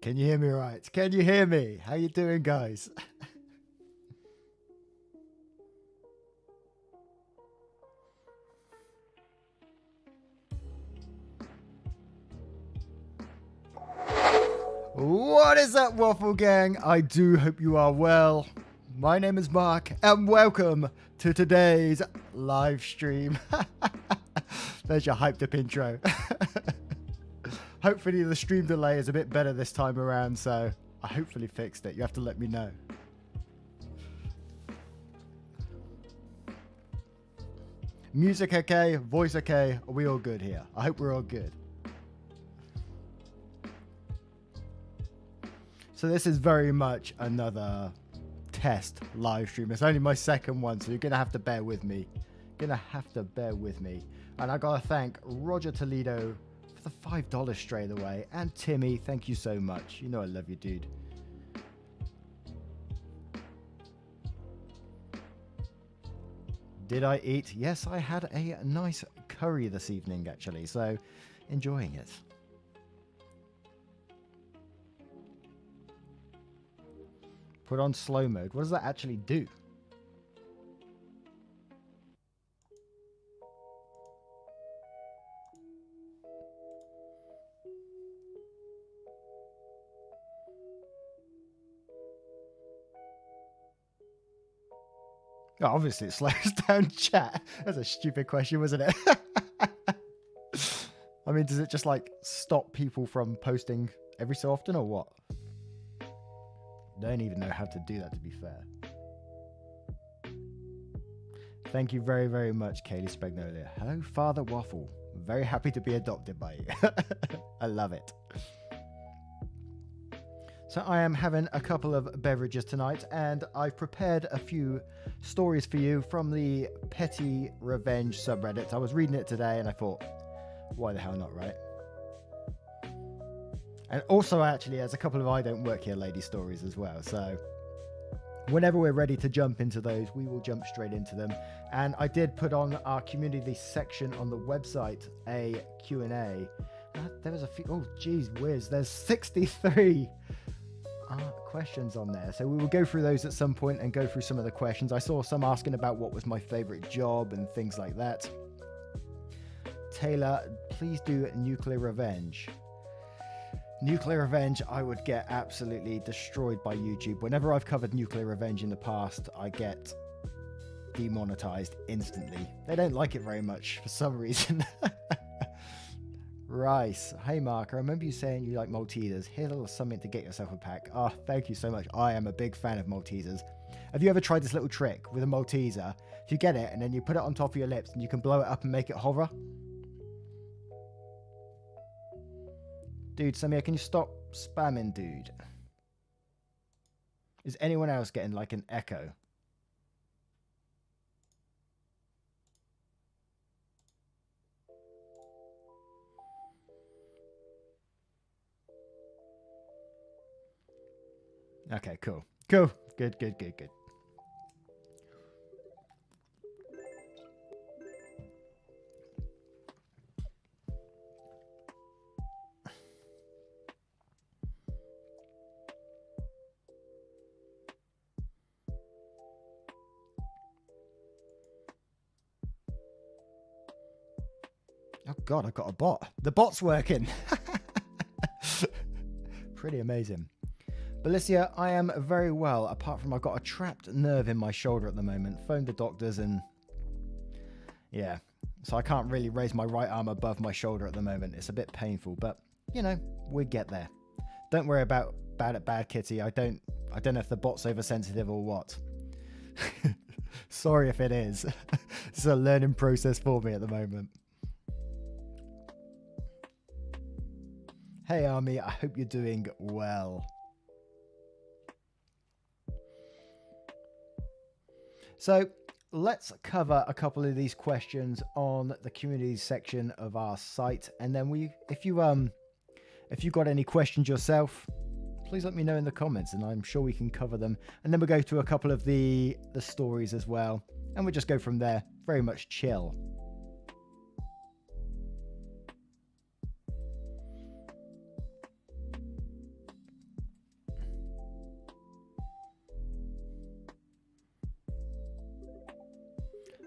Can you hear me right? Can you hear me? How you doing, guys? What is up, Waffle Gang? I do hope you are well. My name is Mark, and welcome to today's live stream. There's your hyped up intro. Hopefully the stream delay is a bit better this time around, so I hopefully fixed it. You have to let me know. Music okay? Voice okay? Are we all good here? I hope we're all good. So this is very much another test live stream. It's only my second one, so you're going to have to bear with me. And I got to thank Roger Toledo for the $5 straight away. And Timmy, thank you so much. You know I love you, dude. Did I eat? Yes, I had a nice curry this evening, actually. So enjoying it. Put on slow mode. What does that actually do? Oh, obviously it slows down chat. That's a stupid question, wasn't it? I mean, does it just like stop people from posting every so often or what? Don't even know how to do that, to be fair. Thank you very, very much, Kaylee Spagnolia. Hello, Father Waffle. Very happy to be adopted by you. I love it. So I am having a couple of beverages tonight, and I've prepared a few stories for you from the Petty Revenge subreddit. I was reading it today, and I thought, why the hell not, right? And also, actually, there's a couple of I Don't Work Here lady stories as well. So whenever we're ready to jump into those, we will jump straight into them. And I did put on our community section on the website a Q&A. There was a few, oh, geez whiz, there's 63 questions on there. So we will go through those at some point and go through some of the questions. I saw some asking about what was my favorite job and things like that. Taylor, please do Nuclear Revenge. Nuclear Revenge, I would get absolutely destroyed by YouTube. Whenever I've covered Nuclear Revenge in the past, I get demonetized instantly. They don't like it very much for some reason. Rice, hey Mark, I remember you saying you like Maltesers. Here, a little something to get yourself a pack. Oh, thank you so much. I am a big fan of Maltesers. Have you ever tried this little trick with a Malteser? If you get it and then you put it on top of your lips and you can blow it up and make it hover. Dude, Samir, can you stop spamming, dude? Is anyone else getting like an echo? Okay, cool. Cool. Good. Oh God, I've got a bot. The bot's working. Pretty amazing. Belicia, I am very well, apart from I've got a trapped nerve in my shoulder at the moment. Phoned the doctors and yeah, so I can't really raise my right arm above my shoulder at the moment. It's a bit painful, but you know, we get there. Don't worry about it, Bad Kitty. I don't know if the bot's oversensitive or what. Sorry if it is. It's a learning process for me at the moment. Hey Army, I hope you're doing well. So let's cover a couple of these questions on the community section of our site, and then if you got any questions yourself, please let me know in the comments, and I'm sure we can cover them. And then we'll go to a couple of the stories as well, and we'll just go from there very much chill.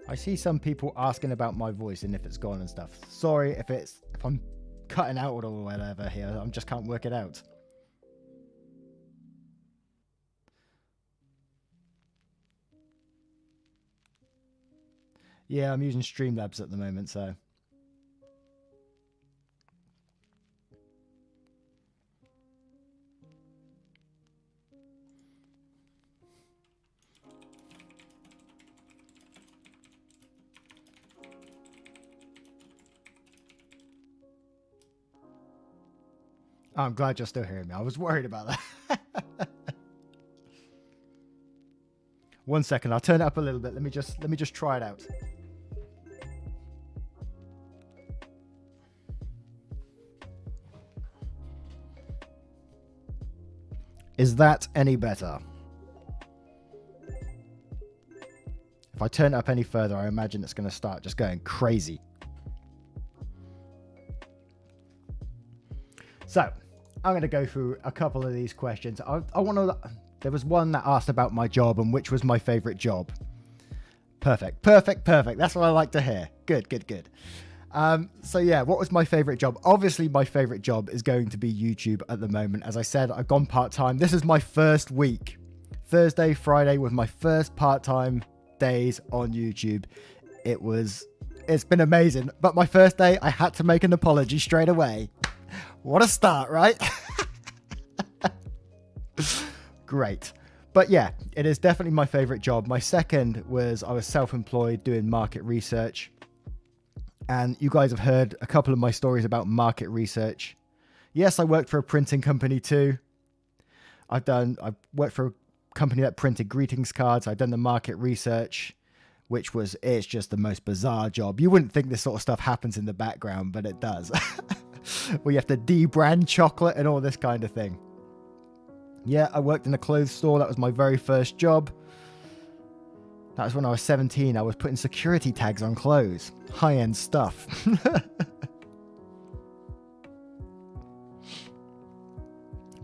I see some people asking about my voice and if it's gone and stuff. Sorry if I'm cutting out or whatever here. I just can't work it out. Yeah, I'm using Streamlabs at the moment, so. Oh, I'm glad you're still hearing me. I was worried about that. 1 second, I'll turn it up a little bit. Let me just try it out. Is that any better? If I turn it up any further, I imagine it's going to start just going crazy. So, I'm going to go through a couple of these questions. I want to. There was one that asked about my job and which was my favorite job. Perfect. That's what I like to hear. Good. So yeah, what was my favorite job? Obviously, my favorite job is going to be YouTube at the moment. As I said, I've gone part-time. This is my first week. Thursday, Friday was my first part-time days on YouTube. It's been amazing. But my first day, I had to make an apology straight away. What a start, right? Great. But yeah, it is definitely my favorite job. My second was I was self-employed doing market research. And you guys have heard a couple of my stories about market research. Yes, I worked for a printing company too. I've worked for a company that printed greetings cards. I've done the market research, it's just the most bizarre job. You wouldn't think this sort of stuff happens in the background, but it does. We have to debrand chocolate and all this kind of thing. Yeah, I worked in a clothes store. That was my very first job. That was when I was 17. I was putting security tags on clothes. High-end stuff.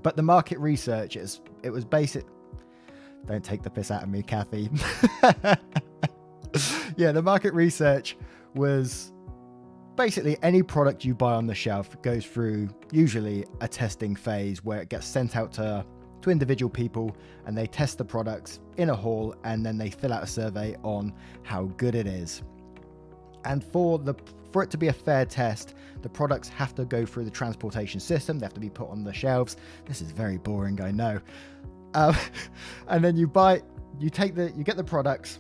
But the market research, it was basic. Don't take the piss out of me, Kathy. Yeah, the market research was basically any product you buy on the shelf goes through usually a testing phase where it gets sent out to individual people and they test the products in a hall and then they fill out a survey on how good it is. And for it to be a fair test, the products have to go through the transportation system. They have to be put on the shelves. This is very boring, I know. And then you get the products.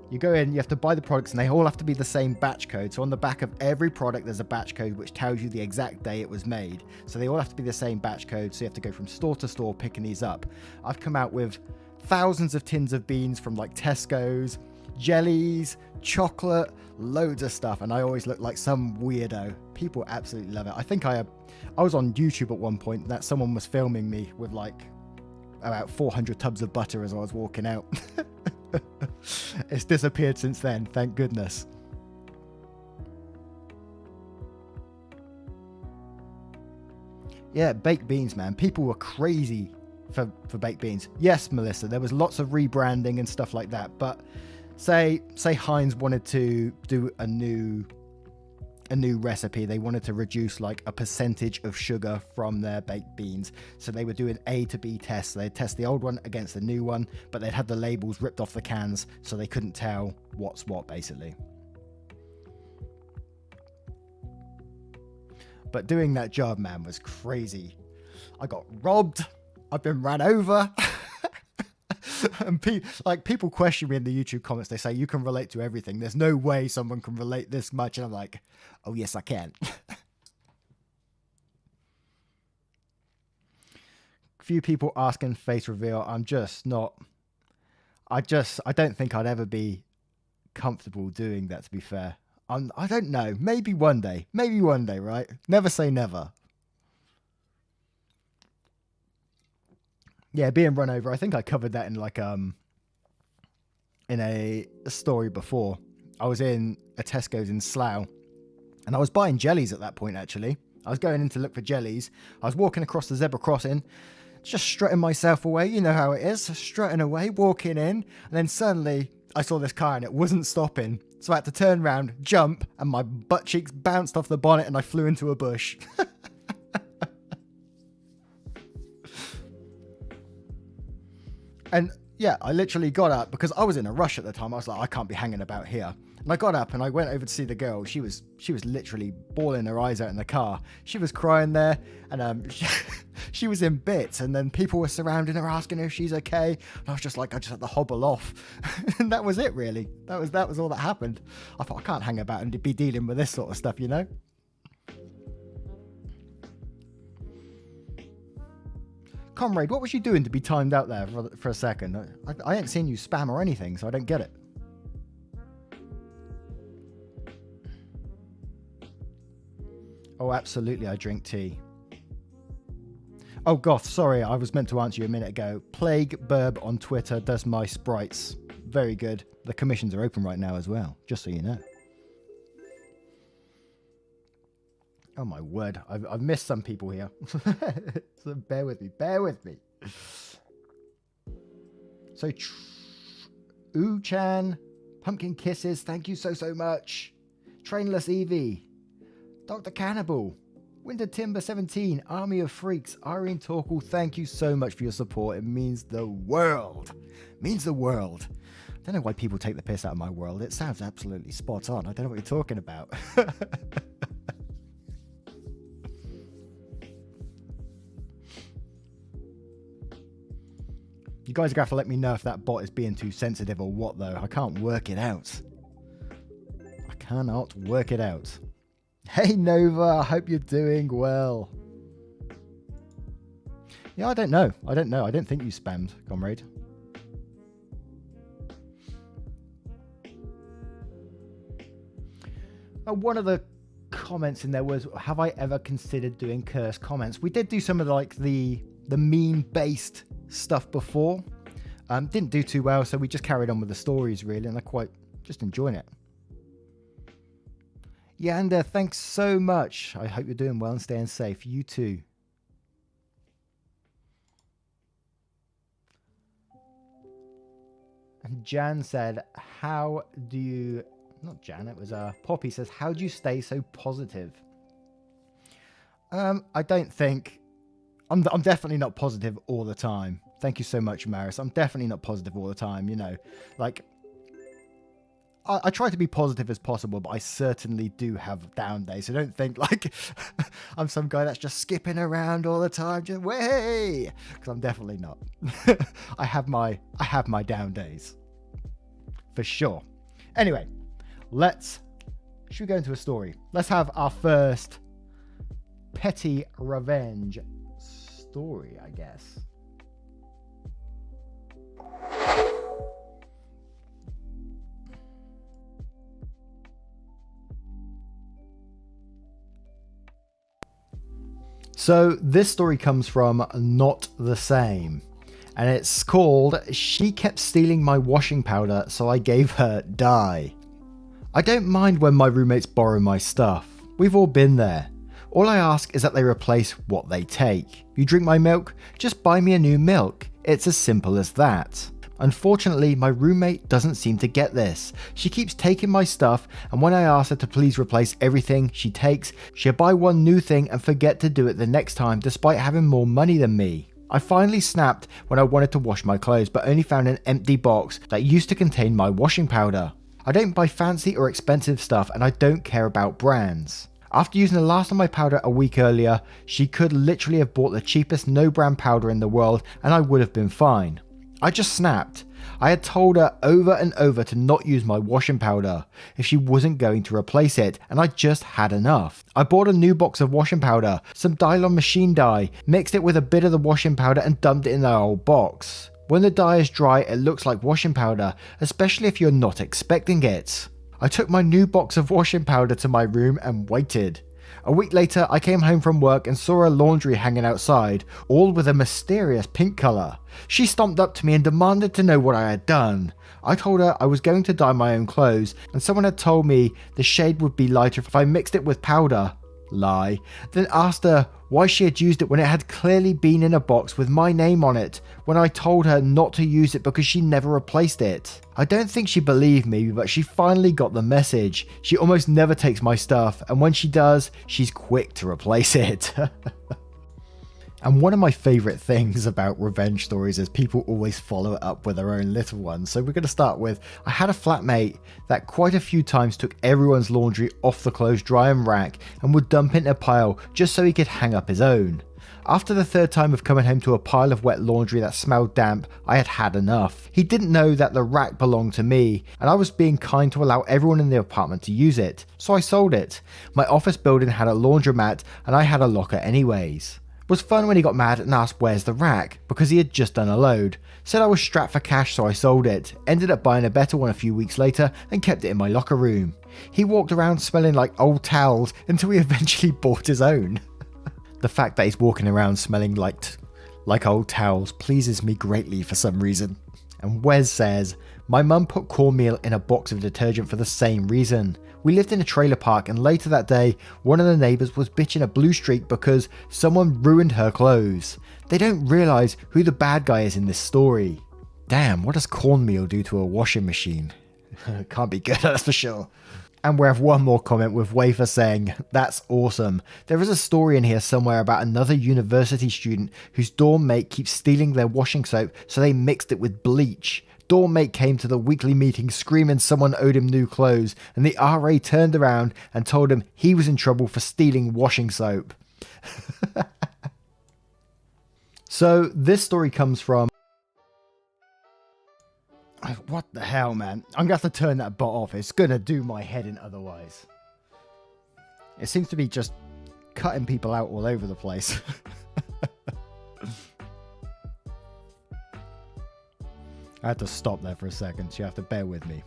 You go in, you have to buy the products, and they all have to be the same batch code. So on the back of every product, there's a batch code which tells you the exact day it was made. So they all have to be the same batch code. So you have to go from store to store picking these up. I've come out with thousands of tins of beans from like Tesco's, jellies, chocolate, loads of stuff. And I always look like some weirdo. People absolutely love it. I think I was on YouTube at one point that someone was filming me with like about 400 tubs of butter as I was walking out. It's disappeared since then, thank goodness. Yeah, baked beans, man. People were crazy for baked beans. Yes, Melissa, there was lots of rebranding and stuff like that, but say Heinz wanted to do a new recipe. They wanted to reduce like a percentage of sugar from their baked beans, so they were doing A to B tests. They'd test the old one against the new one, but they'd had the labels ripped off the cans so they couldn't tell what's what, basically. But doing that job, man, was crazy. I got robbed. I've been ran over. And people question me in the YouTube comments. They say, you can relate to everything. There's no way someone can relate this much. And I'm like, oh, yes, I can. Few people asking face reveal. I don't think I'd ever be comfortable doing that, to be fair. I don't know. Maybe one day, right? Never say never. Yeah, being run over. I think I covered that in like in a story before. I was in a Tesco's in Slough, and I was buying jellies at that point, actually. I was going in to look for jellies. I was walking across the zebra crossing, just strutting myself away. You know how it is, strutting away, walking in, and then suddenly I saw this car and it wasn't stopping. So I had to turn around, jump, and my butt cheeks bounced off the bonnet and I flew into a bush. And yeah, I literally got up because I was in a rush at the time. I was like, I can't be hanging about here. And I got up and I went over to see the girl. She was literally bawling her eyes out in the car. She was crying there, and she was in bits. And then people were surrounding her, asking her if she's okay. And I was just like, I just had to hobble off, and that was it. Really, that was all that happened. I thought, I can't hang about and be dealing with this sort of stuff, you know. Comrade, what was you doing to be timed out there for a second? I ain't seen you spam or anything, so I don't get it. Oh, absolutely, I drink tea. Oh, Goth, sorry, I was meant to answer you a minute ago. Plague Burb on Twitter does my sprites. Very good. The commissions are open right now as well, just so you know. Oh my word, I've missed some people here. So bear with me, bear with me. So, Chan, Pumpkin Kisses, thank you so much. Trainless Evie, Dr. Cannibal, Winter Timber 17, Army of Freaks, Irene Torkel, thank you so much for your support. It means the world. It means the world. I don't know why people take the piss out of my world. It sounds absolutely spot on. I don't know what you're talking about. You guys are going to have to let me know if that bot is being too sensitive or what, though. I can't work it out. I cannot work it out. Hey, Nova, I hope you're doing well. Yeah, I don't know. I don't think you spammed, comrade. One of the comments in there was, have I ever considered doing cursed comments? We did do some of the meme-based stuff before. Didn't do too well, so we just carried on with the stories, really, and I quite just enjoying it. Yeah, and thanks so much. I hope you're doing well and staying safe. You too. And Jan said, how do you... Not Jan, it was Poppy says, how do you stay so positive? I don't think... I'm definitely not positive all the time. Thank you so much, Maris. I'm definitely not positive all the time, you know. Like... I try to be positive as possible, but I certainly do have down days. So don't think like I'm some guy that's just skipping around all the time, just way, because I'm definitely not. I have my down days for sure. Anyway, should we go into a story? Let's have our first petty revenge story, I guess. So this story comes from Not the Same, and it's called She Kept Stealing My Washing Powder, So I Gave Her Dye. I don't mind when my roommates borrow my stuff. We've all been there. All I ask is that they replace what they take. You drink my milk? Just buy me a new milk. It's as simple as that. Unfortunately, my roommate doesn't seem to get this. She keeps taking my stuff, and when I ask her to please replace everything she takes, she'll buy one new thing and forget to do it the next time despite having more money than me. I finally snapped when I wanted to wash my clothes, but only found an empty box that used to contain my washing powder. I don't buy fancy or expensive stuff, and I don't care about brands. After using the last of my powder a week earlier, she could literally have bought the cheapest no-brand powder in the world and I would have been fine. I just snapped. I had told her over and over to not use my washing powder if she wasn't going to replace it, and I just had enough. I bought a new box of washing powder, some Dylon machine dye, mixed it with a bit of the washing powder and dumped it in the old box. When the dye is dry, it looks like washing powder, especially if you're not expecting it. I took my new box of washing powder to my room and waited. A week later, I came home from work and saw her laundry hanging outside, all with a mysterious pink colour. She stomped up to me and demanded to know what I had done. I told her I was going to dye my own clothes, and someone had told me the shade would be lighter if I mixed it with powder. Lie. Then asked her why she had used it when it had clearly been in a box with my name on it, when I told her not to use it because she never replaced it. I don't think she believed me, but she finally got the message. She almost never takes my stuff, and when she does, she's quick to replace it. And one of my favourite things about revenge stories is people always follow it up with their own little ones. So we're going to start with, I had a flatmate that quite a few times took everyone's laundry off the clothes drying rack and would dump it in a pile just so he could hang up his own. After the third time of coming home to a pile of wet laundry that smelled damp, I had had enough. He didn't know that the rack belonged to me, and I was being kind to allow everyone in the apartment to use it, so I sold it. My office building had a laundromat, and I had a locker anyways. It was fun when he got mad and asked where's the rack, because he had just done a load. Said I was strapped for cash, so I sold it. Ended up buying a better one a few weeks later and kept it in my locker room. He walked around smelling like old towels until he eventually bought his own. The fact that he's walking around smelling like old towels pleases me greatly for some reason. And Wes says, my mum put cornmeal in a box of detergent for the same reason. We lived in a trailer park, and later that day, one of the neighbours was bitching a blue streak because someone ruined her clothes. They don't realise who the bad guy is in this story. Damn, what does cornmeal do to a washing machine? Can't be good, that's for sure. And we have one more comment with Wafer saying, that's awesome. There is a story in here somewhere about another university student whose dorm mate keeps stealing their washing soap, so they mixed it with bleach. Dorm mate came to the weekly meeting screaming someone owed him new clothes, and the RA turned around and told him he was in trouble for stealing washing soap. So this story comes from... What the hell, man? I'm going to have to turn that bot off. It's going to do my head in otherwise. It seems to be just cutting people out all over the place. I had to stop there for a second, so you have to bear with me.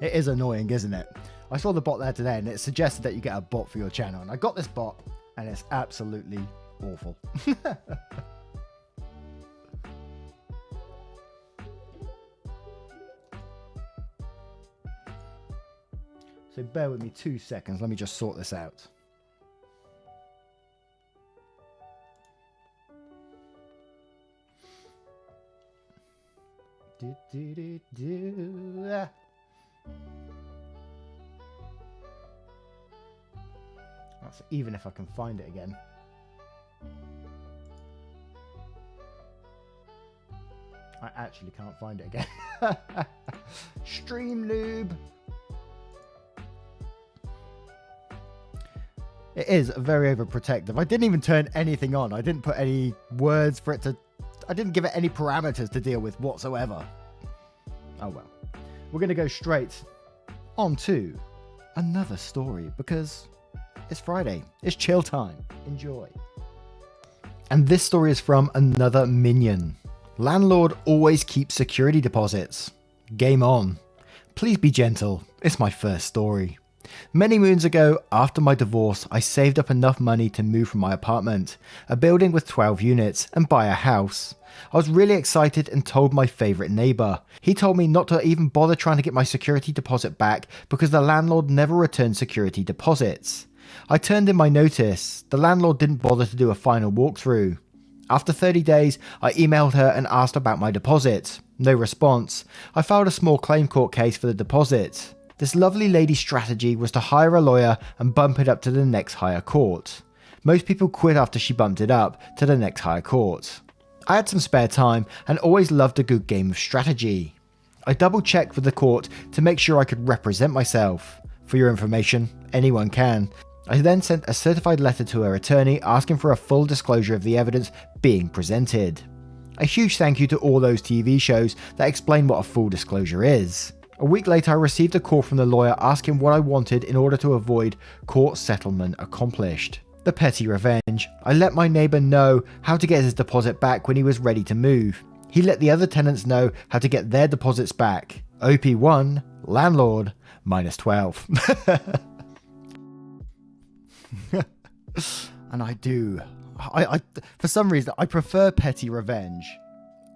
It is annoying, isn't it? I saw the bot there today, and it suggested that you get a bot for your channel, and I got this bot, and it's absolutely awful. So bear with me 2 seconds. Let me just sort this out. That's even if I can find it again. I actually can't find it again. Stream noob. It is very overprotective. I didn't even turn anything on. I didn't put any words for it to... I didn't give it any parameters to deal with whatsoever. Oh well. We're going to go straight on to another story because it's Friday. It's chill time. Enjoy. And this story is from another minion. Landlord always keeps security deposits. Game on. Please be gentle. It's my first story. Many moons ago, after my divorce, I saved up enough money to move from my apartment, a building with 12 units, and buy a house. I was really excited and told my favourite neighbour. He told me not to even bother trying to get my security deposit back because the landlord never returned security deposits. I turned in my notice. The landlord didn't bother to do a final walkthrough. After 30 days, I emailed her and asked about my deposit. No response. I filed a small claim court case for the deposit. This lovely lady's strategy was to hire a lawyer and bump it up to the next higher court. Most people quit after she bumped it up to the next higher court. I had some spare time and always loved a good game of strategy. I double checked with the court to make sure I could represent myself. For your information, anyone can. I then sent a certified letter to her attorney asking for a full disclosure of the evidence being presented. A huge thank you to all those TV shows that explain what a full disclosure is. A week later, I received a call from the lawyer asking what I wanted in order to avoid court settlement accomplished. The petty revenge. I let my neighbour know how to get his deposit back when he was ready to move. He let the other tenants know how to get their deposits back. OP1, landlord, -12. And I do. I for some reason, I prefer petty revenge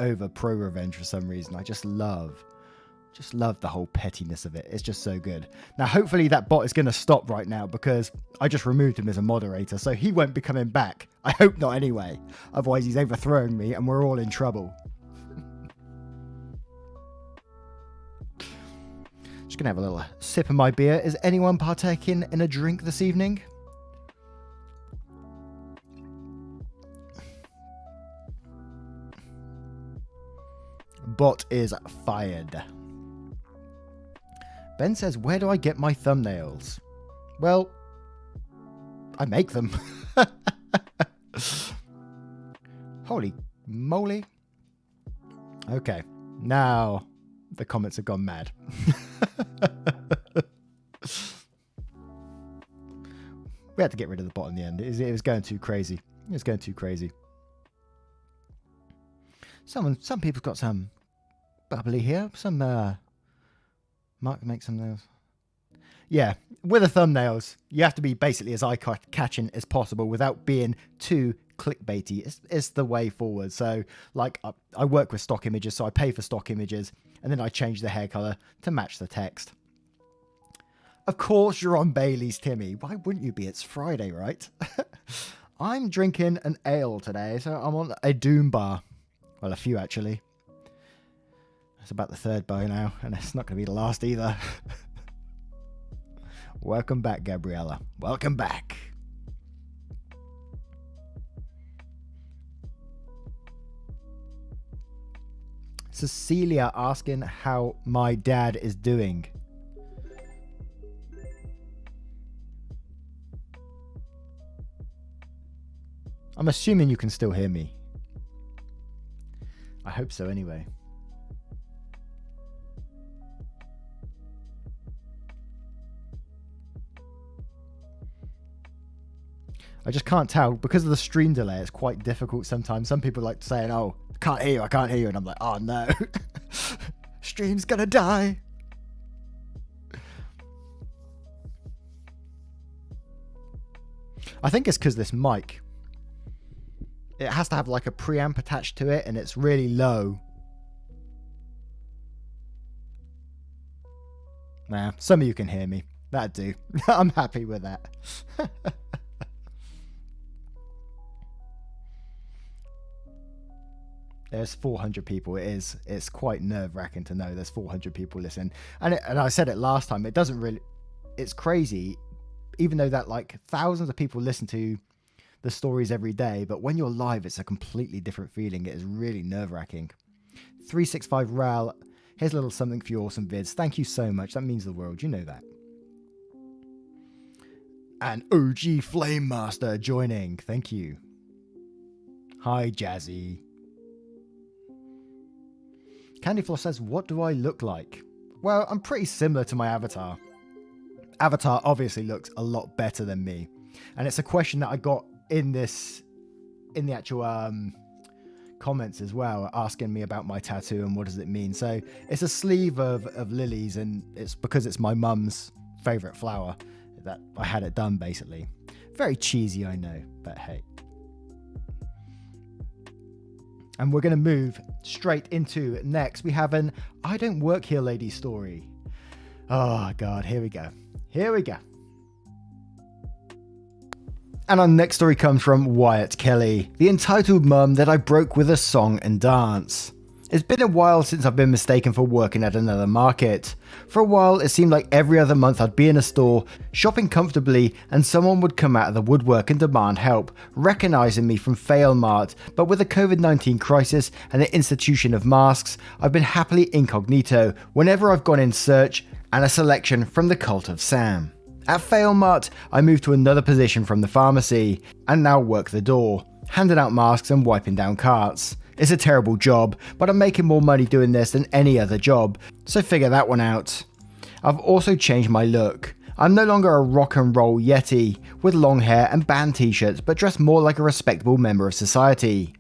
over pro revenge for some reason. I just love the whole pettiness of it. It's just so good. Now, hopefully that bot is going to stop right now because I just removed him as a moderator, so he won't be coming back. I hope not anyway. Otherwise, he's overthrowing me and we're all in trouble. Just going to have a little sip of my beer. Is anyone partaking in a drink this evening? Bot is fired. Ben says, where do I get my thumbnails? Well, I make them. Holy moly. Okay, now the comments have gone mad. We had to get rid of the bot in the end. It was going too crazy. It was going too crazy. Some people's got some bubbly here. Some Mark make some nails. Yeah, with the thumbnails, you have to be basically as eye-catching as possible without being too clickbaity. It's the way forward. So, like, I work with stock images, so I pay for stock images, and then I change the hair color to match the text. Of course you're on Bailey's, Timmy. Why wouldn't you be? It's Friday, right? I'm drinking an ale today, so I'm on a Doom bar. Well, a few, actually. It's about the third by now, and it's not going to be the last either. Welcome back, Gabriella. Welcome back. Cecilia asking how my dad is doing. I'm assuming you can still hear me. I hope so anyway. I just can't tell. Because of the stream delay, it's quite difficult sometimes. Some people like saying, oh, I can't hear you. And I'm like, oh no. Stream's gonna die. I think it's because this mic, it has to have like a preamp attached to it and it's really low. Nah, some of you can hear me. That'd do. I'm happy with that. There's 400 people. It's quite nerve-wracking to know there's 400 people listening. And I said it last time, it doesn't really, it's crazy, even though that like thousands of people listen to the stories every day, but when you're live, it's a completely different feeling. It is really nerve-wracking. 365 Ral, here's a little something for your awesome vids. Thank you so much. That means the world. You know that. And OG Flame Master joining. Thank you. Hi, Jazzy. Candyfloss says, what do I look like? Well, I'm pretty similar to my avatar. Avatar obviously looks a lot better than me. And it's a question that I got in the actual comments as well, asking me about my tattoo and what does it mean. So it's a sleeve of lilies, and it's because it's my mum's favorite flower that I had it done, basically. Very cheesy, I know, but hey. And we're going to move straight into next. We have an I don't work here lady story. Oh God, here we go. Here we go. And our next story comes from Wyatt Kelly, the entitled mum that I broke with a song and dance. It's been a while since I've been mistaken for working at another market. For a while, it seemed like every other month I'd be in a store, shopping comfortably, and someone would come out of the woodwork and demand help, recognising me from Failmart. But with the COVID-19 crisis and the institution of masks, I've been happily incognito whenever I've gone in search and a selection from the Cult of Sam. At Failmart, I moved to another position from the pharmacy, and now work the door, handing out masks and wiping down carts. It's a terrible job, but I'm making more money doing this than any other job, so figure that one out. I've also changed my look. I'm no longer a rock and roll yeti with long hair and band t-shirts, but dressed more like a respectable member of society.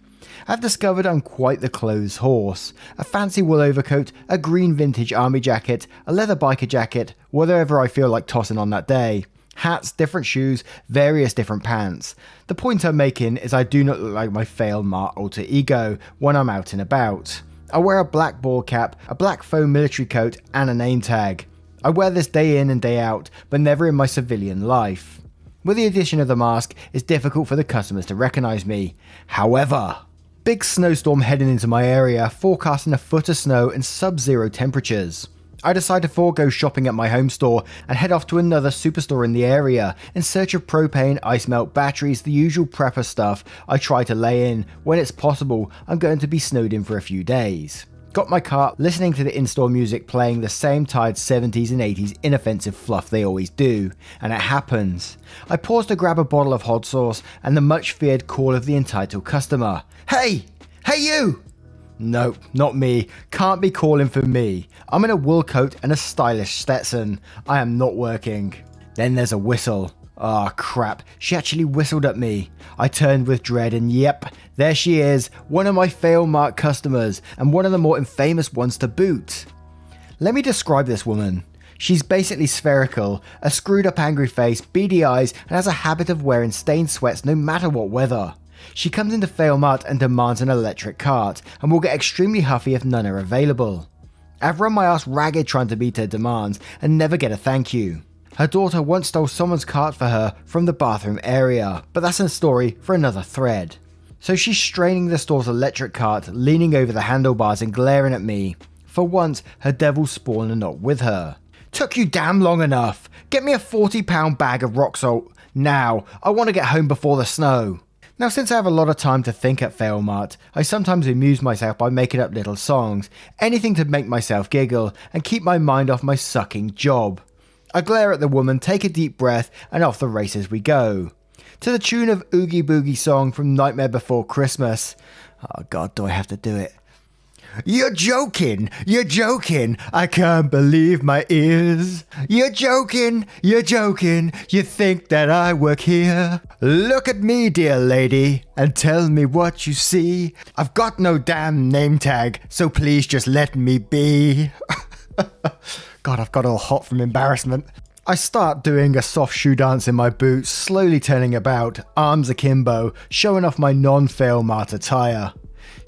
I've discovered I'm quite the clothes horse. A fancy wool overcoat, a green vintage army jacket, a leather biker jacket, whatever I feel like tossing on that day. Hats, different shoes, various different pants. The point I'm making is I do not look like my Failmart alter ego when I'm out and about. I wear a black ball cap, a black faux military coat, and a name tag. I wear this day in and day out, but never in my civilian life. With the addition of the mask, it's difficult for the customers to recognise me. However, big snowstorm heading into my area, forecasting a foot of snow and sub-zero temperatures. I decide to forego shopping at my home store and head off to another superstore in the area in search of propane, ice melt, batteries, the usual prepper stuff I try to lay in when it's possible I'm going to be snowed in for a few days. Got my cart, listening to the in-store music playing the same tired 70s and 80s inoffensive fluff they always do, and it happens. I pause to grab a bottle of hot sauce and the much feared call of the entitled customer. Hey! Hey you! Nope, not me. Can't be calling for me. I'm in a wool coat and a stylish Stetson. I am not working. Then there's a whistle. Ah, crap. She actually whistled at me. I turned with dread and yep, there she is. One of my Failmart customers and one of the more infamous ones to boot. Let me describe this woman. She's basically spherical, a screwed up angry face, beady eyes, and has a habit of wearing stained sweats no matter what weather. She comes into Failmart and demands an electric cart, and will get extremely huffy if none are available. I've run my ass ragged trying to meet her demands, and never get a thank you. Her daughter once stole someone's cart for her from the bathroom area, but that's a story for another thread. So she's straining the store's electric cart, leaning over the handlebars and glaring at me. For once, her devil spawn are not with her. Took you damn long enough. Get me a £40 bag of rock salt. Now, I want to get home before the snow. Now, since I have a lot of time to think at Failmart, I sometimes amuse myself by making up little songs, anything to make myself giggle and keep my mind off my sucking job. I glare at the woman, take a deep breath, and off the races we go. To the tune of Oogie Boogie song from Nightmare Before Christmas. Oh God, do I have to do it? You're joking! You're joking! I can't believe my ears! You're joking! You're joking! You think that I work here? Look at me, dear lady, and tell me what you see. I've got no damn name tag, so please just let me be. God, I've got all hot from embarrassment. I start doing a soft shoe dance in my boots, slowly turning about, arms akimbo, showing off my non-Failmart attire.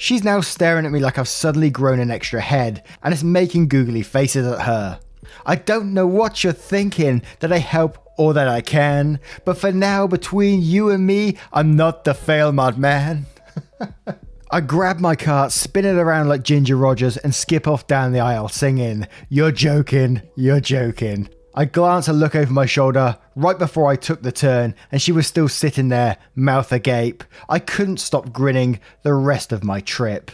She's now staring at me like I've suddenly grown an extra head, and is making googly faces at her. I don't know what you're thinking, that I help or that I can, but for now, between you and me, I'm not the Failmart man. I grab my cart, spin it around like Ginger Rogers, and skip off down the aisle singing, "You're joking, you're joking." I glance and look over my shoulder right before I took the turn, and she was still sitting there, mouth agape. I couldn't stop grinning the rest of my trip.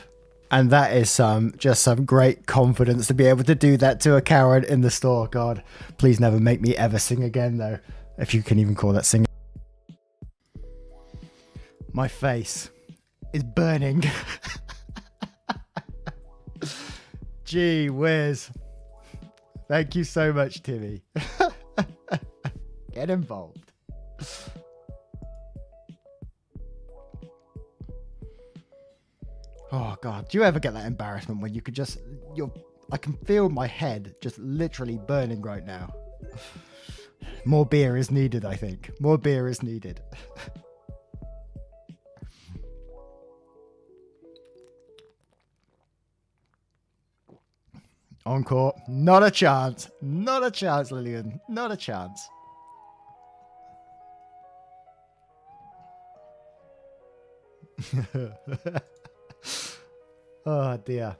And that is just some great confidence to be able to do that to a Karen in the store. God, please never make me ever sing again though, if you can even call that singing. My face is burning. Gee whiz. Thank you so much, Timmy. Get involved. Oh God, do you ever get that embarrassment when you could just, I can feel my head just literally burning right now. More beer is needed, I think. More beer is needed. Encore. Not a chance. Not a chance, Lillian. Not a chance. Oh dear.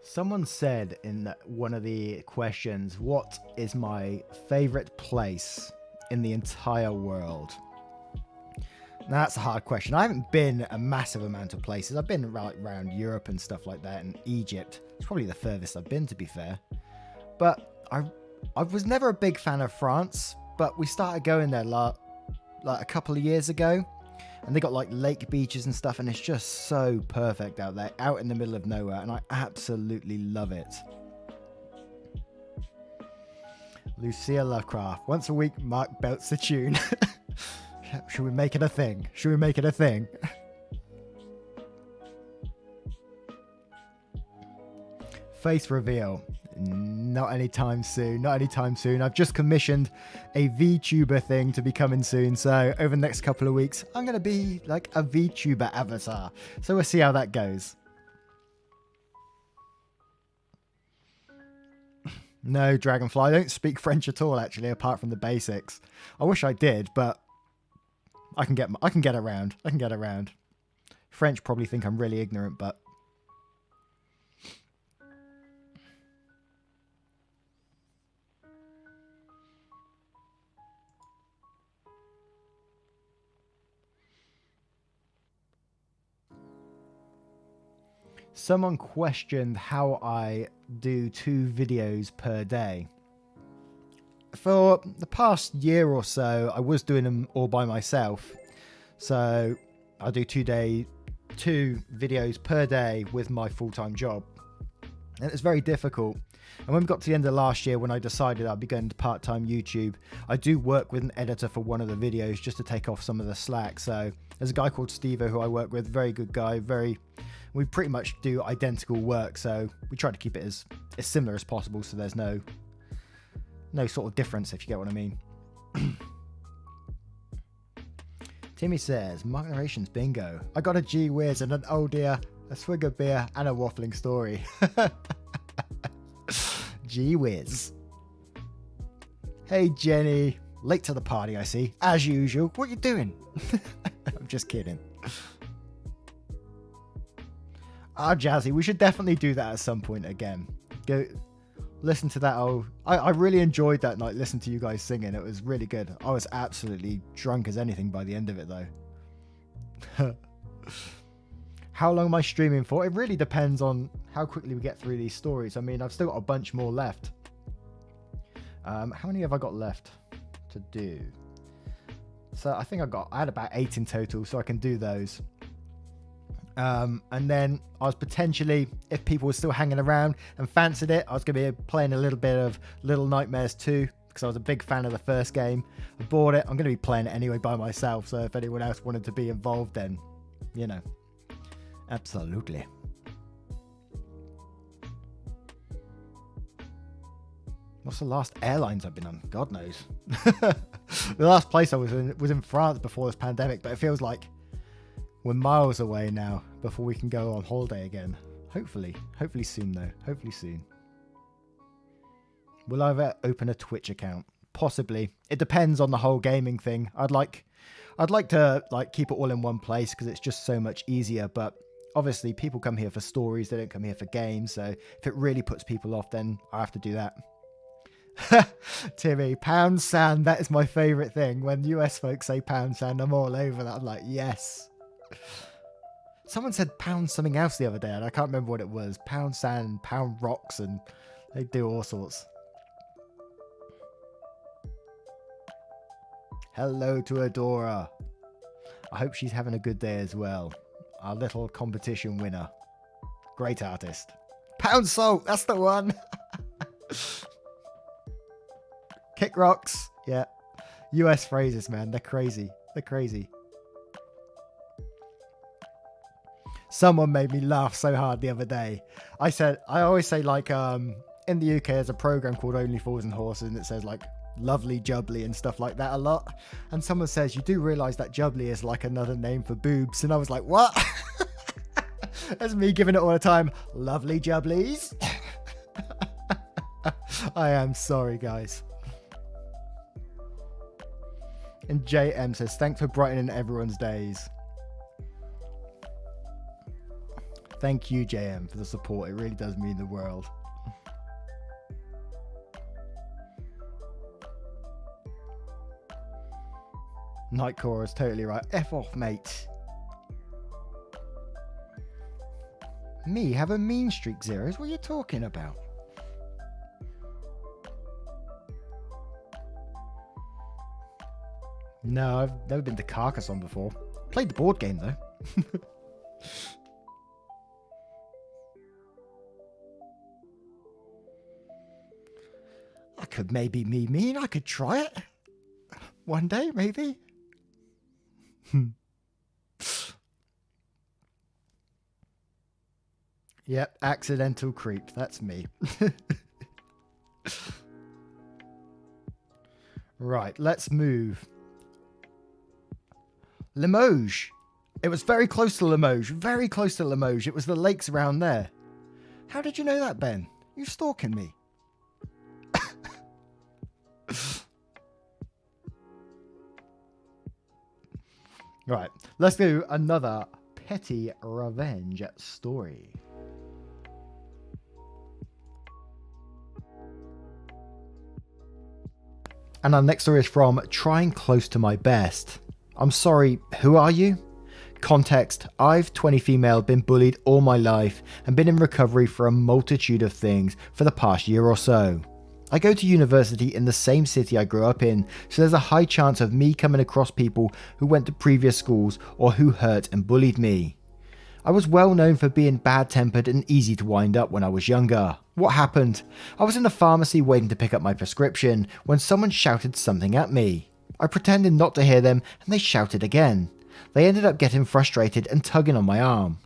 Someone said in one of the questions, what is my favorite place in the entire world? Now that's a hard question. I haven't been a massive amount of places. I've been around Europe and stuff like that, and Egypt. It's probably the furthest I've been, to be fair. But I was never a big fan of France, but we started going there like a couple of years ago. And they got like lake beaches and stuff, and it's just so perfect out there, out in the middle of nowhere, and I absolutely love it. Lucia Lovecraft. Once a week, Mark belts the tune. Should we make it a thing? Should we make it a thing? Face reveal. Not anytime soon. Not anytime soon. I've just commissioned a VTuber thing to be coming soon. So over the next couple of weeks, I'm going to be like a VTuber avatar. So we'll see how that goes. No, Dragonfly. I don't speak French at all, actually, apart from the basics. I wish I did, but I can get around. I can get around. French probably think I'm really ignorant, but someone questioned how I do 2 videos per day. For the past year or so, I was doing them all by myself. So I do 2 videos per day with my full-time job. And it's very difficult. And when we got to the end of last year, when I decided I'd be going to part-time YouTube, I do work with an editor for one of the videos just to take off some of the slack. So there's a guy called Stevo who I work with, very good guy, we pretty much do identical work. So we try to keep it as similar as possible so there's no sort of difference, if you get what I mean. Timmy says, Mark Narrations bingo. I got a gee whiz and an oh dear, a swig of beer and a waffling story. Gee whiz. Hey Jenny, late to the party I see, as usual. What you doing? I'm just kidding. Ah, Jazzy, we should definitely do that at some point again. Go listen to that. I really enjoyed that night, listening to you guys singing. It was really good. I was absolutely drunk as anything by the end of it, though. How long am I streaming for? It really depends on how quickly we get through these stories. I mean, I've still got a bunch more left. How many have I got left to do? So I think I had about 8 in total, so I can do those. And then I was potentially, if people were still hanging around and fancied it, I was going to be playing a little bit of Little Nightmares 2, because I was a big fan of the first game. I bought it. I'm going to be playing it anyway by myself, so if anyone else wanted to be involved, then, you know, absolutely. What's the last airlines I've been on? God knows. The last place I was in was in France before this pandemic, but it feels like we're miles away now before we can go on holiday again. Hopefully soon though. Hopefully soon. Will I ever open a Twitch account? Possibly. It depends on the whole gaming thing. I'd like to keep it all in one place because it's just so much easier. But obviously, people come here for stories. They don't come here for games. So if it really puts people off, then I have to do that. Timmy, pound sand. That is my favorite thing. When US folks say pound sand, I'm all over that. I'm like, yes. Someone said pound something else the other day, and I can't remember what it was. Pound sand, pound rocks, and they do all sorts. Hello to Adora. I hope she's having a good day as well. Our little competition winner. Great artist. Pound salt, that's the one. Kick rocks. Yeah. US phrases, man. They're crazy. They're crazy. Someone made me laugh so hard the other day. I always say, like, in the UK there's a program called Only Fools and Horses, and it says like lovely jubbly and stuff like that a lot. And someone says, you do realise that jubbly is like another name for boobs. And I was like, what? That's me giving it all the time. Lovely jubblies. I am sorry, guys. And JM says, thanks for brightening everyone's days. Thank you, JM, for the support. It really does mean the world. Nightcore is totally right. F off, mate. Me have a mean streak, Zeros? What are you talking about? No, I've never been to Carcassonne before. Played the board game, though. I could maybe be mean. I could try it. One day, maybe. Yep, accidental creep. That's me. Right, let's move. Limoges. It was very close to Limoges. Very close to Limoges. It was the lakes around there. How did you know that, Ben? You stalking me? Right, let's do another petty revenge story. And our next story is from Trying Close to My Best. I'm sorry, who are you? Context: I've, 20 female, been bullied all my life and been in recovery for a multitude of things for the past year or so. I go to university in the same city I grew up in, so there's a high chance of me coming across people who went to previous schools or who hurt and bullied me. I was well known for being bad-tempered and easy to wind up when I was younger. What happened? I was in the pharmacy waiting to pick up my prescription when someone shouted something at me. I pretended not to hear them and they shouted again. They ended up getting frustrated and tugging on my arm.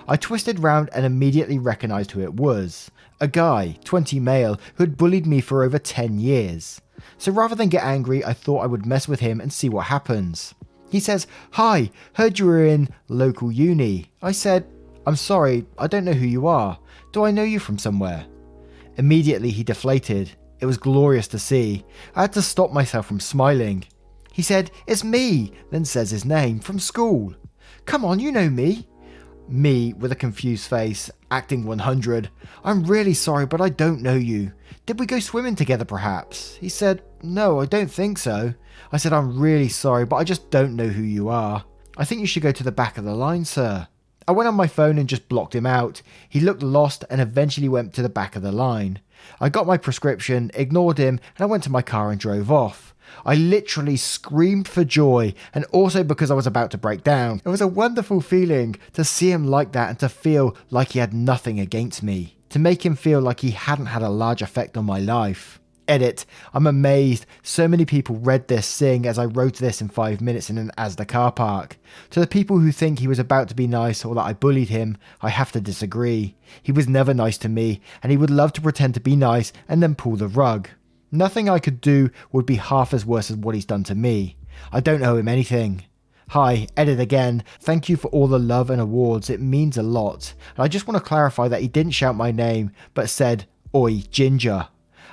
I twisted round and immediately recognised who it was. A guy, 20 male, who had bullied me for over 10 years. So rather than get angry, I thought I would mess with him and see what happens. He says, "Hi, heard you were in local uni." I said, "I'm sorry, I don't know who you are. Do I know you from somewhere?" Immediately he deflated. It was glorious to see. I had to stop myself from smiling. He said, "It's me," then says his name, "from school." "Come on, you know me." Me, with a confused face, acting 100. "I'm really sorry, but I don't know you. Did we go swimming together perhaps?" He said, "No, I don't think so." I said, "I'm really sorry, but I just don't know who you are. I think you should go to the back of the line, sir." I went on my phone and just blocked him out. He looked lost and eventually went to the back of the line. I got my prescription, ignored him, and I went to my car and drove off. I literally screamed for joy, and also because I was about to break down. It was a wonderful feeling to see him like that and to feel like he had nothing against me. To make him feel like he hadn't had a large effect on my life. Edit: I'm amazed so many people read this seeing as I wrote this in 5 minutes in an Asda car park. To the people who think he was about to be nice or that I bullied him, I have to disagree. He was never nice to me, and he would love to pretend to be nice and then pull the rug. Nothing I could do would be half as worse as what he's done to me. I don't owe him anything. Hi, edit again. Thank you for all the love and awards, it means a lot. And I just want to clarify that he didn't shout my name, but said, "Oi, Ginger."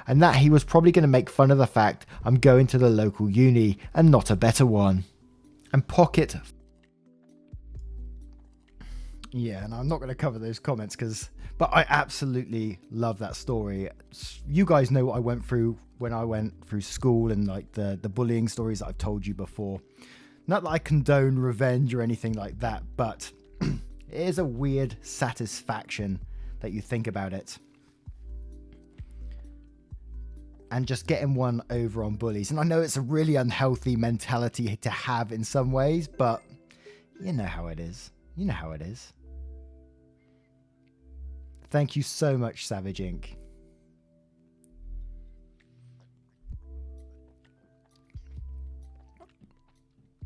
And that he was probably going to make fun of the fact I'm going to the local uni and not a better one. And pocket... Yeah, and I'm not going to cover those comments but I absolutely love that story. You guys know what I went through when I went through school and like the bullying stories that I've told you before. Not that I condone revenge or anything like that, but it is a weird satisfaction that you think about it. And just getting one over on bullies. And I know it's a really unhealthy mentality to have in some ways, but you know how it is. You know how it is. Thank you so much, Savage Inc.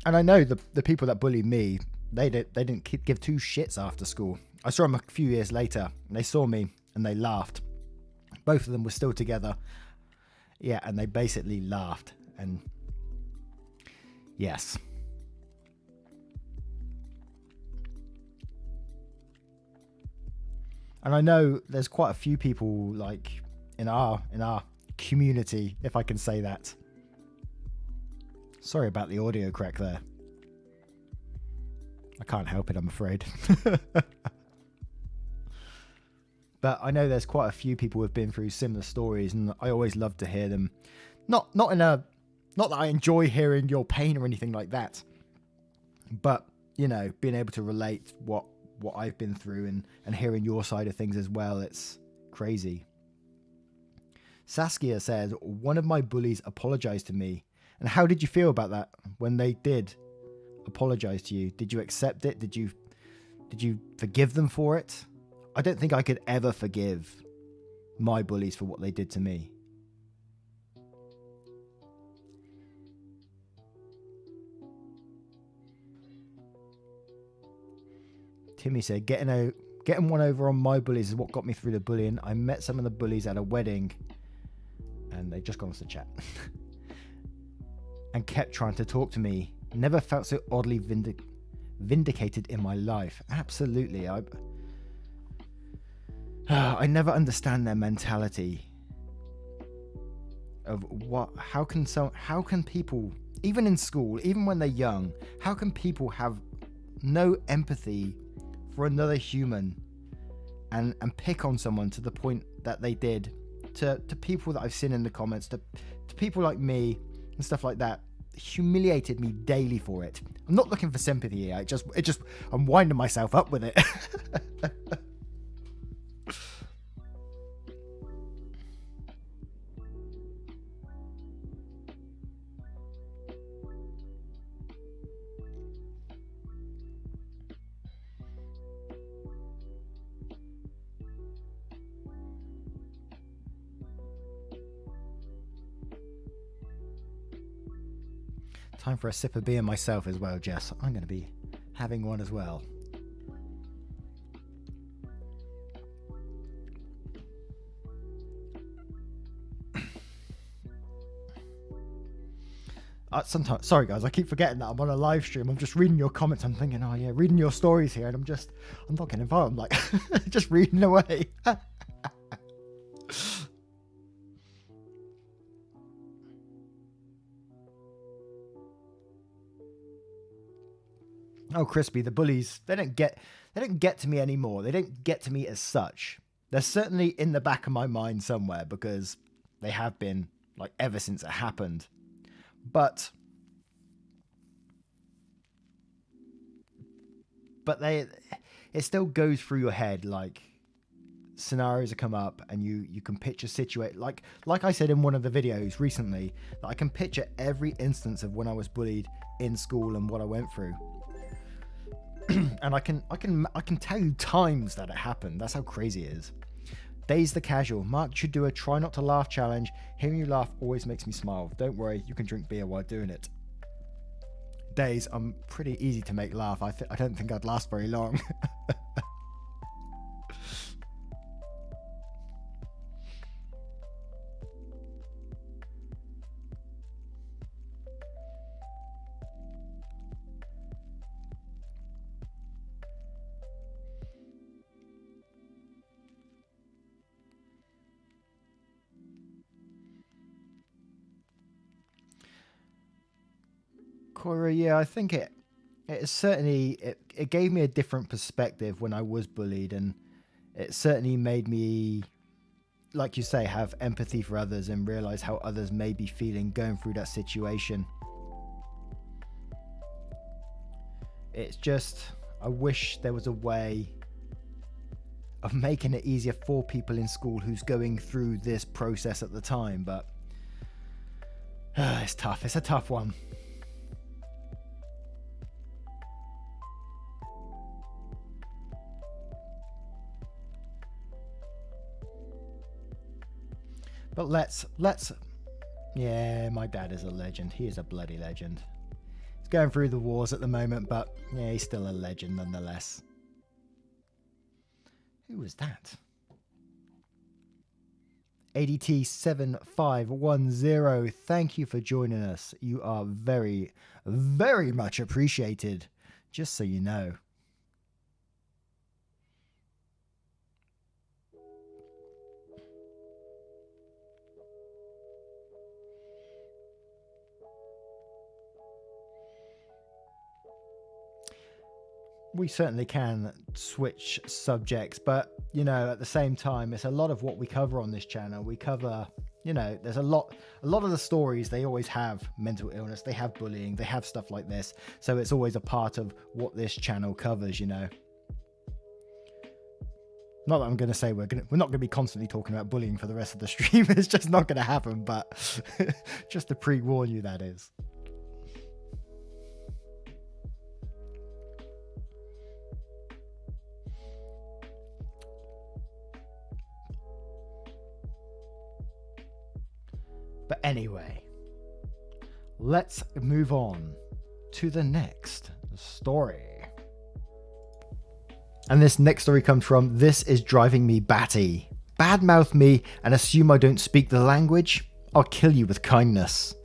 And I know the people that bullied me, they didn't give two shits after school. I saw them a few years later, and they saw me, and they laughed. Both of them were still together. Yeah, and they basically laughed. And yes. And I know there's quite a few people like in our community, if I can say that. Sorry about the audio crack there. I can't help it, I'm afraid. But I know there's quite a few people who have been through similar stories, and I always love to hear them. Not that I enjoy hearing your pain or anything like that, but you know, being able to relate what I've been through and hearing your side of things as well, it's crazy. Saskia says, "One of my bullies apologized to me. And how did you feel about that when they did apologize to you? Did you accept it? Did you forgive them for it?" I don't think I could ever forgive my bullies for what they did to me. Timmy said, getting Getting one over on my bullies is what got me through the bullying. I met some of the bullies at a wedding and they just got us to chat and kept trying to talk to me. Never felt so oddly vindicated in my life. Absolutely. I never understand their mentality of how can people, even in school, even when they're young, how can people have no empathy for another human and pick on someone to the point that they did to people that I've seen in the comments, to people like me and stuff like that. Humiliated me daily for it. I'm not looking for sympathy here. I'm winding myself up with it. Time for a sip of beer myself as well, Jess. I'm going to be having one as well. Sometimes, sorry guys, I keep forgetting that I'm on a live stream. I'm just reading your comments. I'm thinking, oh yeah, reading your stories here, and I'm not getting involved. I'm like, just reading away. Oh, Crispy, the bullies, they don't get to me anymore. They don't get to me as such. They're certainly in the back of my mind somewhere because they have been, like, ever since it happened. But it still goes through your head, like, scenarios that come up and you can picture situation like I said in one of the videos recently, that I can picture every instance of when I was bullied in school and what I went through. And I can tell you times that it happened. That's how crazy it is. Days the casual. Mark should do a try not to laugh challenge. Hearing you laugh always makes me smile. Don't worry, you can drink beer while doing it. Days, I'm pretty easy to make laugh. I don't think I'd last very long. Cora, yeah, I think it certainly it gave me a different perspective when I was bullied, and it certainly made me, like you say, have empathy for others and realize how others may be feeling going through that situation. It's just, I wish there was a way of making it easier for people in school who's going through this process at the time, but it's tough. It's a tough one. But let's yeah, my dad is a legend. He is a bloody legend. He's going through the wars at the moment, but yeah, he's still a legend nonetheless. Who was that? ADT7510, thank you for joining us. You are very, very much appreciated, just so you know. We certainly can switch subjects, but, you know, at the same time, it's a lot of what we cover on this channel. We cover, you know, there's a lot of the stories, they always have mental illness, they have bullying, they have stuff like this. So it's always a part of what this channel covers, you know. Not that I'm going to say we're not going to be constantly talking about bullying for the rest of the stream. It's just not going to happen, but just to pre-warn you, that is. But anyway, let's move on to the next story. And this next story comes from "This is driving me batty. Badmouth me and assume I don't speak the language? I'll kill you with kindness.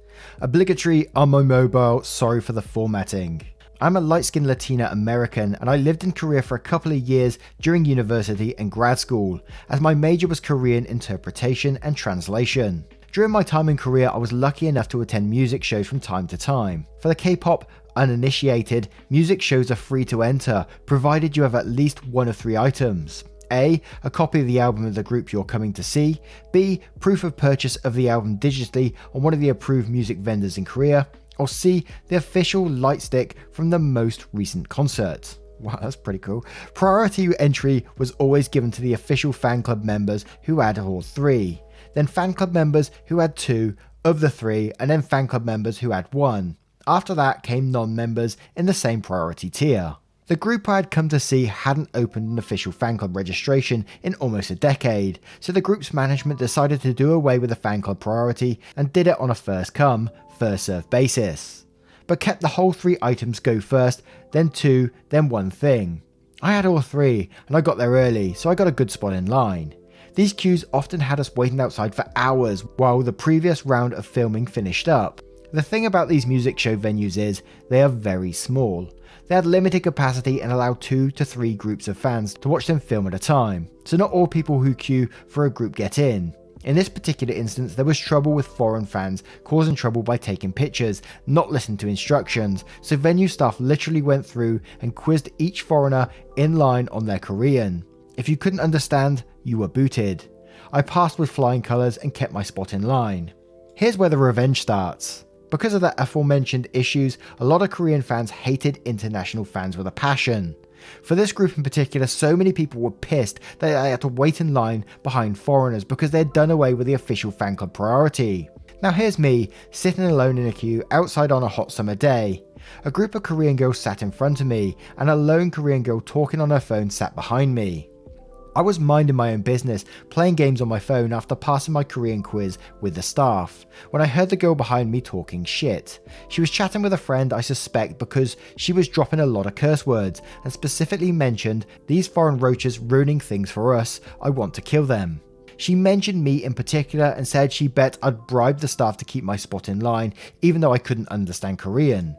Obligatory on my mobile, sorry for the formatting. I'm a light-skinned Latina American and I lived in Korea for a couple of years during university and grad school, as my major was Korean interpretation and translation. During my time in Korea, I was lucky enough to attend music shows from time to time. For the K-pop uninitiated, music shows are free to enter, provided you have at least one of three items. A copy of the album of the group you're coming to see. B, proof of purchase of the album digitally on one of the approved music vendors in Korea. Or C, the official light stick from the most recent concert. Wow, that's pretty cool. Priority entry was always given to the official fan club members who had all three. Then fan club members who had two of the three, and then fan club members who had one. After that came non-members in the same priority tier. The group I had come to see hadn't opened an official fan club registration in almost a decade, so the group's management decided to do away with the fan club priority and did it on a first come, first served basis. But kept the whole three items go first, then two, then one thing. I had all three, and I got there early, so I got a good spot in line. These queues often had us waiting outside for hours while the previous round of filming finished up. The thing about these music show venues is they are very small. They had limited capacity and allowed 2 to 3 groups of fans to watch them film at a time, so not all people who queue for a group get in. In this particular instance, there was trouble with foreign fans causing trouble by taking pictures, not listening to instructions, so venue staff literally went through and quizzed each foreigner in line on their Korean. If you couldn't understand, you were booted. I passed with flying colours and kept my spot in line. Here's where the revenge starts. Because of the aforementioned issues, a lot of Korean fans hated international fans with a passion. For this group in particular, so many people were pissed that they had to wait in line behind foreigners because they had done away with the official fan club priority. Now here's me, sitting alone in a queue outside on a hot summer day. A group of Korean girls sat in front of me, and a lone Korean girl talking on her phone sat behind me. I was minding my own business, playing games on my phone after passing my Korean quiz with the staff, when I heard the girl behind me talking shit. She was chatting with a friend, I suspect, because she was dropping a lot of curse words, and specifically mentioned, "These foreign roaches ruining things for us, I want to kill them." She mentioned me in particular and said she bet I'd bribe the staff to keep my spot in line, even though I couldn't understand Korean.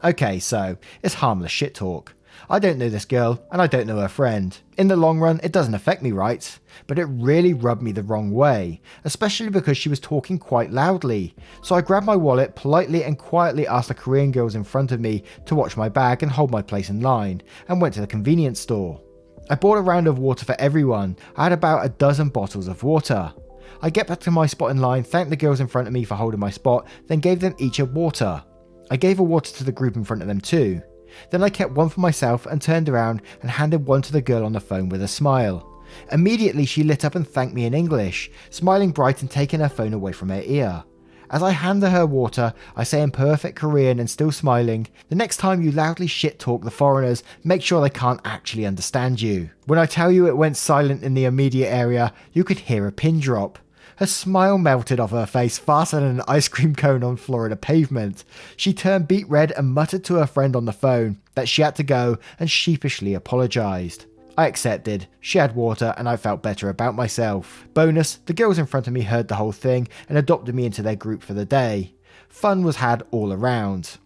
Okay, so it's harmless shit talk. I don't know this girl, and I don't know her friend. In the long run, it doesn't affect me, right? But it really rubbed me the wrong way, especially because she was talking quite loudly. So I grabbed my wallet, politely and quietly asked the Korean girls in front of me to watch my bag and hold my place in line, and went to the convenience store. I bought a round of water for everyone. I had about a dozen bottles of water. I get back to my spot in line, thanked the girls in front of me for holding my spot, then gave them each a water. I gave a water to the group in front of them too. Then I kept one for myself and turned around and handed one to the girl on the phone with a smile. Immediately she lit up and thanked me in English, smiling bright and taking her phone away from her ear. As I handed her water, I say in perfect Korean and still smiling, "The next time you loudly shit talk the foreigners, make sure they can't actually understand you." When I tell you it went silent in the immediate area, you could hear a pin drop. Her smile melted off her face faster than an ice cream cone on Florida pavement. She turned beet red and muttered to her friend on the phone that she had to go and sheepishly apologised. I accepted. She had water and I felt better about myself. Bonus, the girls in front of me heard the whole thing and adopted me into their group for the day. Fun was had all around.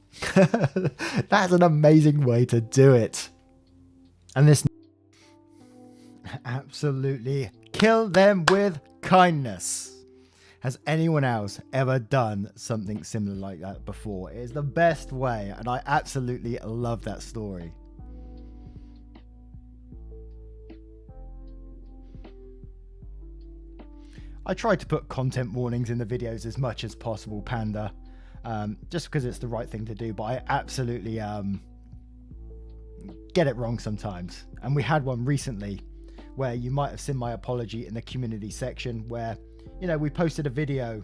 That's an amazing way to do it. And this absolutely kill them with kindness. Has anyone else ever done something similar like that before? It is the best way, and I absolutely love that story. I try to put content warnings in the videos as much as possible, Panda, just because it's the right thing to do, but I absolutely get it wrong sometimes. And we had one recently where you might have seen my apology in the community section where, you know, we posted a video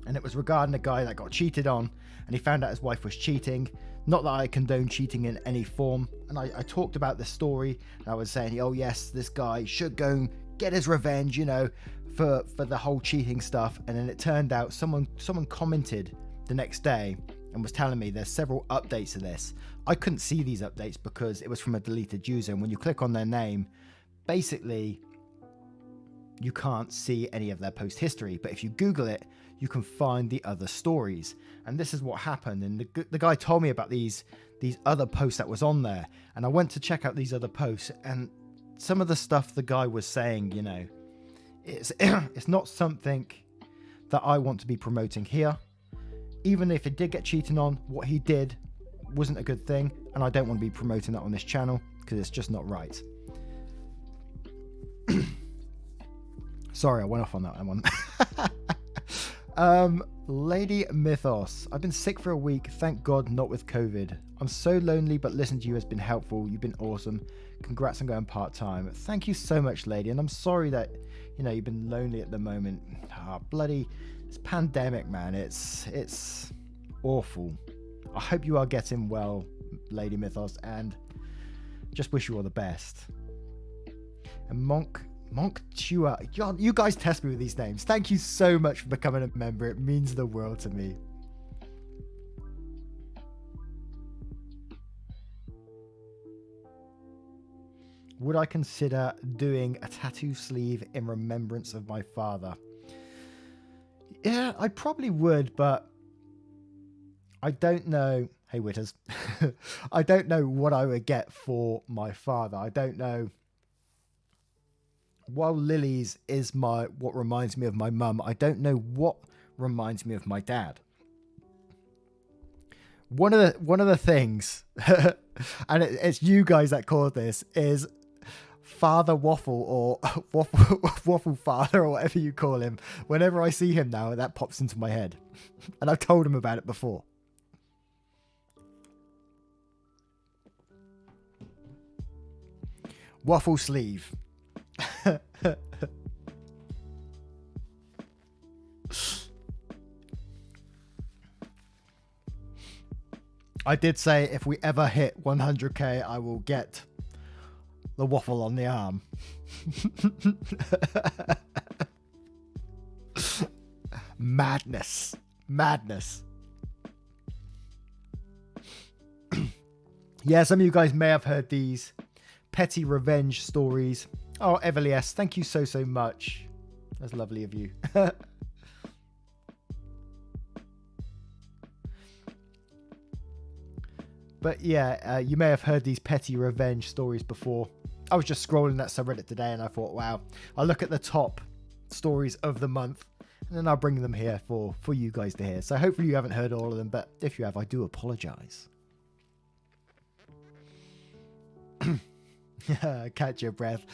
and it was regarding a guy that got cheated on and he found out his wife was cheating. Not that I condone cheating in any form. And I talked about the story and I was saying, oh yes, this guy should go and get his revenge, you know, for the whole cheating stuff. And then it turned out someone commented the next day and was telling me there's several updates to this. I couldn't see these updates because it was from a deleted user, and when you click on their name, basically you can't see any of their post history. But if you Google it, you can find the other stories. And this is what happened. And the guy told me about these other posts that was on there, and I went to check out these other posts, and some of the stuff the guy was saying, you know, it's not something that I want to be promoting here. Even if it did get cheated on, what he did wasn't a good thing, and I don't want to be promoting that on this channel because it's just not right. Sorry, I went off on that one. Lady Mythos. I've been sick for a week. Thank God not with COVID. I'm so lonely, but listening to you has been helpful. You've been awesome. Congrats on going part-time. Thank you so much, lady. And I'm sorry that, you know, you've been lonely at the moment. Bloody, it's pandemic, man. It's awful. I hope you are getting well, Lady Mythos, and just wish you all the best. And Monk Chua, you guys test me with these names. Thank you so much for becoming a member. It means the world to me. Would I consider doing a tattoo sleeve in remembrance of my father? Yeah, I probably would, but I don't know. Hey, Witters. I don't know what I would get for my father. I don't know. While Lily's is what reminds me of my mum, I don't know what reminds me of my dad. One of the things, and it's you guys that caused this, is Father Waffle, or Waffle Father, or whatever you call him. Whenever I see him now, that pops into my head, and I've told him about it before. Waffle sleeve. I did say if we ever hit 100k, I will get the waffle on the arm. Madness. Yeah, some of you guys may have heard these petty revenge stories. Oh, Everly S, thank you so much. That's lovely of you. But yeah, you may have heard these petty revenge stories before. I was just scrolling that subreddit today and I thought, wow, I'll look at the top stories of the month and then I'll bring them here for you guys to hear. So hopefully you haven't heard all of them, but if you have, I do apologize. Catch your breath.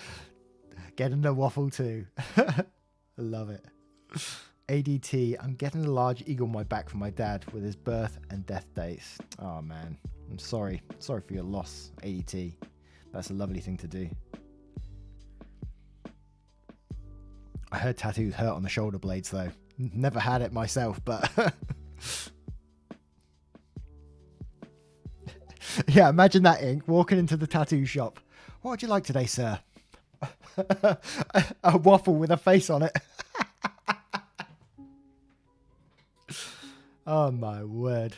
Getting a waffle too. I love it. ADT, I'm getting a large eagle on my back for my dad with his birth and death dates. Oh man, I'm sorry. Sorry for your loss, ADT. That's a lovely thing to do. I heard tattoos hurt on the shoulder blades though. Never had it myself, but yeah, imagine that, Ink, walking into the tattoo shop. What would you like today, sir? A waffle with a face on it. Oh my word.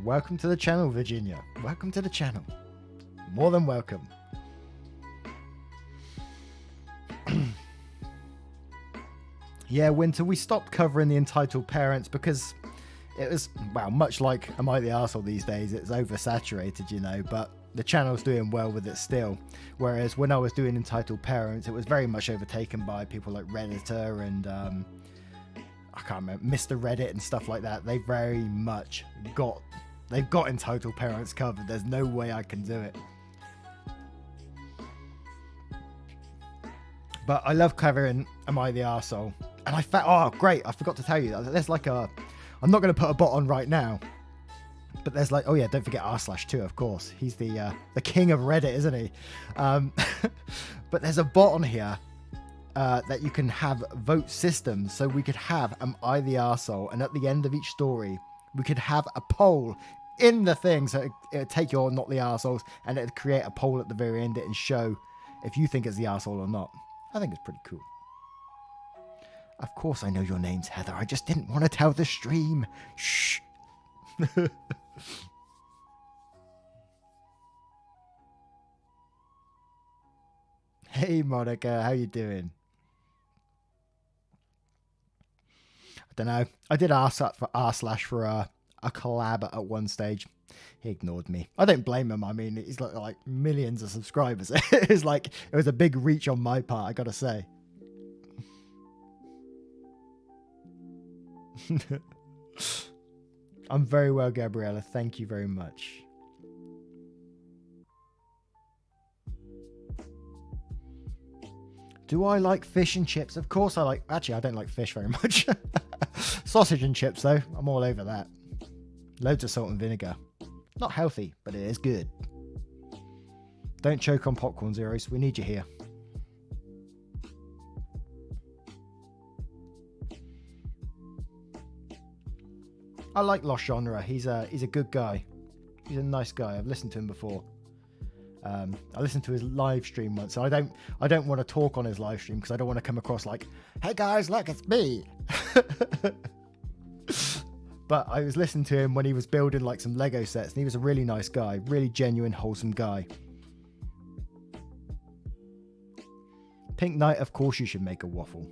Welcome to the channel, Virginia. Welcome to the channel. More than welcome. Yeah, Winter, we stopped covering the entitled parents because it was, well, much like Am I the Arsehole these days, it's oversaturated, you know, but the channel's doing well with it still. Whereas when I was doing entitled parents, it was very much overtaken by people like Redditor and I can't remember, Mr. Reddit and stuff like that. They very much they've got entitled parents covered. There's no way I can do it. But I love covering Am I the Arsehole? And I found, oh great, I forgot to tell you that there's like a, I'm not going to put a bot on right now, But there's like, oh yeah, don't forget r/2, of course. He's the king of Reddit, isn't he? But there's a bot on here that you can have vote systems. So we could have Am I the Arsehole? And at the end of each story, we could have a poll in the thing. So it'd take your Not the Arseholes and it'd create a poll at the very end and show if you think it's the arsehole or not. I think it's pretty cool. Of course I know your name's Heather. I just didn't want to tell the stream. Shh. Hey Monica, how you doing? I don't know. I did ask for r/for a collab at one stage. He ignored me. I don't blame him. I mean, he's got like millions of subscribers. It was a big reach on my part, I gotta say. I'm very well, Gabriella. Thank you very much. Do I like fish and chips? Of course I like... Actually, I don't like fish very much. Sausage and chips, though. I'm all over that. Loads of salt and vinegar. Not healthy, but it is good. Don't choke on popcorn, Zeros. We need you here. I like Lost Genre. He's a good guy. He's a nice guy. I've listened to him before. I listened to his live stream once. So I don't want to talk on his live stream because I don't want to come across like, hey guys, look, it's me. But I was listening to him when he was building like some Lego sets, and he was a really nice guy, really genuine, wholesome guy. Pink Knight, of course you should make a waffle.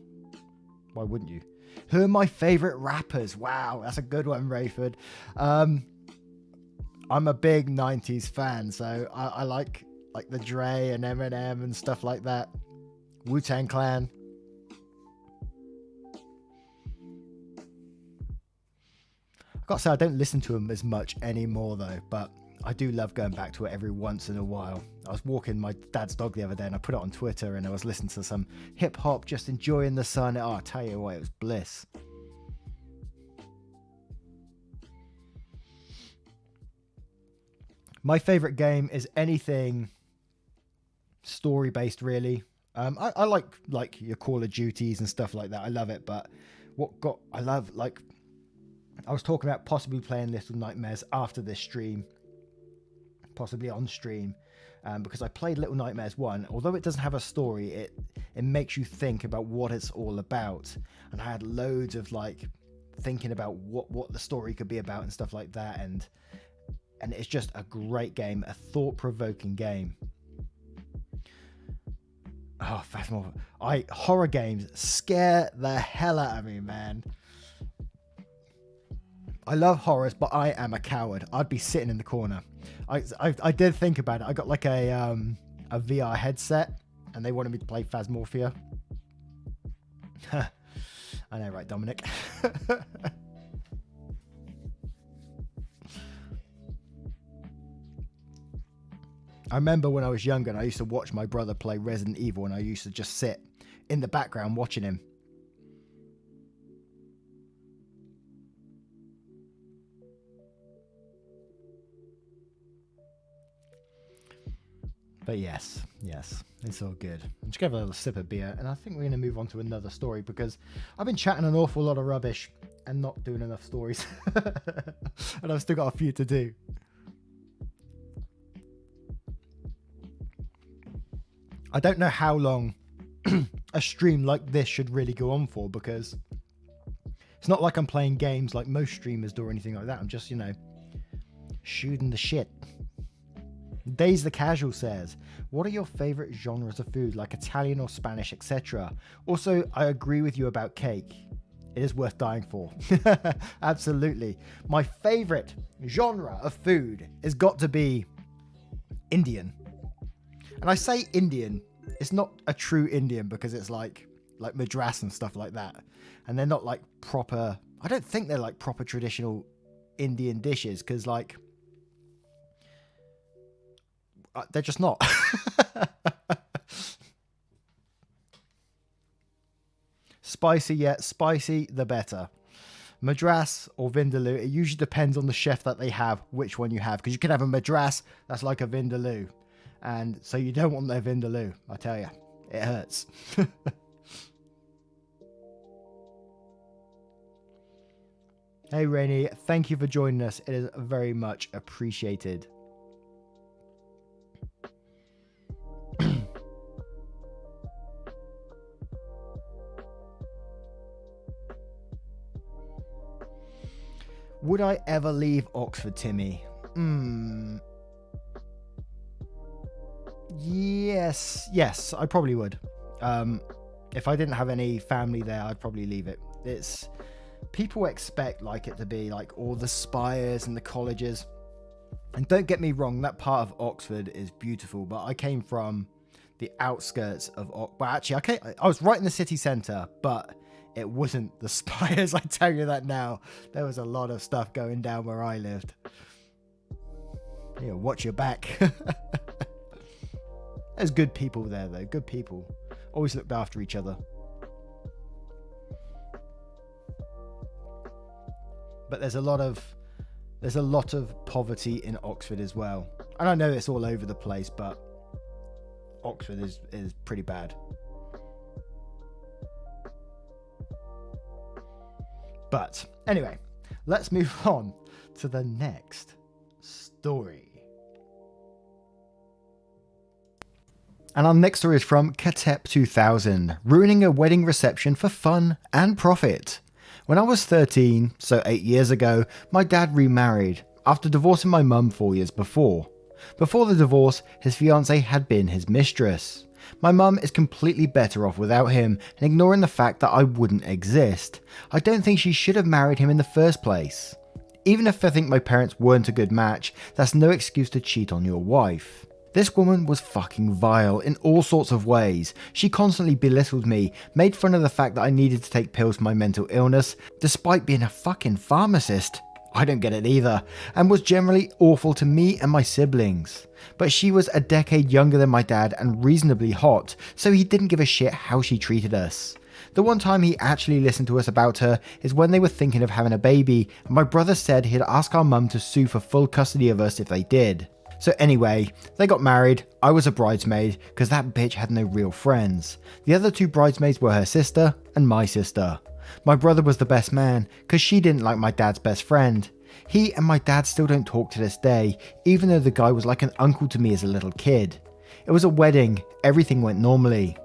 Why wouldn't you? Who are my favorite rappers? Wow, that's a good one, Rayford. I'm a big 90s fan, so I like the Dre and Eminem and stuff like that. Wu-Tang Clan. I've got to say, I don't listen to them as much anymore though, but I do love going back to it every once in a while. I was walking my dad's dog the other day and I put it on Twitter and I was listening to some hip hop, just enjoying the sun. Oh, I tell you what, it was bliss. My favorite game is anything story based, really. I like your Call of Duties and stuff like that. I love it, but I was talking about possibly playing Little Nightmares after this stream, possibly on stream, because I played Little Nightmares 1. Although it doesn't have a story, it makes you think about what it's all about, and I had loads of like thinking about what the story could be about and stuff like that, and it's just a great game, a thought-provoking game. Oh, Phasmophobia. Horror games scare the hell out of me, man. I love horrors, but I am a coward. I'd be sitting in the corner. I did think about it. I got like a VR headset, and they wanted me to play Phasmophobia. I know, right, Dominic? I remember when I was younger and I used to watch my brother play Resident Evil, and I used to just sit in the background watching him. But yes, it's all good. I'm just going to have a little sip of beer, and I think we're going to move on to another story because I've been chatting an awful lot of rubbish and not doing enough stories. And I've still got a few to do. I don't know how long a stream like this should really go on for, because it's not like I'm playing games like most streamers do or anything like that. I'm just, shooting the shit. Days the Casual says, what are your favorite genres of food, like Italian or Spanish, etc.? Also, I agree with you about cake. It is worth dying for. Absolutely. My favorite genre of food has got to be Indian. And I say Indian, it's not a true Indian because it's like Madras and stuff like that. And they're not like proper, I don't think they're like proper traditional Indian dishes, because like, they're just not. Spicy, yeah, spicy, the better. Madras or Vindaloo, it usually depends on the chef that they have, which one you have. Because you can have a Madras that's like a Vindaloo. And so you don't want their Vindaloo, I tell you. It hurts. Hey Rainy, thank you for joining us. It is very much appreciated. Would I ever leave Oxford, Timmy? Yes, I probably would. If I didn't have any family there, I'd probably leave it. People expect like it to be like all the spires and the colleges. And don't get me wrong, that part of Oxford is beautiful, but I came from the outskirts of Oxford. Well, actually, I was right in the city centre, but it wasn't the spires, I tell you that now. There was a lot of stuff going down where I lived. Yeah, watch your back. There's good people there, though. Good people. Always looked after each other. But there's a lot of poverty in Oxford as well. And I know it's all over the place, but Oxford is pretty bad. But anyway, let's move on to the next story. And our next story is from Katep2000, ruining a wedding reception for fun and profit. When I was 13, so 8 years ago, my dad remarried after divorcing my mum 4 years before. Before the divorce, his fiancée had been his mistress. My mum is completely better off without him and ignoring the fact that I wouldn't exist. I don't think she should have married him in the first place. Even if I think my parents weren't a good match, that's no excuse to cheat on your wife. This woman was fucking vile in all sorts of ways. She constantly belittled me, made fun of the fact that I needed to take pills for my mental illness, despite being a fucking pharmacist. I don't get it either, and was generally awful to me and my siblings. But she was a decade younger than my dad and reasonably hot, so he didn't give a shit how she treated us. The one time he actually listened to us about her is when they were thinking of having a baby, and my brother said he'd ask our mum to sue for full custody of us if they did. So anyway, they got married. I was a bridesmaid because that bitch had no real friends. The other two bridesmaids were her sister and my sister. My brother was the best man because she didn't like my dad's best friend. He and my dad still don't talk to this day, even though the guy was like an uncle to me as a little kid. It was a wedding, everything went normally.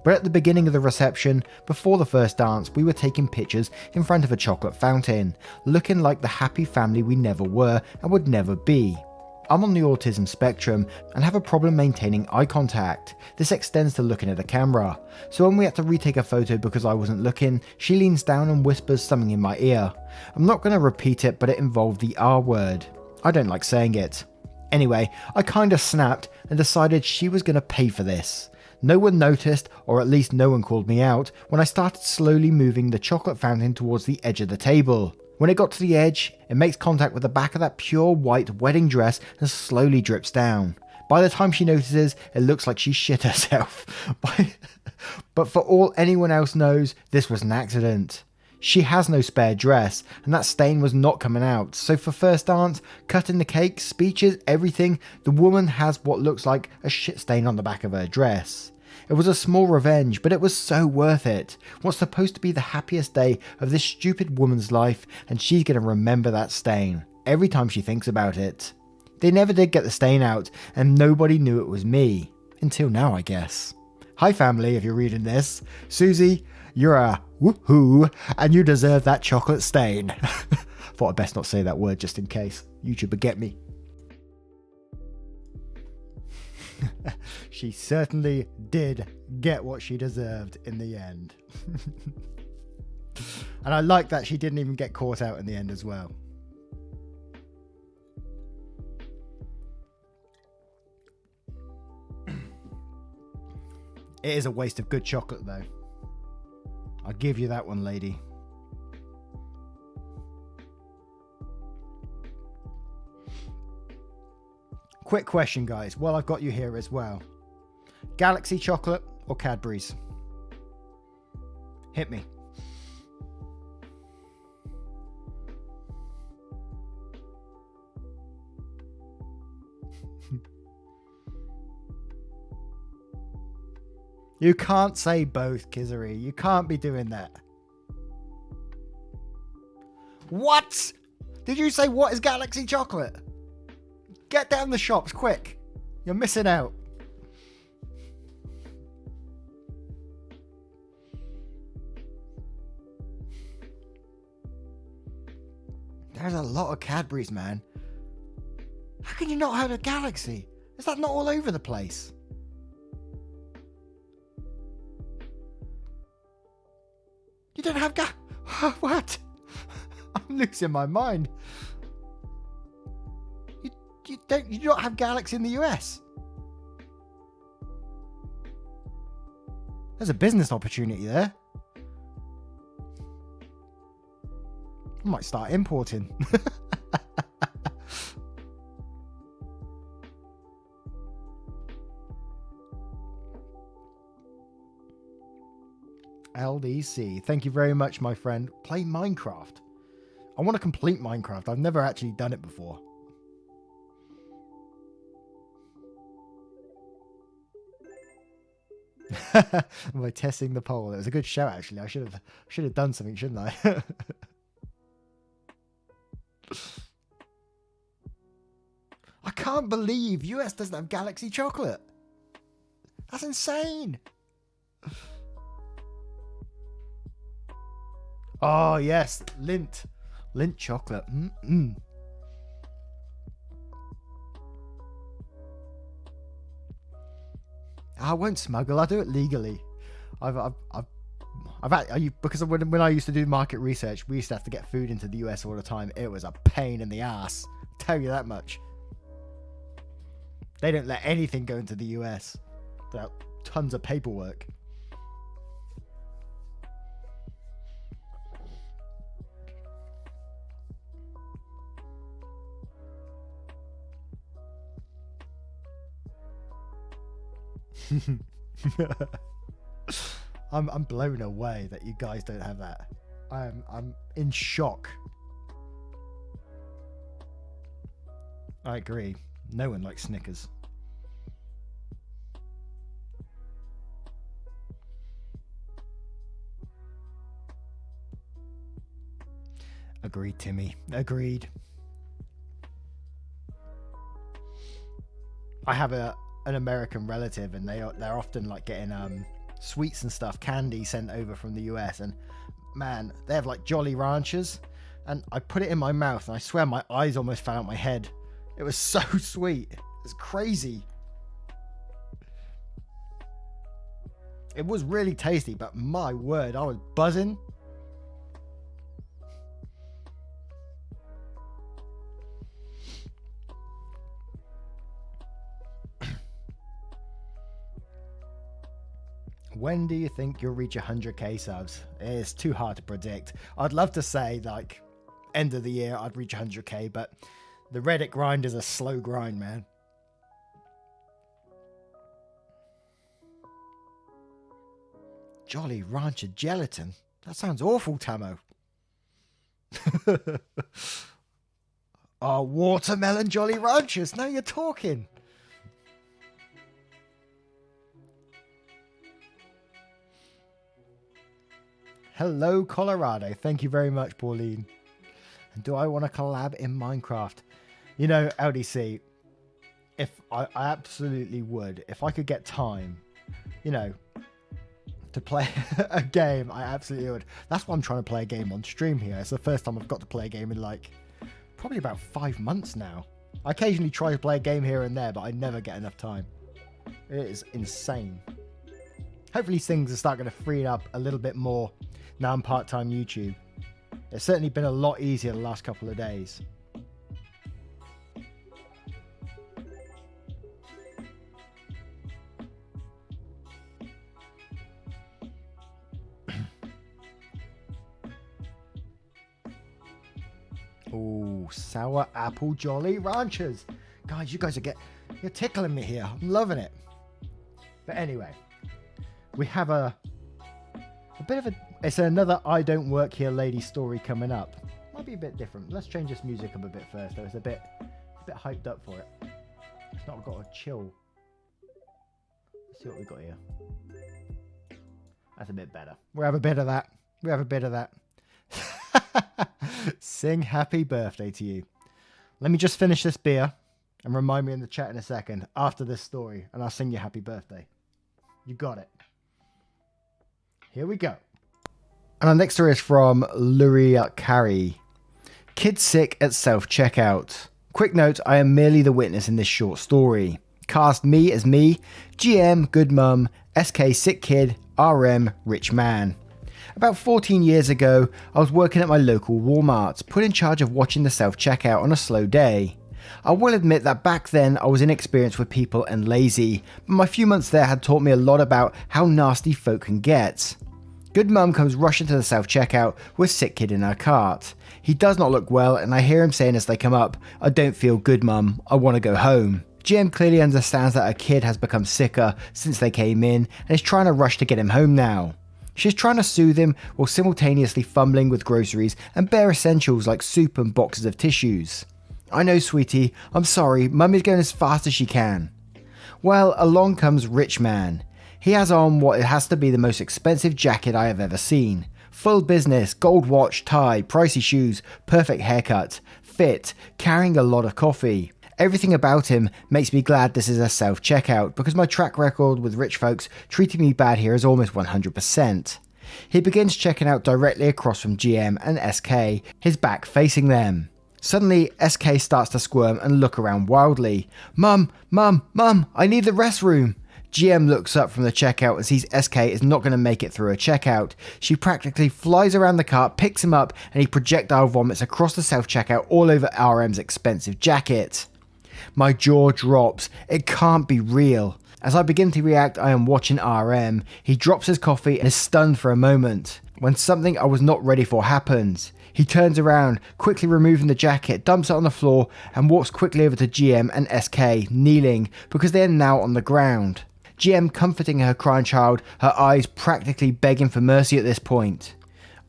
But at the beginning of the reception, before the first dance, we were taking pictures in front of a chocolate fountain, looking like the happy family we never were and would never be. I'm on the autism spectrum and have a problem maintaining eye contact. This extends to looking at a camera. So when we had to retake a photo because I wasn't looking, she leans down and whispers something in my ear. I'm not going to repeat it, but it involved the R word. I don't like saying it. Anyway, I kinda snapped and decided she was going to pay for this. No one noticed, or at least no one called me out, when I started slowly moving the chocolate fountain towards the edge of the table. When it got to the edge, it makes contact with the back of that pure white wedding dress and slowly drips down. By the time she notices, it looks like she shit herself. But for all anyone else knows, this was an accident. She has no spare dress, and that stain was not coming out, so for first dance, cutting the cake, speeches, everything, the woman has what looks like a shit stain on the back of her dress. It was a small revenge, but it was so worth it. What's supposed to be the happiest day of this stupid woman's life, and she's going to remember that stain every time she thinks about it. They never did get the stain out, and nobody knew it was me. Until now, I guess. Hi family, if you're reading this. Susie, you're a woohoo, and you deserve that chocolate stain. Thought I'd best not say that word just in case. YouTube would get me. She certainly did get what she deserved in the end. And I like that she didn't even get caught out in the end as well. It is a waste of good chocolate though. I'll give you that one, lady. Quick question, guys, while I've got you here as well. Galaxy chocolate or Cadbury's? Hit me. You can't say both, Kizari. You can't be doing that. What? Did you say what is Galaxy chocolate? Get down the shops, quick. You're missing out. There's a lot of Cadbury's, man. How can you not have a Galaxy? Is that not all over the place? You don't have What? I'm losing my mind. You don't have Galaxy in the US. There's a business opportunity there. I might start importing. LDC, thank you very much, my friend. Play Minecraft. I want to complete Minecraft. I've never actually done it before. By testing the poll. It was a good show, actually. I should have done something, shouldn't I? I can't believe US doesn't have Galaxy chocolate. That's insane. Oh, yes. Lint chocolate. I won't smuggle. I do it legally. Because when I used to do market research, we used to have to get food into the US all the time. It was a pain in the ass. I'll tell you that much. They don't let anything go into the US without tons of paperwork. I'm blown away that you guys don't have that. I'm in shock. I agree. No one likes Snickers. Agreed, Timmy. Agreed. I have an American relative, and they're often like getting sweets and stuff, candy sent over from the US, and man, they have like Jolly Ranchers, and I put it in my mouth, and I swear my eyes almost fell out my head. It was so sweet. It's crazy. It was really tasty, but my word, I was buzzing. When do you think you'll reach 100k subs? It's too hard to predict. I'd love to say like end of the year I'd reach 100k, but the Reddit grind is a slow grind, man. Jolly Rancher gelatin? That sounds awful, Tamo. Oh, watermelon Jolly Ranchers. Now you're talking. Hello, Colorado. Thank you very much, Pauline. And do I want to collab in Minecraft? You know, LDC, if I absolutely would. If I could get time, you know, to play a game, I absolutely would. That's why I'm trying to play a game on stream here. It's the first time I've got to play a game in like probably about 5 months now. I occasionally try to play a game here and there, but I never get enough time. It is insane. Hopefully things are starting to free up a little bit more now I'm part-time YouTube. It's certainly been a lot easier the last couple of days. Oh, sour apple Jolly Ranchers. Guys, you guys you're tickling me here. I'm loving it. But anyway, we have a bit of it's another I don't work here lady story coming up. Might be a bit different. Let's change this music up a bit first though. It's a bit hyped up for it. It's not got a chill. Let's see what we got here. That's a bit better. We have a bit of that. We have a bit of that. Sing happy birthday to you. Let me just finish this beer and remind me in the chat in a second after this story, and I'll sing you happy birthday. You got it. Here we go. And our next story is from Luria Carey. Kid sick at self-checkout. Quick note, I am merely the witness in this short story. Cast me as me, GM, good mum, SK, sick kid, RM, rich man. About 14 years ago, I was working at my local Walmart, put in charge of watching the self-checkout on a slow day. I will admit that back then I was inexperienced with people and lazy, but my few months there had taught me a lot about how nasty folk can get. Good mum comes rushing to the self-checkout with sick kid in her cart. He does not look well, and I hear him saying as they come up, I don't feel good mum, I want to go home. GM clearly understands that her kid has become sicker since they came in and is trying to rush to get him home now. She's trying to soothe him while simultaneously fumbling with groceries and bare essentials like soup and boxes of tissues. I know, sweetie, I'm sorry, mum is going as fast as she can. Well, along comes rich man. He has on what has to be the most expensive jacket I have ever seen. Full business, gold watch, tie, pricey shoes, perfect haircut, fit, carrying a lot of coffee. Everything about him makes me glad this is a self-checkout because my track record with rich folks treating me bad here is almost 100%. He begins checking out directly across from GM and SK, his back facing them. Suddenly, SK starts to squirm and look around wildly. Mum, mum, mum, I need the restroom. GM looks up from the checkout and sees SK is not going to make it through a checkout. She practically flies around the cart, picks him up, and he projectile vomits across the self-checkout all over RM's expensive jacket. My jaw drops. It can't be real. As I begin to react, I am watching RM. He drops his coffee and is stunned for a moment, when something I was not ready for happens. He turns around, quickly removing the jacket, dumps it on the floor, and walks quickly over to GM and SK, kneeling, because they are now on the ground. GM comforting her crying child, her eyes practically begging for mercy at this point.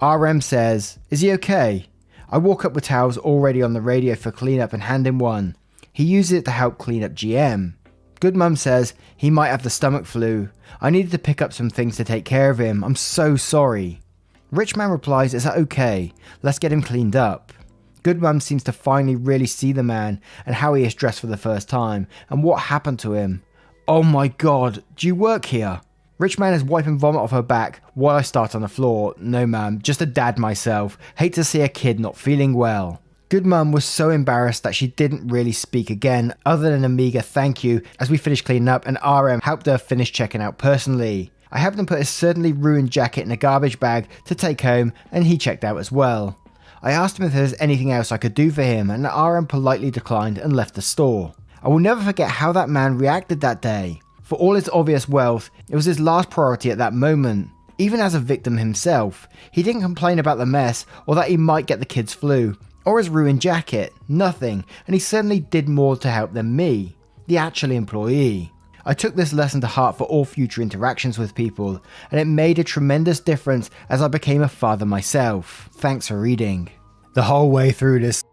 RM says, "Is he okay?" I walk up with towels already on the radio for cleanup and hand him one. He uses it to help clean up GM. Good mum says he might have the stomach flu. I needed to pick up some things to take care of him. I'm so sorry. Rich man replies, "Is that okay? Let's get him cleaned up." Good mum seems to finally really see the man and how he is dressed for the first time and what happened to him. Oh my god, do you work here? Rich man is wiping vomit off her back while I start on the floor. No ma'am, just a dad myself. Hate to see a kid not feeling well. Good mum was so embarrassed that she didn't really speak again, other than a meager thank you as we finished cleaning up and RM helped her finish checking out personally. I helped him put his certainly ruined jacket in a garbage bag to take home and he checked out as well. I asked him if there was anything else I could do for him and RM politely declined and left the store. I will never forget how that man reacted that day. For all his obvious wealth, it was his last priority at that moment. Even as a victim himself, he didn't complain about the mess or that he might get the kid's flu or his ruined jacket, nothing, and he certainly did more to help than me, the actual employee. I took this lesson to heart for all future interactions with people, and it made a tremendous difference as I became a father myself. Thanks for reading. The whole way through this.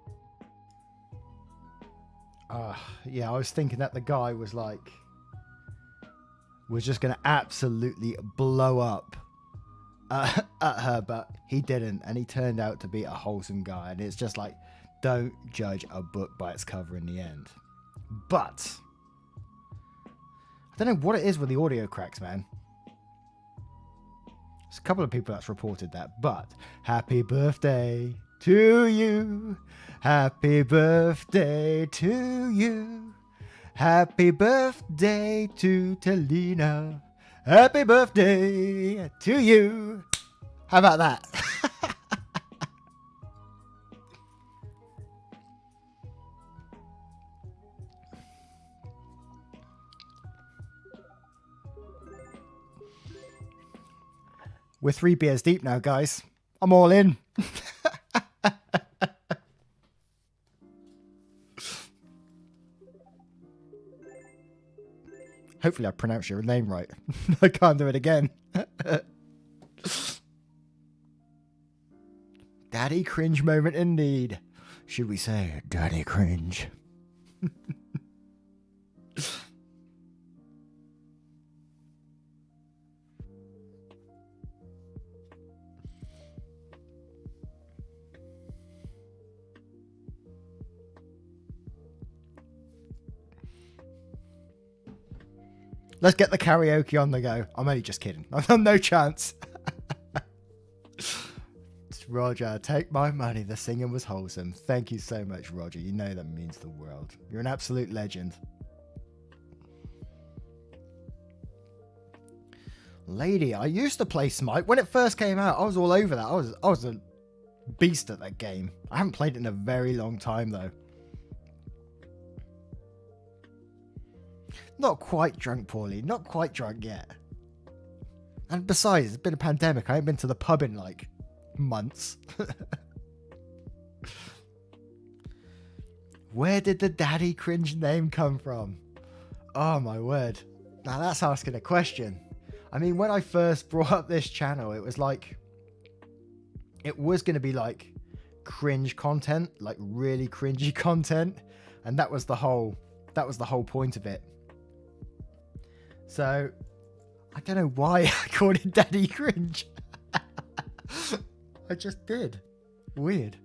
Yeah, I was thinking that the guy was just going to absolutely blow up at her, but he didn't, and he turned out to be a wholesome guy, and it's just like, don't judge a book by its cover in the end. But I don't know what it is with the audio cracks, man. There's a couple of people that's reported that, but happy birthday to you. Happy birthday to you. Happy birthday to Talina. Happy birthday to you. How about that? We're 3 beers deep now, guys. I'm all in. Hopefully I pronounced your name right. I can't do it again. Daddy cringe moment indeed. Should we say daddy cringe? Let's get the karaoke on the go. I'm only just kidding. I've no chance. Roger, take my money. The singing was wholesome. Thank you so much, Roger. You know that means the world. You're an absolute legend. Lady, I used to play Smite. When it first came out, I was all over that. I was a beast at that game. I haven't played it in a very long time, though. Not quite drunk, Paulie. Not quite drunk yet. And besides, it's been a pandemic. I haven't been to the pub in, like, months. Where did the daddy cringe name come from? Oh, my word. Now, that's asking a question. I mean, when I first brought up this channel, it was like... It was going to be, like, cringe content. Like, really cringy content. And that was the whole point of it. So, I don't know why I called it Daddy Cringe. I just did. Weird.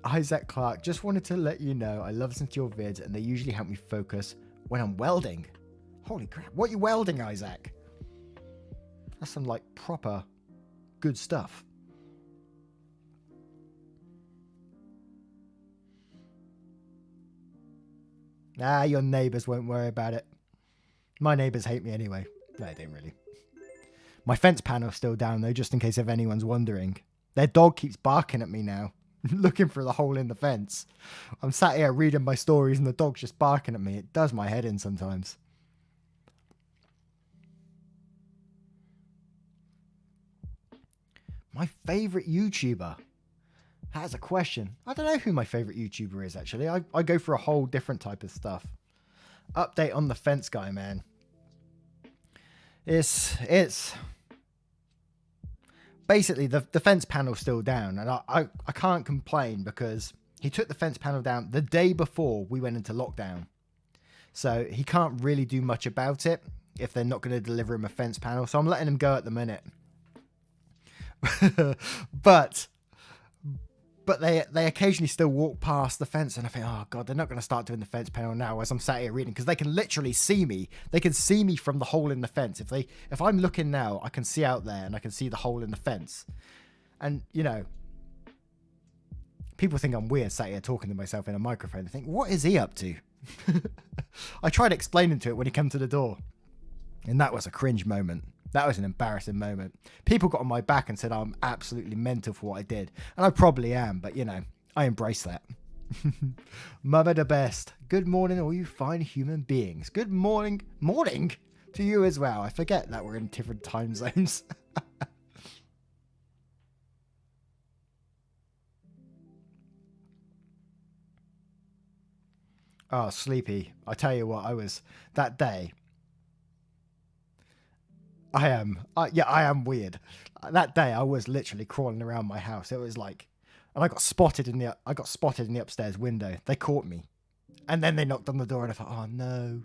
Isaac Clark, just wanted to let you know I love listening to your vids and they usually help me focus when I'm welding. Holy crap. What are you welding, Isaac? That's some, like, proper good stuff. Nah, your neighbours won't worry about it. My neighbours hate me anyway. No, they don't really. My fence panel's still down, though, just in case if anyone's wondering. Their dog keeps barking at me now, looking for the hole in the fence. I'm sat here reading my stories and the dog's just barking at me. It does my head in sometimes. My favourite YouTuber? That's a question. I don't know who my favourite YouTuber is, actually. I go for a whole different type of stuff. Update on the fence guy, man. It's basically the fence panel's still down, and I can't complain because he took the fence panel down the day before we went into lockdown. So he can't really do much about it if they're not going to deliver him a fence panel. So I'm letting him go at the minute. But they occasionally still walk past the fence and I think, oh God, they're not going to start doing the fence panel now as I'm sat here reading, because they can literally see me. They can see me from the hole in the fence. If I'm looking now, I can see out there and I can see the hole in the fence. And, you know, people think I'm weird sat here talking to myself in a microphone. They think, what is he up to? I tried explaining to it when he came to the door. And that was a cringe moment. That was an embarrassing moment. People got on my back and said I'm absolutely mental for what I did. And I probably am, but, you know, I embrace that. Mama the best. Good morning, all you fine human beings. Good morning. Morning to you as well. I forget that we're in different time zones. Oh, sleepy. I tell you what, I was that day. I am weird. That day I was literally crawling around my house. It was like, and I got spotted in the upstairs window. They caught me. And then they knocked on the door and I thought, oh no.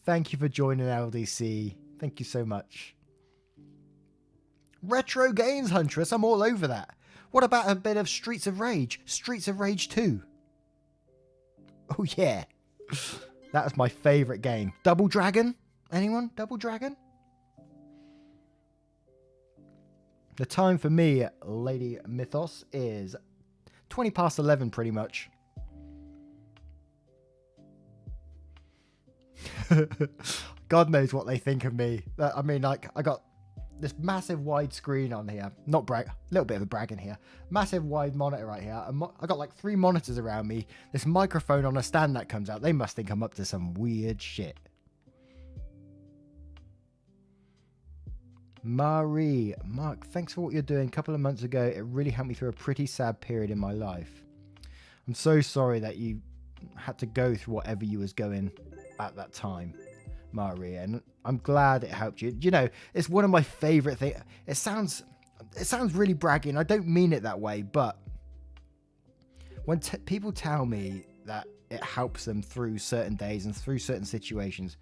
Thank you for joining LDC. Thank you so much. Retro Games Huntress, I'm all over that. What about a bit of Streets of Rage? Streets of Rage 2. Oh yeah. That was my favourite game. Double Dragon? Anyone? Double Dragon? The time for me, Lady Mythos, is 20 past 11 pretty much. God knows what they think of me. I mean, like, I got this massive wide screen on here. Not brag, a little bit of a brag in here. Massive wide monitor right here. I got like 3 monitors around me. This microphone on a stand that comes out. They must think I'm up to some weird shit. Mark, thanks for what you're doing. A couple of months ago, it really helped me through a pretty sad period in my life. I'm so sorry that you had to go through whatever you was going at that time, Marie, and I'm glad it helped you. You know, it's one of my favorite things. It sounds really braggy, and I don't mean it that way, but when people tell me that it helps them through certain days and through certain situations,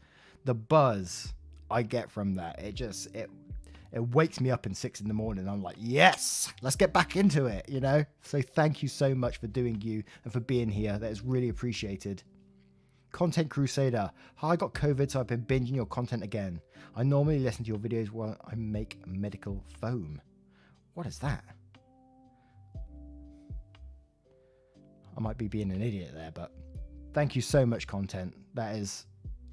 the buzz I get from that, it wakes me up in 6 in the morning. I'm like, yes, let's get back into it, you know? So thank you so much for doing you and for being here. That is really appreciated. Content Crusader. Hi, I got COVID, so I've been binging your content again. I normally listen to your videos while I make medical foam. What is that? I might be being an idiot there, but thank you so much, Content. That is,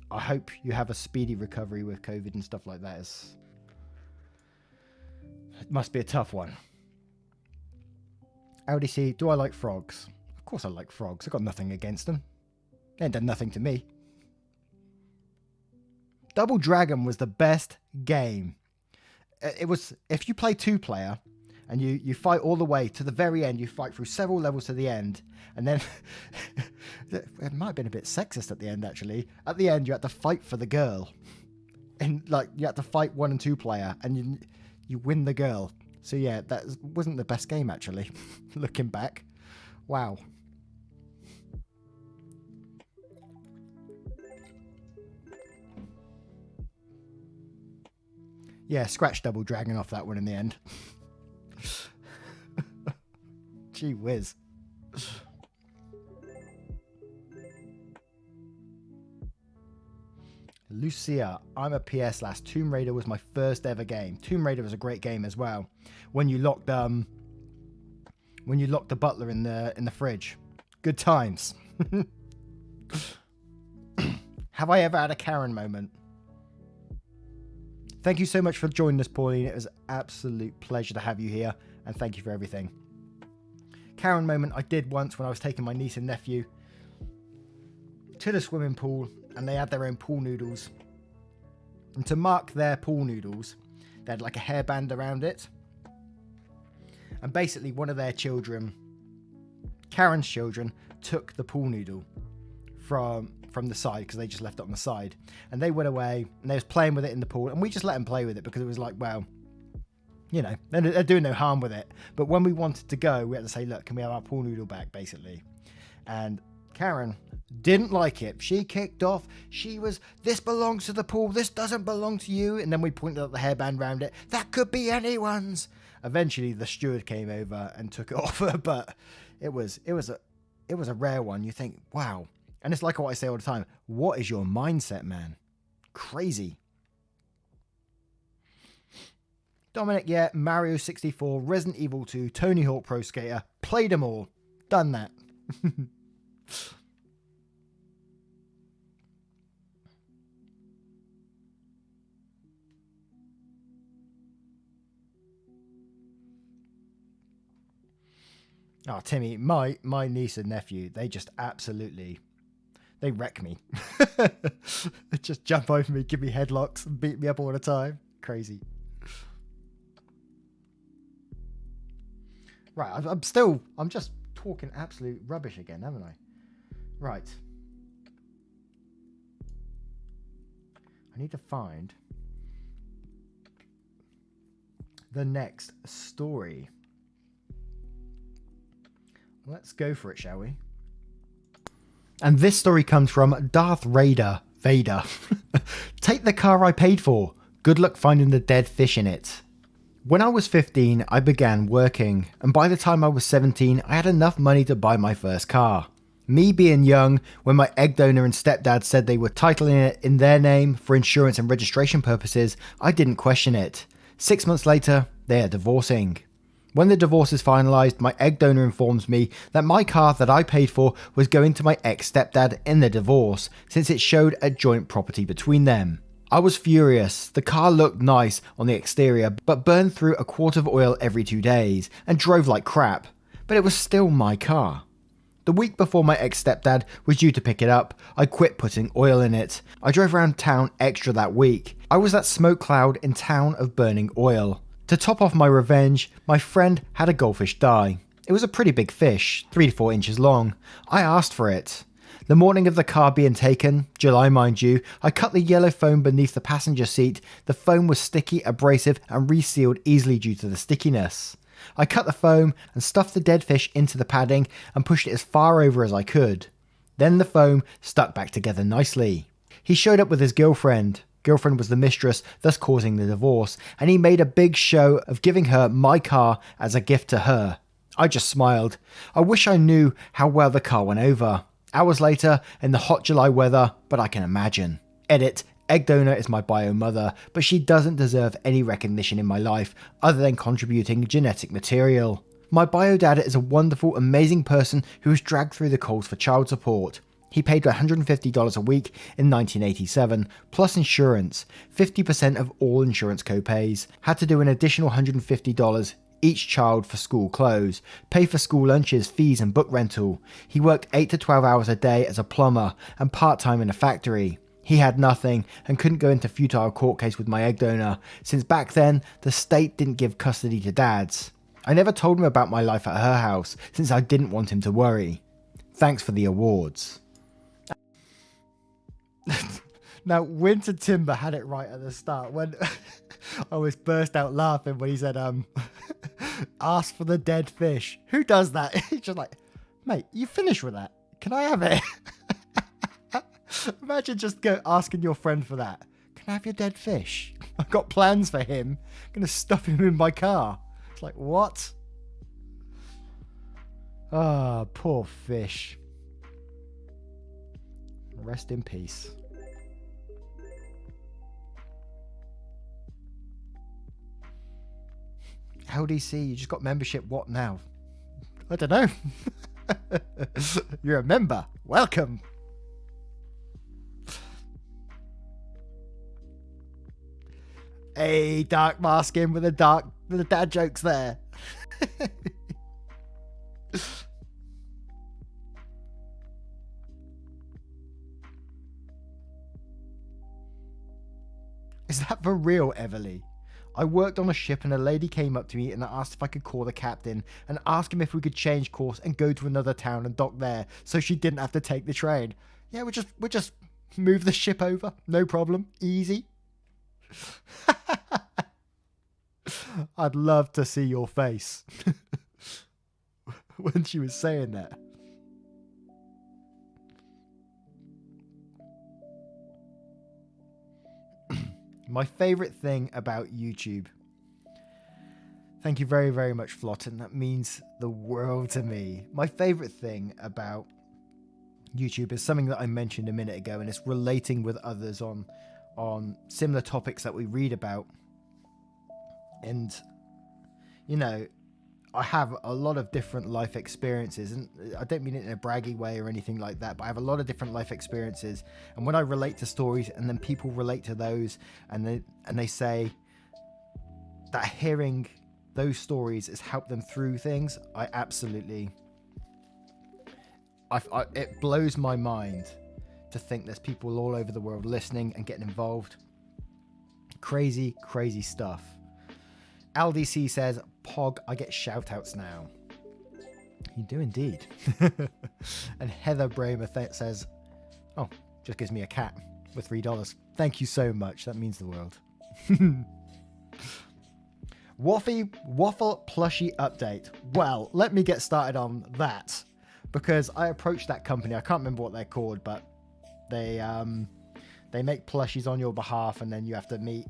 I hope you have a speedy recovery with COVID and stuff like that. It must be a tough one. LDC, do I like frogs? Of course I like frogs. I've got nothing against them. They ain't done nothing to me. Double Dragon was the best game. It was, if you play 2-player and you fight all the way to the very end, you fight through several levels to the end, and then it might have been a bit sexist at the end, actually. At the end, you had to fight for the girl. And like, you had to fight 1 and 2-player, and you win the girl. So yeah, that wasn't the best game, actually, looking back. Wow. Yeah, scratch Double Dragon off that one in the end. Gee whiz. Lucia, I'm a PS lass. Tomb Raider was my first ever game. Tomb Raider was a great game as well. When you locked the butler in the fridge. Good times. Have I ever had a Karen moment? Thank you so much for joining us, Pauline. It was an absolute pleasure to have you here, and thank you for everything. Karen moment I did once when I was taking my niece and nephew to the swimming pool, and they had their own pool noodles. And to mark their pool noodles, they had like a hairband around it. And basically one of their children, Karen's children, took the pool noodle from the side, because they just left it on the side, and they went away and they was playing with it in the pool, and we just let them play with it because it was like, well, you know, they're doing no harm with it. But when we wanted to go, we had to say, look, can we have our pool noodle back, basically? And Karen didn't like it. She kicked off. She was, this belongs to the pool, this doesn't belong to you. And then we pointed at the hairband around it, that could be anyone's. Eventually the steward came over and took it off her, but it was a rare one. You think, wow. And it's like what I say all the time. What is your mindset, man? Crazy. Dominic, yeah, Mario 64, Resident Evil 2, Tony Hawk Pro Skater. Played them all. Done that. Oh, Timmy, my niece and nephew, they just absolutely... They wreck me. They just jump over me, give me headlocks, and beat me up all the time. Crazy. Right, I'm just talking absolute rubbish again, haven't I? Right. I need to find the next story. Let's go for it, shall we? And this story comes from Darth Vader. Take the car I paid for. Good luck finding the dead fish in it. When I was 15, I began working, and by the time I was 17, I had enough money to buy my first car. Me being young, when my egg donor and stepdad said they were titling it in their name for insurance and registration purposes, I didn't question it. 6 months later, they are divorcing. When the divorce is finalised, my egg donor informs me that my car that I paid for was going to my ex-stepdad in the divorce, since it showed a joint property between them. I was furious. The car looked nice on the exterior, but burned through a quart of oil every 2 days, and drove like crap. But it was still my car. The week before my ex-stepdad was due to pick it up, I quit putting oil in it. I drove around town extra that week. I was that smoke cloud in town of burning oil. To top off my revenge, my friend had a goldfish die. It was a pretty big fish, 3 to 4 inches long. I asked for it. The morning of the car being taken, July mind you, I cut the yellow foam beneath the passenger seat. The foam was sticky, abrasive, and resealed easily due to the stickiness. I cut the foam and stuffed the dead fish into the padding and pushed it as far over as I could. Then the foam stuck back together nicely. He showed up with his girlfriend. Girlfriend was the mistress, thus causing the divorce, and he made a big show of giving her my car as a gift to her. I just smiled. I wish I knew how well the car went over. Hours later, in the hot July weather, but I can imagine. Edit, egg donor is my bio mother, but she doesn't deserve any recognition in my life other than contributing genetic material. My bio dad is a wonderful, amazing person who was dragged through the coals for child support. He paid $150 a week in 1987, plus insurance, 50% of all insurance co-pays, had to do an additional $150 each child for school clothes, pay for school lunches, fees and book rental. He worked 8 to 12 hours a day as a plumber and part-time in a factory. He had nothing and couldn't go into futile court case with my egg donor, since back then the state didn't give custody to dads. I never told him about my life at her house, since I didn't want him to worry. Thanks for the awards. Now, Winter Timber had it right at the start when I always burst out laughing when he said, ask for the dead fish. Who does that? He's just like, mate, you finished with that. Can I have it? Imagine just asking your friend for that. Can I have your dead fish? I've got plans for him. I'm going to stuff him in my car. It's like, what? Ah, poor fish. Rest in peace. LDC, you just got membership. What now? I don't know. You're a member. Welcome. Hey, dark masking with the dad jokes there. Is that for real, Everly? I worked on a ship and a lady came up to me and asked if I could call the captain and ask him if we could change course and go to another town and dock there so she didn't have to take the train. Yeah, we just move the ship over. No problem. Easy. I'd love to see your face when she was saying that. My favourite thing about YouTube. Thank you very, very much, Flotten. That means the world to me. My favourite thing about YouTube is something that I mentioned a minute ago, and it's relating with others on similar topics that we read about. And, you know, I have a lot of different life experiences, and I don't mean it in a braggy way or anything like that, but I have a lot of different life experiences. And when I relate to stories and then people relate to those and they say that hearing those stories has helped them through things, I absolutely, it blows my mind to think there's people all over the world listening and getting involved. Crazy, crazy stuff. LDC says, Pog, I get shout outs now. You do indeed. And Heather Bramer says, oh, just gives me a cat with $3. Thank you so much. That means the world. Waffle plushie update. Well, let me get started on that because I approached that company. I can't remember what they're called, but they make plushies on your behalf, and then you have to meet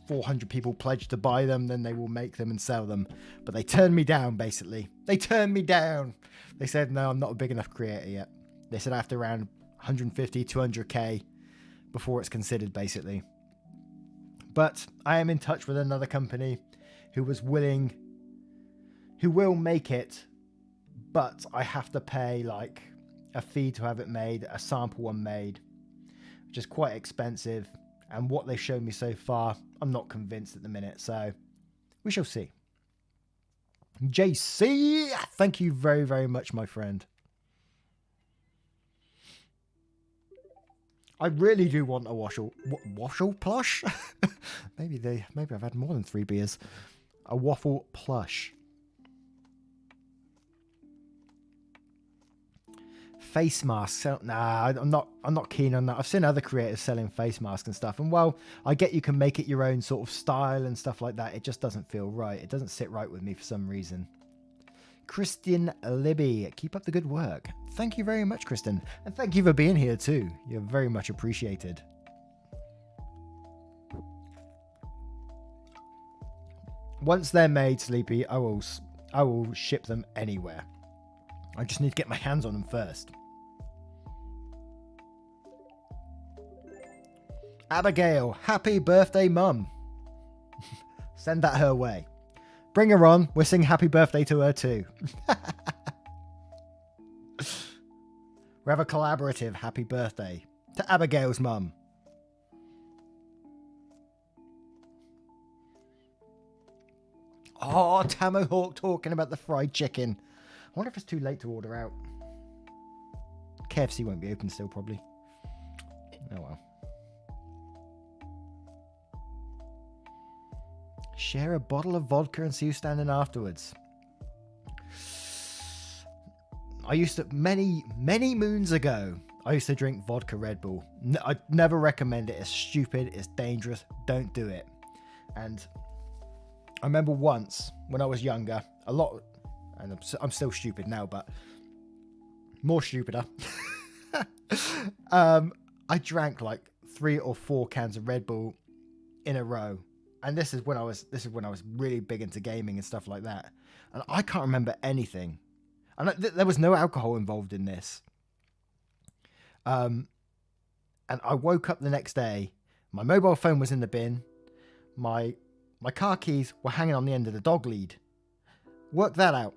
400 people pledge to buy them, then they will make them and sell them. But they turned me down, basically. They turned me down. They said, no, I'm not a big enough creator yet. They said I have to around 150, 200k before it's considered, basically. But I am in touch with another company who will make it, but I have to pay like a fee to have it made, a sample one made, which is quite expensive. And what they've shown me so far, I'm not convinced at the minute. So we shall see. JC, thank you very, very much, my friend. I really do want a waffle plush. maybe I've had more than 3 beers. A waffle plush. Face masks. Nah, I'm not keen on that. I've seen other creators selling face masks and stuff, and while I get you can make it your own sort of style and stuff like that, it just doesn't feel right. It doesn't sit right with me for some reason. Christian Libby, keep up the good work. Thank you very much, Kristen, and thank you for being here too. You're very much appreciated. Once they're made, Sleepy, I will ship them anywhere. I just need to get my hands on them first. Abigail, happy birthday, Mum. Send that her way. Bring her on. We'll sing happy birthday to her too. We have a collaborative happy birthday to Abigail's mum. Oh, Tamahawk talking about the fried chicken. I wonder if it's too late to order out. KFC won't be open still, probably. Oh well. Share a bottle of vodka and see who's standing afterwards. I used to, many moons ago, I used to drink vodka Red Bull. I'd never recommend it. It's stupid. It's dangerous. Don't do it. And I remember once when I was younger, a lot, and I'm still stupid now, but more stupider. I drank like 3 or 4 cans of Red Bull in a row. And this is when I was really big into gaming and stuff like that. And I can't remember anything. And there was no alcohol involved in this. And I woke up the next day. My mobile phone was in the bin. My car keys were hanging on the end of the dog lead. Work that out.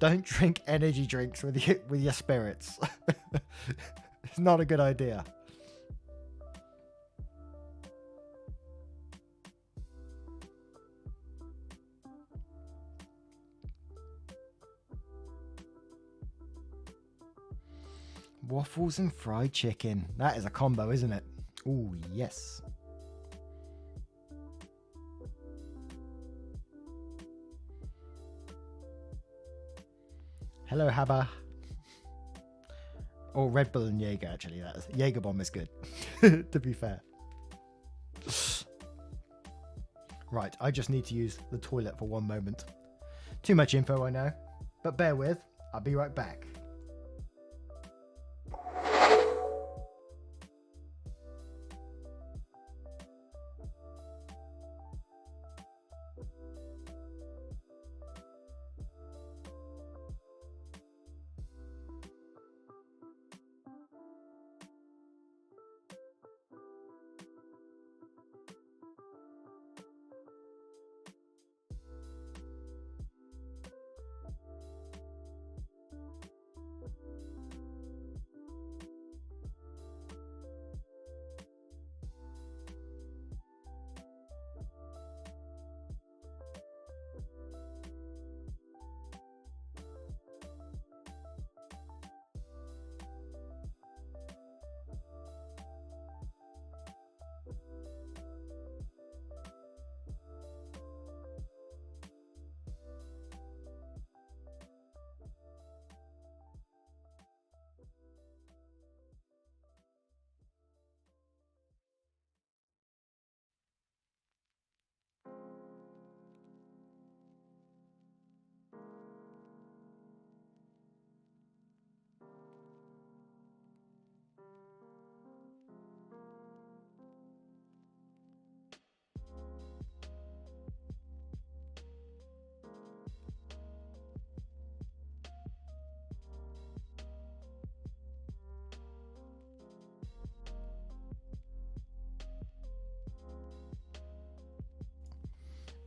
Don't drink energy drinks with your spirits. It's not a good idea. Waffles and fried chicken. That is a combo, isn't it? Oh, yes. Hello, Haba. Or Red Bull and Jaeger, actually. Jaeger Bomb is good, to be fair. Right, I just need to use the toilet for one moment. Too much info, I know. But bear with. I'll be right back.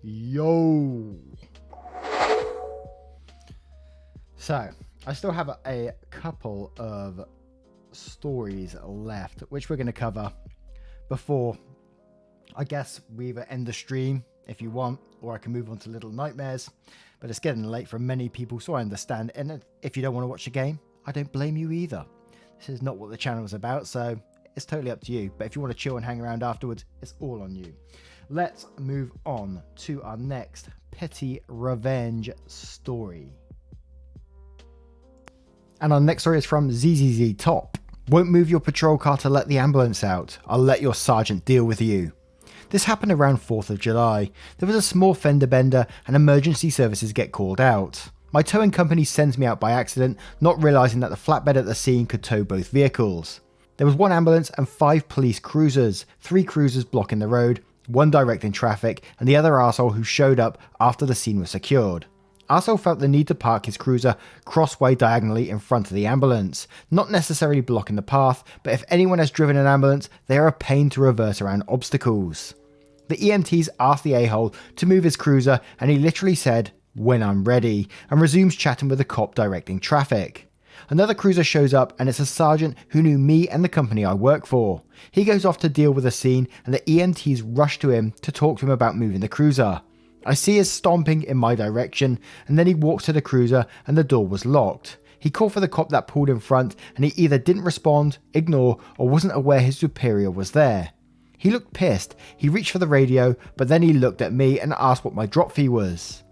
Yo. So, I still have a couple of stories left, which we're going to cover before, I guess, we either end the stream if you want, or I can move on to Little Nightmares. But it's getting late for many people, so I understand. And if you don't want to watch the game, I don't blame you either. This is not what the channel is about, so it's totally up to you. But if you want to chill and hang around afterwards, it's all on you. Let's move on to our next petty revenge story. And our next story is from ZZZ Top. Won't move your patrol car to let the ambulance out. I'll let your sergeant deal with you. This happened around 4th of July. There was a small fender bender and emergency services get called out. My towing company sends me out by accident, not realising that the flatbed at the scene could tow both vehicles. There was 1 ambulance and 5 police cruisers, 3 cruisers blocking the road, 1 directing traffic, and the other arsehole who showed up after the scene was secured. Arsehole felt the need to park his cruiser crossway diagonally in front of the ambulance, not necessarily blocking the path, but if anyone has driven an ambulance, they are a pain to reverse around obstacles. The EMTs asked the a-hole to move his cruiser and he literally said, "When I'm ready," and resumes chatting with the cop directing traffic. Another cruiser shows up and it's a sergeant who knew me and the company I work for. He goes off to deal with the scene and the EMTs rush to him to talk to him about moving the cruiser. I see us stomping in my direction and then he walks to the cruiser and the door was locked. He called for the cop that pulled in front and he either didn't respond, ignore, or wasn't aware his superior was there. He looked pissed. He reached for the radio, but then he looked at me and asked what my drop fee was.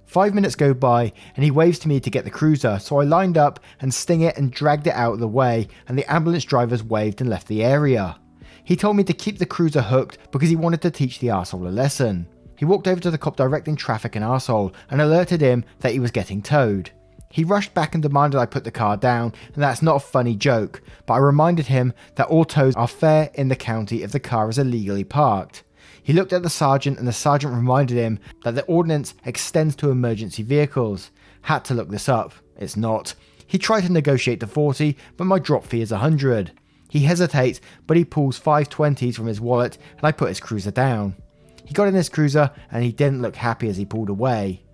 5 minutes go by and he waves to me to get the cruiser, so I lined up and sting it and dragged it out of the way and the ambulance drivers waved and left the area. He told me to keep the cruiser hooked because he wanted to teach the arsehole a lesson. He walked over to the cop directing traffic and arsehole and alerted him that he was getting towed. He rushed back and demanded I put the car down, and that's not a funny joke, but I reminded him that all tows are fair in the county if the car is illegally parked. He looked at the sergeant and the sergeant reminded him that the ordinance extends to emergency vehicles. Had to look this up. It's not. He tried to negotiate to 40, but my drop fee is 100. He hesitates, but he pulls 520s from his wallet and I put his cruiser down. He got in his cruiser and he didn't look happy as he pulled away.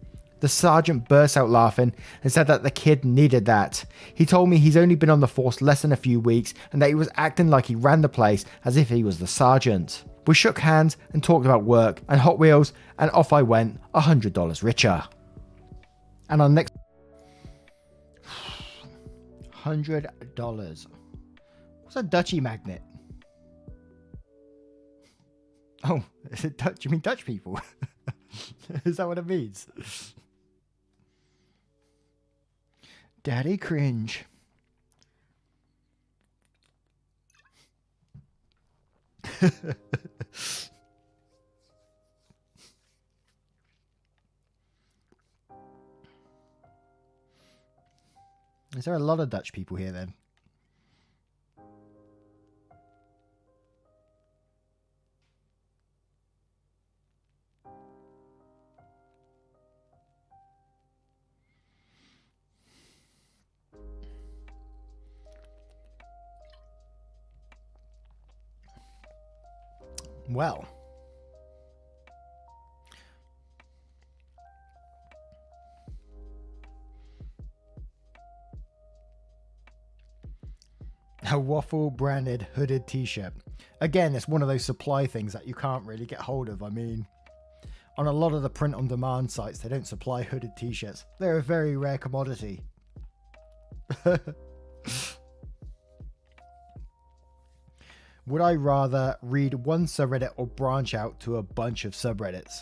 The sergeant burst out laughing and said that the kid needed that. He told me he's only been on the force less than a few weeks and that he was acting like he ran the place as if he was the sergeant. We shook hands and talked about work and Hot Wheels and off I went, $100 richer. And our next $100. What's a Dutchie magnet? Oh, is it Dutch? You mean Dutch people? Is that what it means? Daddy cringe. Is there a lot of Dutch people here then? Well, a waffle branded hooded t-shirt. Again, it's one of those supply things that you can't really get hold of. I mean, on a lot of the print on demand sites, they don't supply hooded t-shirts. They're a very rare commodity. Would I rather read one subreddit or branch out to a bunch of subreddits?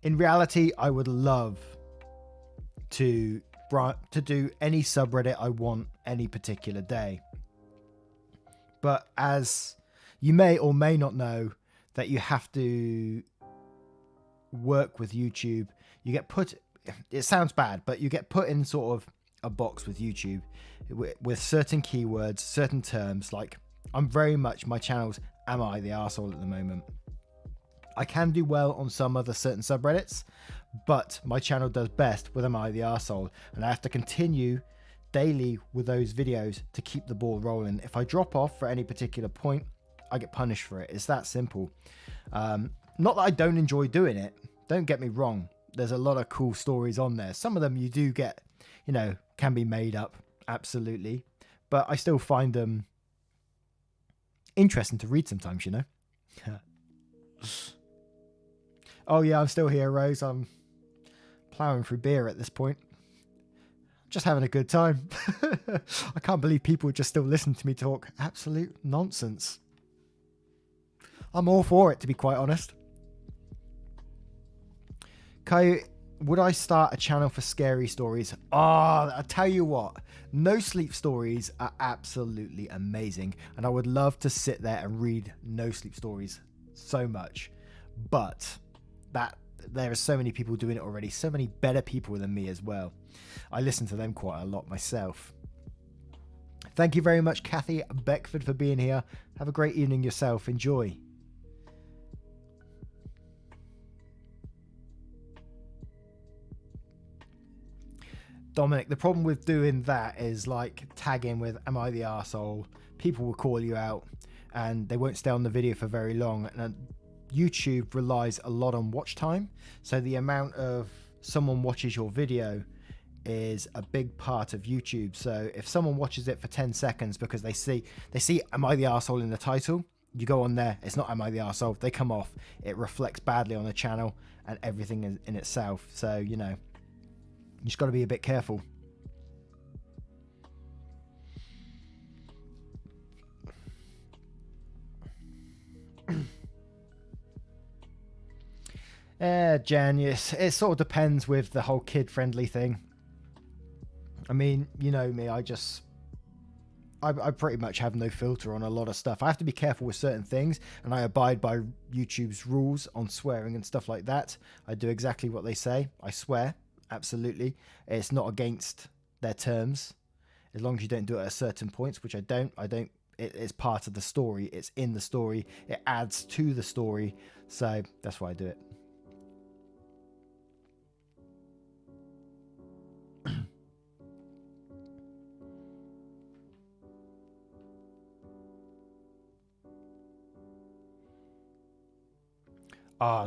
In reality, I would love to do any subreddit I want any particular day. But as you may or may not know, that you have to work with YouTube. You get put, it sounds bad, but you get put in sort of a box with YouTube with certain keywords, certain terms. Like, I'm very much, my channel's Am I the Arsehole at the moment. I can do well on some other certain subreddits, but my channel does best with Am I the Arsehole, and I have to continue daily with those videos to keep the ball rolling. If I drop off for any particular point, I get punished for it. It's that simple. Not that I don't enjoy doing it. Don't get me wrong. There's a lot of cool stories on there. Some of them you do get, you know, can be made up. Absolutely. But I still find them interesting to read sometimes, you know. Oh yeah, I'm still here, Rose. I'm plowing through beer at this point. Just having a good time. I can't believe people just still listen to me talk absolute nonsense. I'm all for it, to be quite honest. Kai, would I start a channel for scary stories? I tell you what, no sleep stories are absolutely amazing, and I would love to sit there and read no sleep stories so much. But there are so many people doing it already, so many better people than me as well. I listen to them quite a lot myself. Thank you very much, Kathy Beckford, for being here. Have a great evening yourself. Enjoy. Dominic, the problem with doing that is like tagging with "Am I the arsehole?" People will call you out, and they won't stay on the video for very long. And YouTube relies a lot on watch time, so the amount of someone watches your video is a big part of YouTube. So if someone watches it for 10 seconds because they see "Am I the arsehole?" in the title, you go on there, it's not "Am I the arsehole?" They come off. It reflects badly on the channel and everything in itself. So, you know, you just got to be a bit careful. Jen, yes, it sort of depends with the whole kid-friendly thing. I mean, you know me, I pretty much have no filter on a lot of stuff. I have to be careful with certain things, and I abide by YouTube's rules on swearing and stuff like that. I do exactly what they say. I swear, absolutely. It's not against their terms, as long as you don't do it at certain points, which I don't. It's part of the story. It's in the story. It adds to the story. So that's why I do it.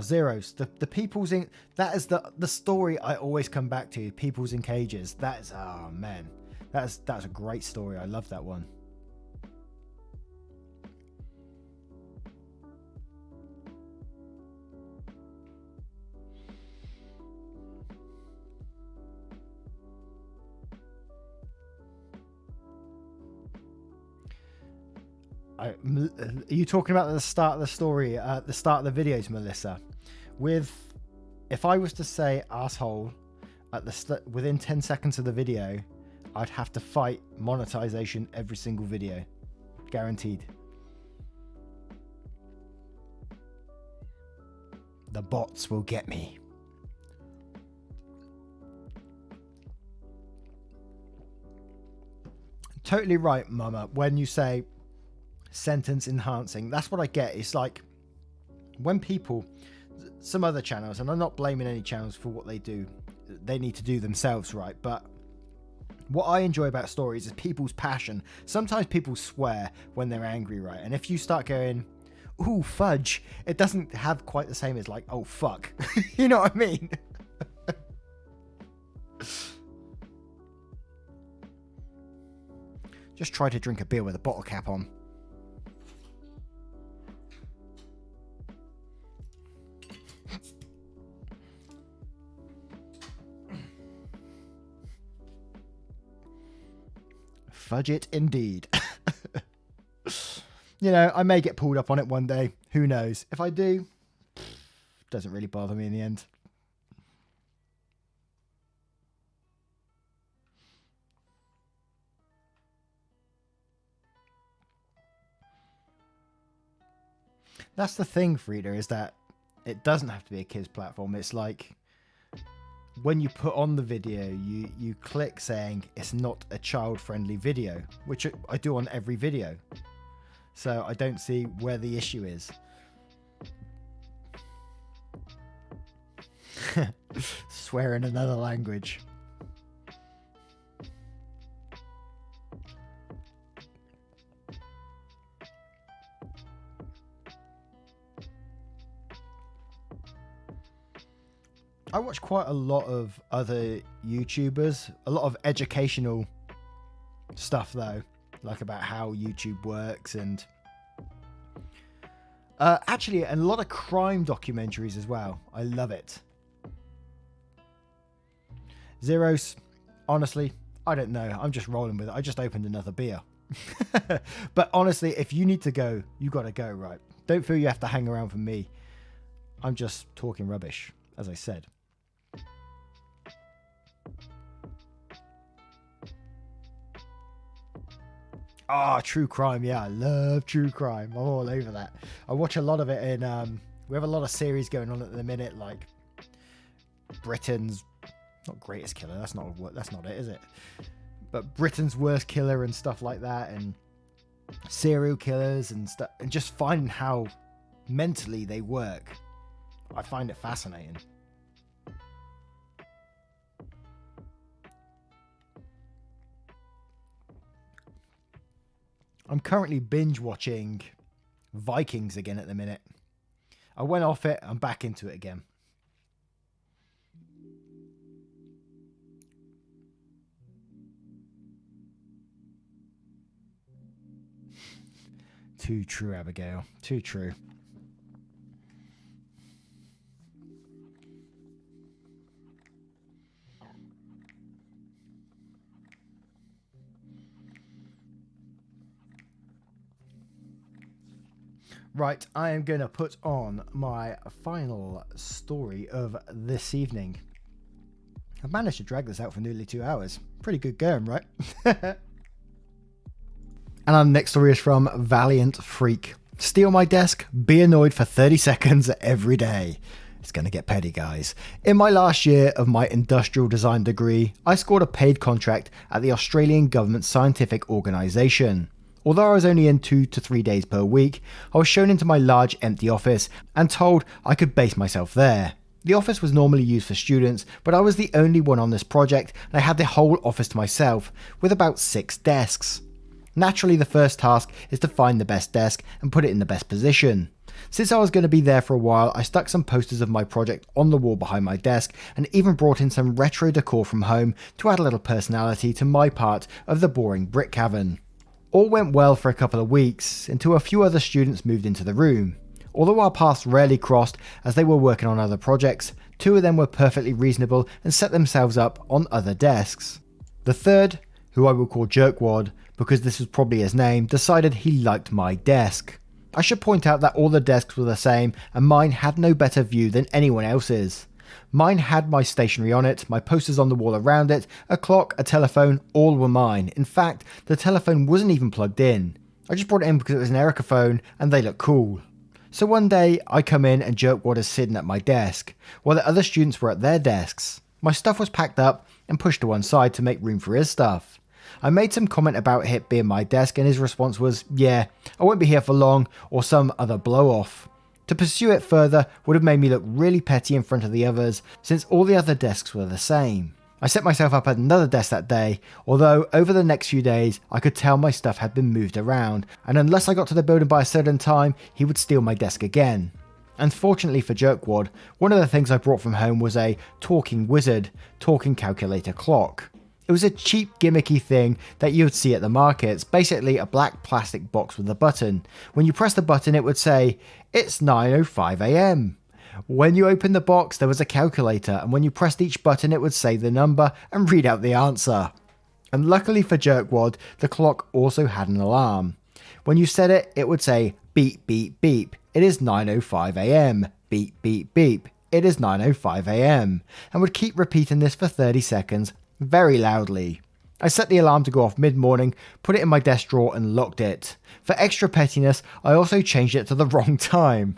Zeros. The people's in that is the story I always come back to. People's in cages. That is, oh man, that's a great story. I love that one. Are you talking about the start of the story, the start of the videos, Melissa? If I was to say asshole at within 10 seconds of the video, I'd have to fight monetization every single video, guaranteed. The bots will get me. Totally right, Mama. When you say sentence enhancing, that's what I get. It's like when people, some other channels, and I'm not blaming any channels for what they do, they need to do themselves, right? But what I enjoy about stories is people's passion. Sometimes people swear when they're angry, right? And if you start going, ooh, fudge, it doesn't have quite the same as like, oh, fuck. You know what I mean? Just try to drink a beer with a bottle cap on. Fudge it indeed. You know, I may get pulled up on it one day. Who knows? If I do, doesn't really bother me in the end. That's the thing, Frida, is that it doesn't have to be a kids platform. It's like when you put on the video, you click saying it's not a child-friendly video, which I do on every video. So I don't see where the issue is. Swear in another language. I watch quite a lot of other YouTubers, a lot of educational stuff though, like about how YouTube works, and actually, and a lot of crime documentaries as well. I love it. Zeros, honestly, I don't know. I'm just rolling with it. I just opened another beer. But honestly, if you need to go, you got to go, right? Don't feel you have to hang around for me. I'm just talking rubbish, as I said. Ah, true crime. Yeah, I love true crime. I'm all over that. I watch a lot of it in, we have a lot of series going on at the minute, like Britain's, not greatest killer, that's not it, is it? But Britain's worst killer and stuff like that, and serial killers and stuff, and just finding how mentally they work. I find it fascinating. I'm currently binge watching Vikings again at the minute. I went off it, I'm back into it again. Too true, Abigail. Too true. Right, I am going to put on my final story of this evening. I've managed to drag this out for nearly 2 hours. Pretty good going, right? And our next story is from Valiant Freak. Steal my desk, be annoyed for 30 seconds every day. It's going to get petty, guys. In my last year of my industrial design degree, I scored a paid contract at the Australian Government Scientific Organisation. Although I was only in 2 to 3 days per week, I was shown into my large empty office and told I could base myself there. The office was normally used for students, but I was the only one on this project and I had the whole office to myself, with about 6 desks. Naturally, the first task is to find the best desk and put it in the best position. Since I was going to be there for a while, I stuck some posters of my project on the wall behind my desk and even brought in some retro decor from home to add a little personality to my part of the boring brick cavern. All went well for a couple of weeks until a few other students moved into the room. Although our paths rarely crossed as they were working on other projects, 2 of them were perfectly reasonable and set themselves up on other desks. The third, who I will call Jerkwad because this was probably his name, decided he liked my desk. I should point out that all the desks were the same and mine had no better view than anyone else's. Mine had my stationery on it, my posters on the wall around it, a clock, a telephone, all were mine. In fact, the telephone wasn't even plugged in. I just brought it in because it was an Erica phone and they look cool. So one day, I come in and Jerkwad is sitting at my desk, while the other students were at their desks. My stuff was packed up and pushed to one side to make room for his stuff. I made some comment about it being my desk and his response was, yeah, I won't be here for long, or some other blow-off. To pursue it further would have made me look really petty in front of the others, since all the other desks were the same. I set myself up at another desk that day, although over the next few days I could tell my stuff had been moved around, and unless I got to the building by a certain time, he would steal my desk again. Unfortunately for Jerkwad, one of the things I brought from home was a talking wizard, talking calculator clock. It was a cheap gimmicky thing that you would see at the markets, basically a black plastic box with a button. When you press the button it would say, it's 9:05 AM. When you opened the box there was a calculator, and when you pressed each button it would say the number and read out the answer. And luckily for Jerkwad, the clock also had an alarm. When you said it, it would say beep beep beep, it is 9:05 AM, beep beep beep, it is 9:05 AM, and would keep repeating this for 30 seconds very loudly. I set the alarm to go off mid-morning, put it in my desk drawer and locked it. For extra pettiness, I also changed it to the wrong time.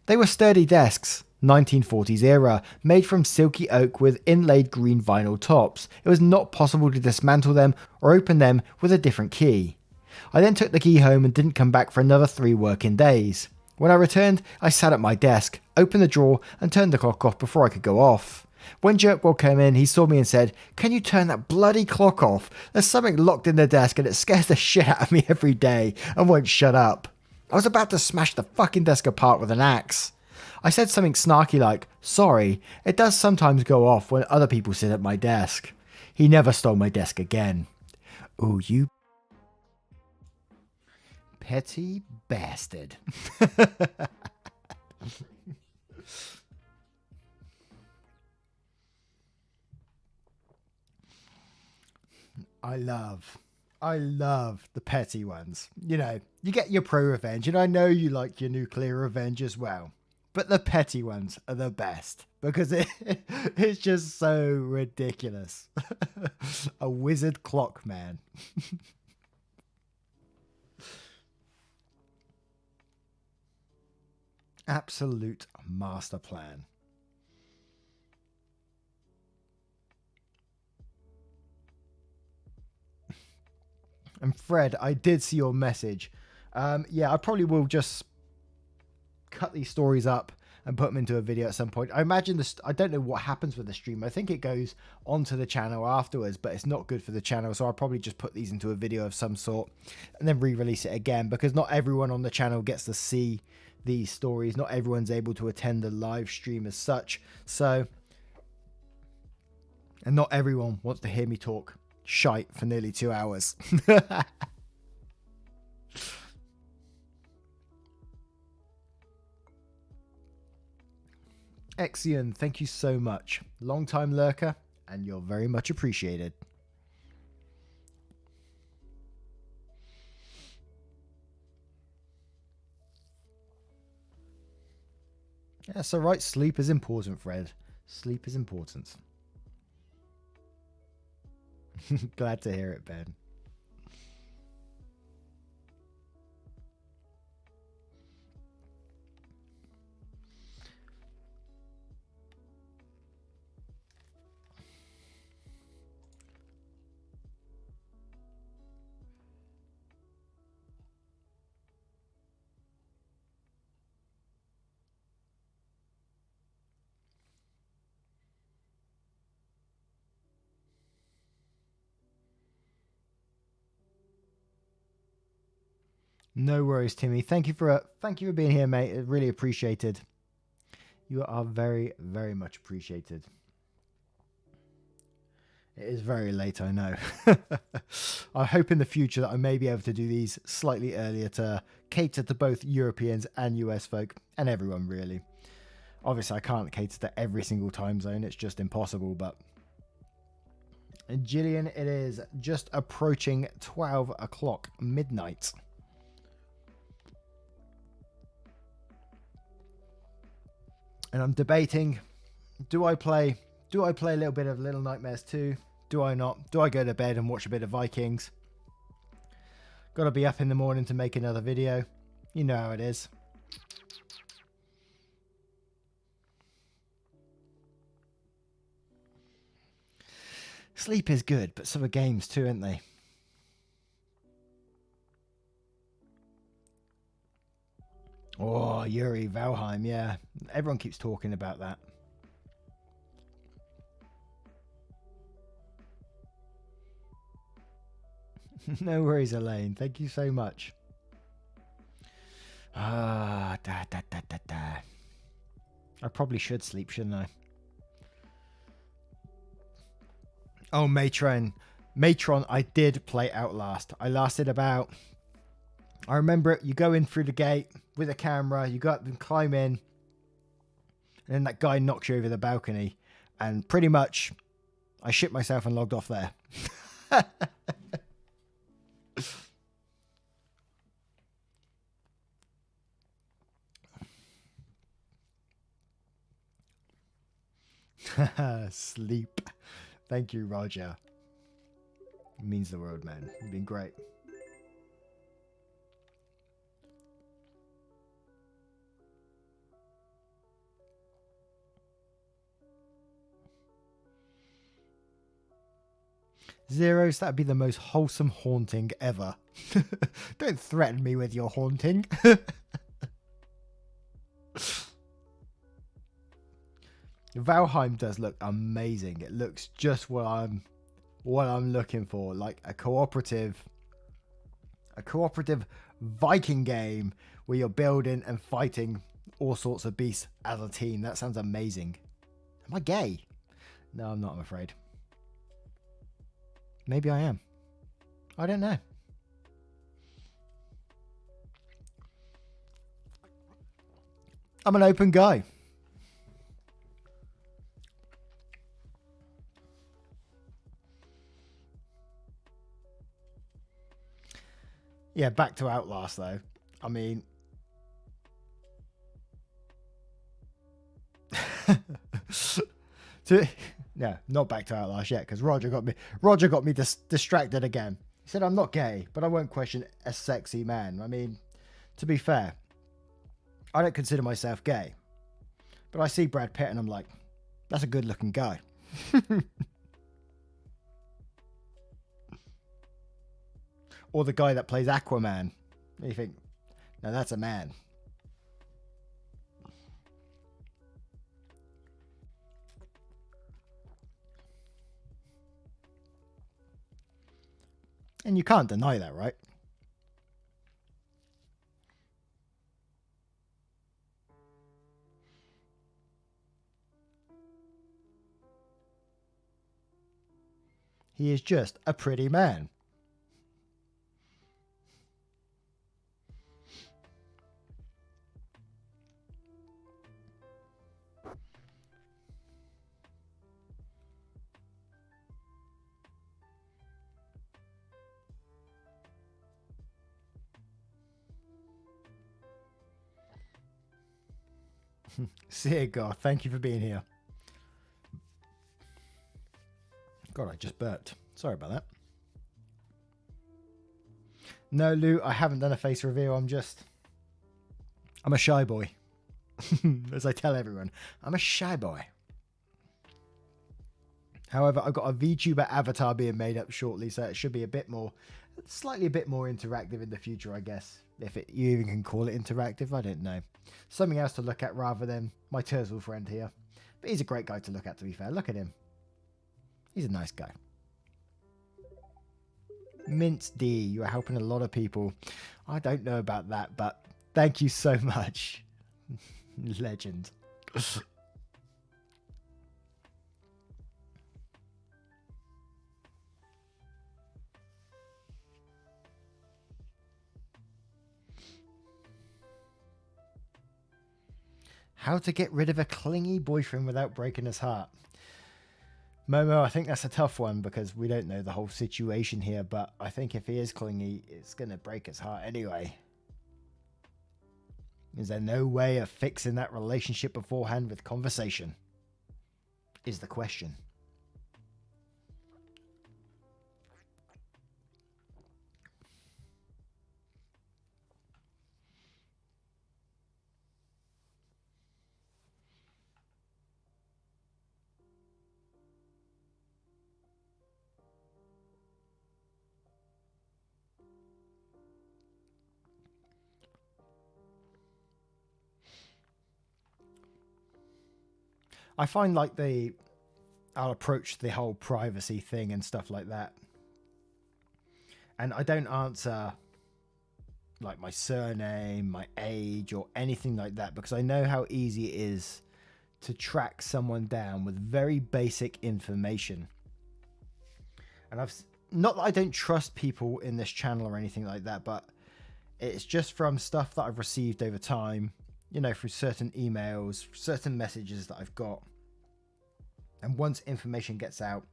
They were sturdy desks, 1940s era, made from silky oak with inlaid green vinyl tops. It was not possible to dismantle them or open them with a different key. I then took the key home and didn't come back for another 3 working days. When I returned, I sat at my desk, opened the drawer and turned the clock off before I could go off. When Jerkwad came in, he saw me and said, "Can you turn that bloody clock off? There's something locked in the desk and it scares the shit out of me every day and won't shut up." I was about to smash the fucking desk apart with an axe. I said something snarky like, "Sorry, it does sometimes go off when other people sit at my desk." He never stole my desk again. Ooh, you petty bastard. I love the petty ones. You know, you get your pro revenge, and I know you like your nuclear revenge as well. But the petty ones are the best because it's just so ridiculous. A wizard clock man. Absolute master plan. And Fred, I did see your message. Yeah, I probably will just cut these stories up and put them into a video at some point. I imagine this. I don't know what happens with the stream. I think it goes onto the channel afterwards, but it's not good for the channel. So I'll probably just put these into a video of some sort and then re-release it again, because not everyone on the channel gets to see these stories. Not everyone's able to attend the live stream as such. So, and not everyone wants to hear me talk shite for nearly 2 hours. Exion, thank you so much. Long time lurker, and you're very much appreciated. That's all right. Sleep is important, Fred. Sleep is important. Glad to hear it, Ben. No worries, Timmy. Thank you for being here, mate. Really appreciated. You are very, very much appreciated. It is very late, I know. I hope in the future that I may be able to do these slightly earlier to cater to both Europeans and US folk, and everyone really. Obviously, I can't cater to every single time zone. It's just impossible, but... Gillian, it is just approaching 12 o'clock midnight. And I'm debating, do I play a little bit of Little Nightmares 2? Do I not? Do I go to bed and watch a bit of Vikings? Got to be up in the morning to make another video. You know how it is. Sleep is good, but so are games too, aren't they? Oh, Yuri Valheim, yeah. Everyone keeps talking about that. No worries, Elaine. Thank you so much. I probably should sleep, shouldn't I? Oh, Matron, I did play Outlast. I lasted about... I remember it. You go in through the gate with a camera. You go up and climb in. And then that guy knocks you over the balcony. And pretty much, I shit myself and logged off there. Sleep. Thank you, Roger. It means the world, man. You've been great. Zeros, that'd be the most wholesome haunting ever. Don't threaten me with your haunting. Valheim does look amazing. It looks just what I'm looking for, like a cooperative Viking game where you're building and fighting all sorts of beasts as a team. That sounds amazing. Am I gay? No, I'm not, I'm afraid. Maybe I am. I don't know. I'm an open guy. Yeah, back to Outlast though. I mean, no, not back to Outlast yet, because Roger got me distracted again. He said I'm not gay, but I won't question a sexy man. I mean, to be fair, I don't consider myself gay, but I see Brad Pitt and I'm like, that's a good looking guy. Or the guy that plays Aquaman. You think, no, that's a man. And you can't deny that, right? He is just a pretty man. Seagar, thank you for being here. God, I just burped. Sorry about that. No, Lou, I haven't done a face reveal. I'm a shy boy. As I tell everyone, I'm a shy boy. However, I've got a VTuber avatar being made up shortly, so it should be slightly a bit more interactive in the future, I guess. If you even can call it interactive, I don't know. Something else to look at rather than my Turtle friend here. But he's a great guy to look at, to be fair. Look at him. He's a nice guy. Mince D, you are helping a lot of people. I don't know about that, but thank you so much. Legend. How to get rid of a clingy boyfriend without breaking his heart. Momo, I think that's a tough one because we don't know the whole situation here, but I think if he is clingy, it's going to break his heart anyway. Is there no way of fixing that relationship beforehand with conversation? Is the question. I find like I'll approach the whole privacy thing and stuff like that. And I don't answer like my surname, my age, or anything like that because I know how easy it is to track someone down with very basic information. And not that I don't trust people in this channel or anything like that, but it's just from stuff that I've received over time, you know, through certain emails, certain messages that I've got. And once information gets out,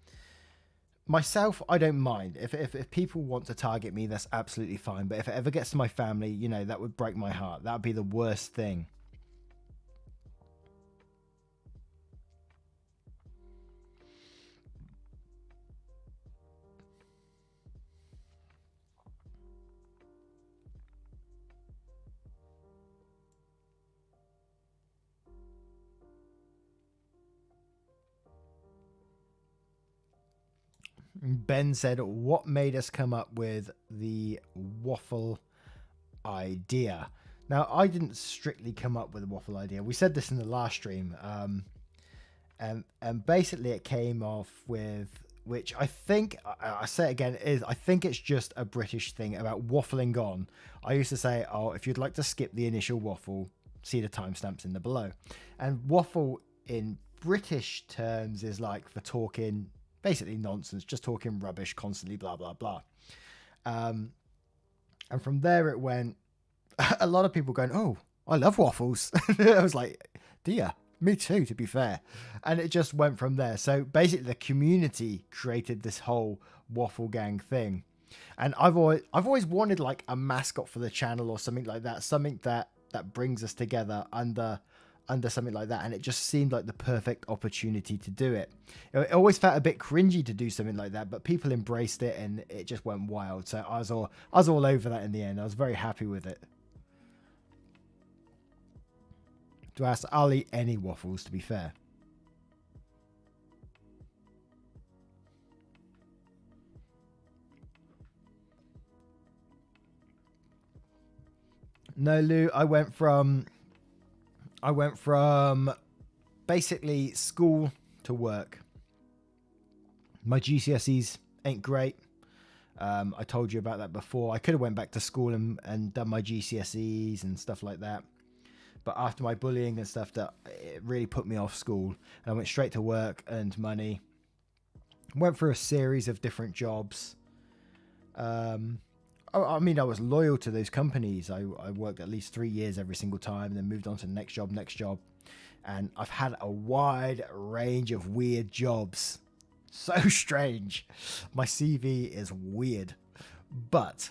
myself, I don't mind. If people want to target me, that's absolutely fine. But if it ever gets to my family, you know, that would break my heart. That would be the worst thing. Ben said, what made us come up with the waffle idea? Now, I didn't strictly come up with a waffle idea. We said this in the last stream. And basically it came off with, which I think, I say it again, I think it's just a British thing about waffling on. I used to say, oh, if you'd like to skip the initial waffle, see the timestamps in the below. And waffle in British terms is like for talking basically nonsense, just talking rubbish constantly, blah, blah, blah. And from there it went, a lot of people going, oh, I love waffles. I was like, dear, me too, to be fair. And it just went from there. So basically the community created this whole waffle gang thing. And I've always wanted like a mascot for the channel or something like that, something that brings us together under something like that, and it just seemed like the perfect opportunity to do it. It always felt a bit cringy to do something like that, but people embraced it and it just went wild. So I was all over that in the end. I was very happy with it. To ask, I'll eat any waffles, to be fair. No, Lou, I went from basically school to work. My GCSEs ain't great. I told you about that before. I could have went back to school and done my GCSEs and stuff like that. But after my bullying and stuff, that it really put me off school. And I went straight to work, earned money, went through a series of different jobs. I mean, I was loyal to those companies. I worked at least 3 years every single time, and then moved on to the next job. And I've had a wide range of weird jobs. So strange. My CV is weird, but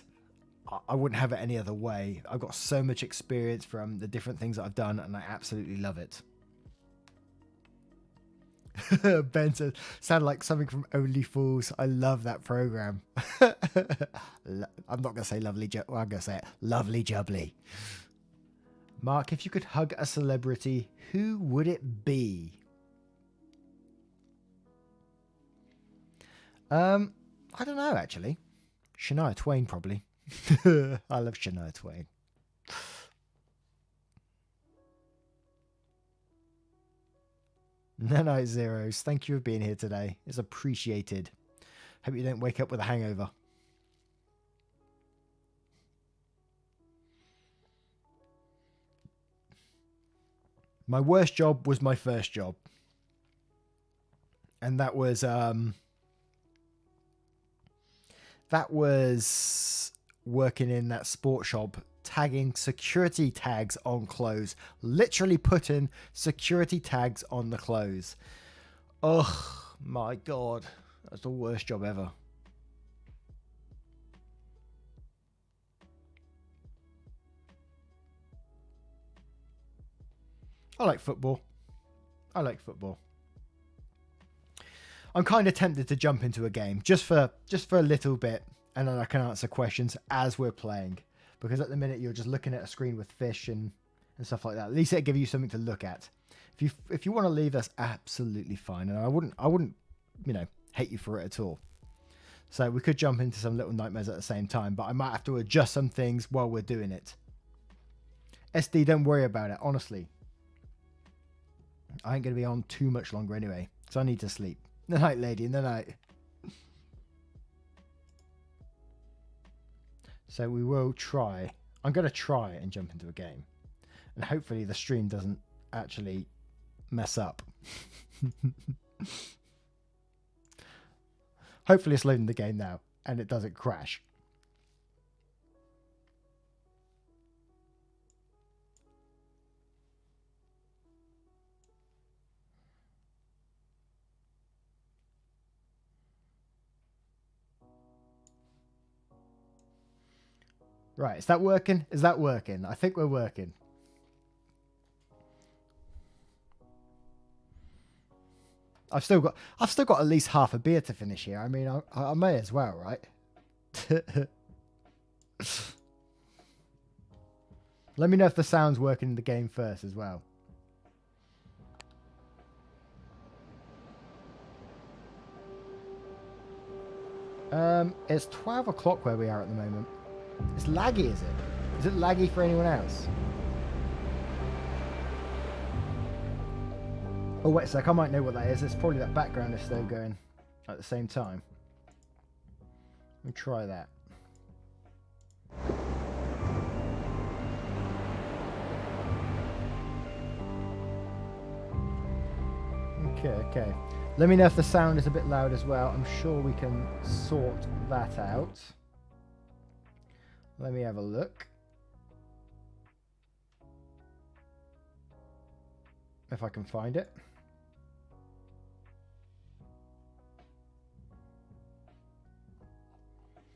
I wouldn't have it any other way. I've got so much experience from the different things that I've done, and I absolutely love it. Ben says, sound like something from Only Fools. I love that program. I'm not going to say lovely, well, I'm going to say it. Lovely jubbly. Mark, if you could hug a celebrity, who would it be? I don't know, actually. Shania Twain, probably. I love Shania Twain. Nanite Zeros, thank you for being here today. It's appreciated. Hope you don't wake up with a hangover. My worst job was my first job. And that was working in that sports shop, tagging security tags on clothes, literally putting security tags on the clothes. Oh my God, that's the worst job ever. I like football. I'm kind of tempted to jump into a game just for a little bit, and then I can answer questions as we're playing, because at the minute you're just looking at a screen with fish and stuff like that. At least it'll give you something to look at. If you want to leave, that's absolutely fine, and I wouldn't hate you for it at all. So we could jump into some little nightmares at the same time, but I might have to adjust some things while we're doing it. SD, don't worry about it, honestly. I ain't going to be on too much longer anyway, so I need to sleep. The night, lady, in the night. So we will try. I'm going to try and jump into a game. And hopefully the stream doesn't actually mess up. Hopefully it's loading the game now and it doesn't crash. Right, is that working? Is that working? I think we're working. I've still got at least half a beer to finish here. I mean, I may as well, right? Let me know if the sound's working in the game first as well. It's 12 o'clock where we are at the moment. It's laggy, is it? Is it laggy for anyone else? Oh, wait a sec. I might know what that is. It's probably that background is still going at the same time. Let me try that. Okay. Let me know if the sound is a bit loud as well. I'm sure we can sort that out. Let me have a look. If I can find it.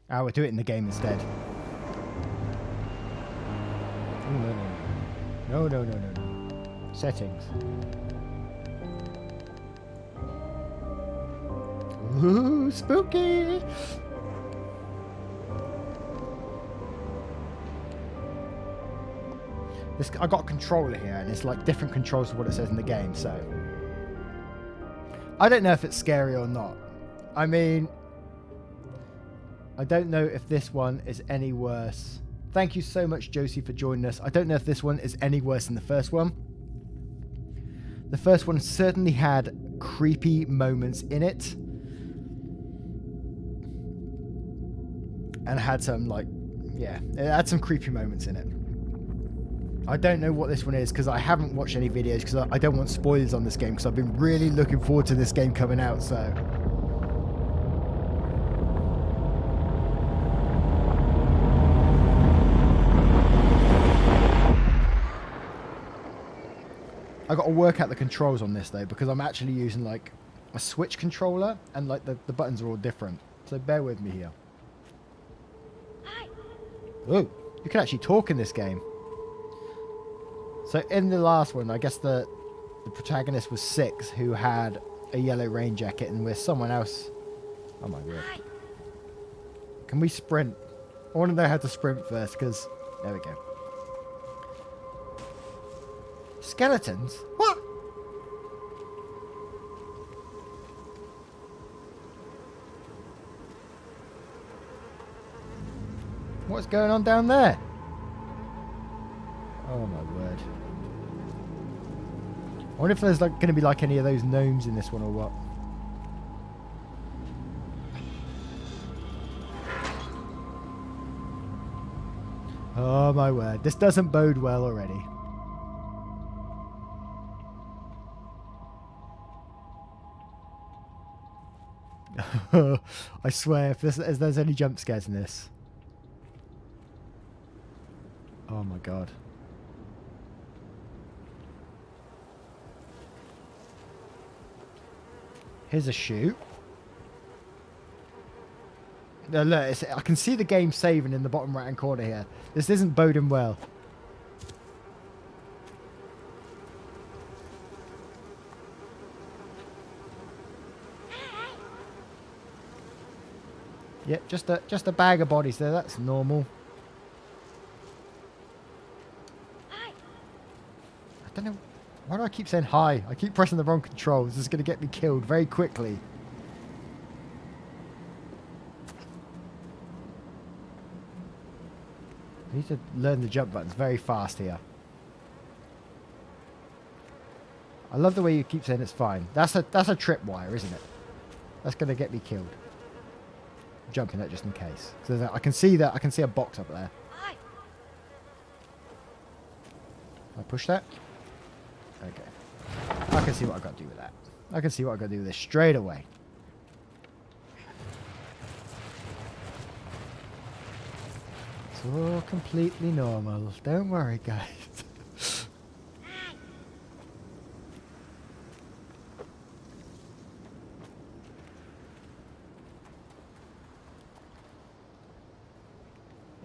Ah, we'll do it in the game instead. Oh, no. Settings. Ooh, spooky! I got a controller here, and it's like different controls to what it says in the game, so I don't know if it's scary or not. I mean, I don't know if this one is any worse. Thank you so much, Josie, for joining us. I don't know if this one is any worse than the first one. The first one certainly had creepy moments in it. and had some, like, yeah, it had some creepy moments in it. I don't know what this one is because I haven't watched any videos because I don't want spoilers on this game because I've been really looking forward to this game coming out, so. I got to work out the controls on this though because I'm actually using like a Switch controller and like the buttons are all different. So bear with me here. Oh, you can actually talk in this game. So in the last one, I guess the protagonist was 6 who had a yellow rain jacket and we're someone else. Oh my word. Can we sprint? I want to know how to sprint first because there we go. Skeletons? What? What's going on down there? Oh my word. I wonder if there's like going to be like any of those gnomes in this one or what. Oh my word. This doesn't bode well already. I swear, if there's any jump scares in this. Oh my god. Here's a chute. Now look, I can see the game saving in the bottom right hand corner here. This isn't boding well. Yep, just a bag of bodies there. That's normal. I don't know. Why do I keep saying hi? I keep pressing the wrong controls. This is going to get me killed very quickly. I need to learn the jump buttons very fast here. I love the way you keep saying it's fine. That's a tripwire, isn't it? That's going to get me killed. I'm jumping that just in case. So I can see that. I can see a box up there. I push that. Okay. I can see what I've got to do with that. I can see what I've got to do with this straight away. It's all completely normal. Don't worry, guys.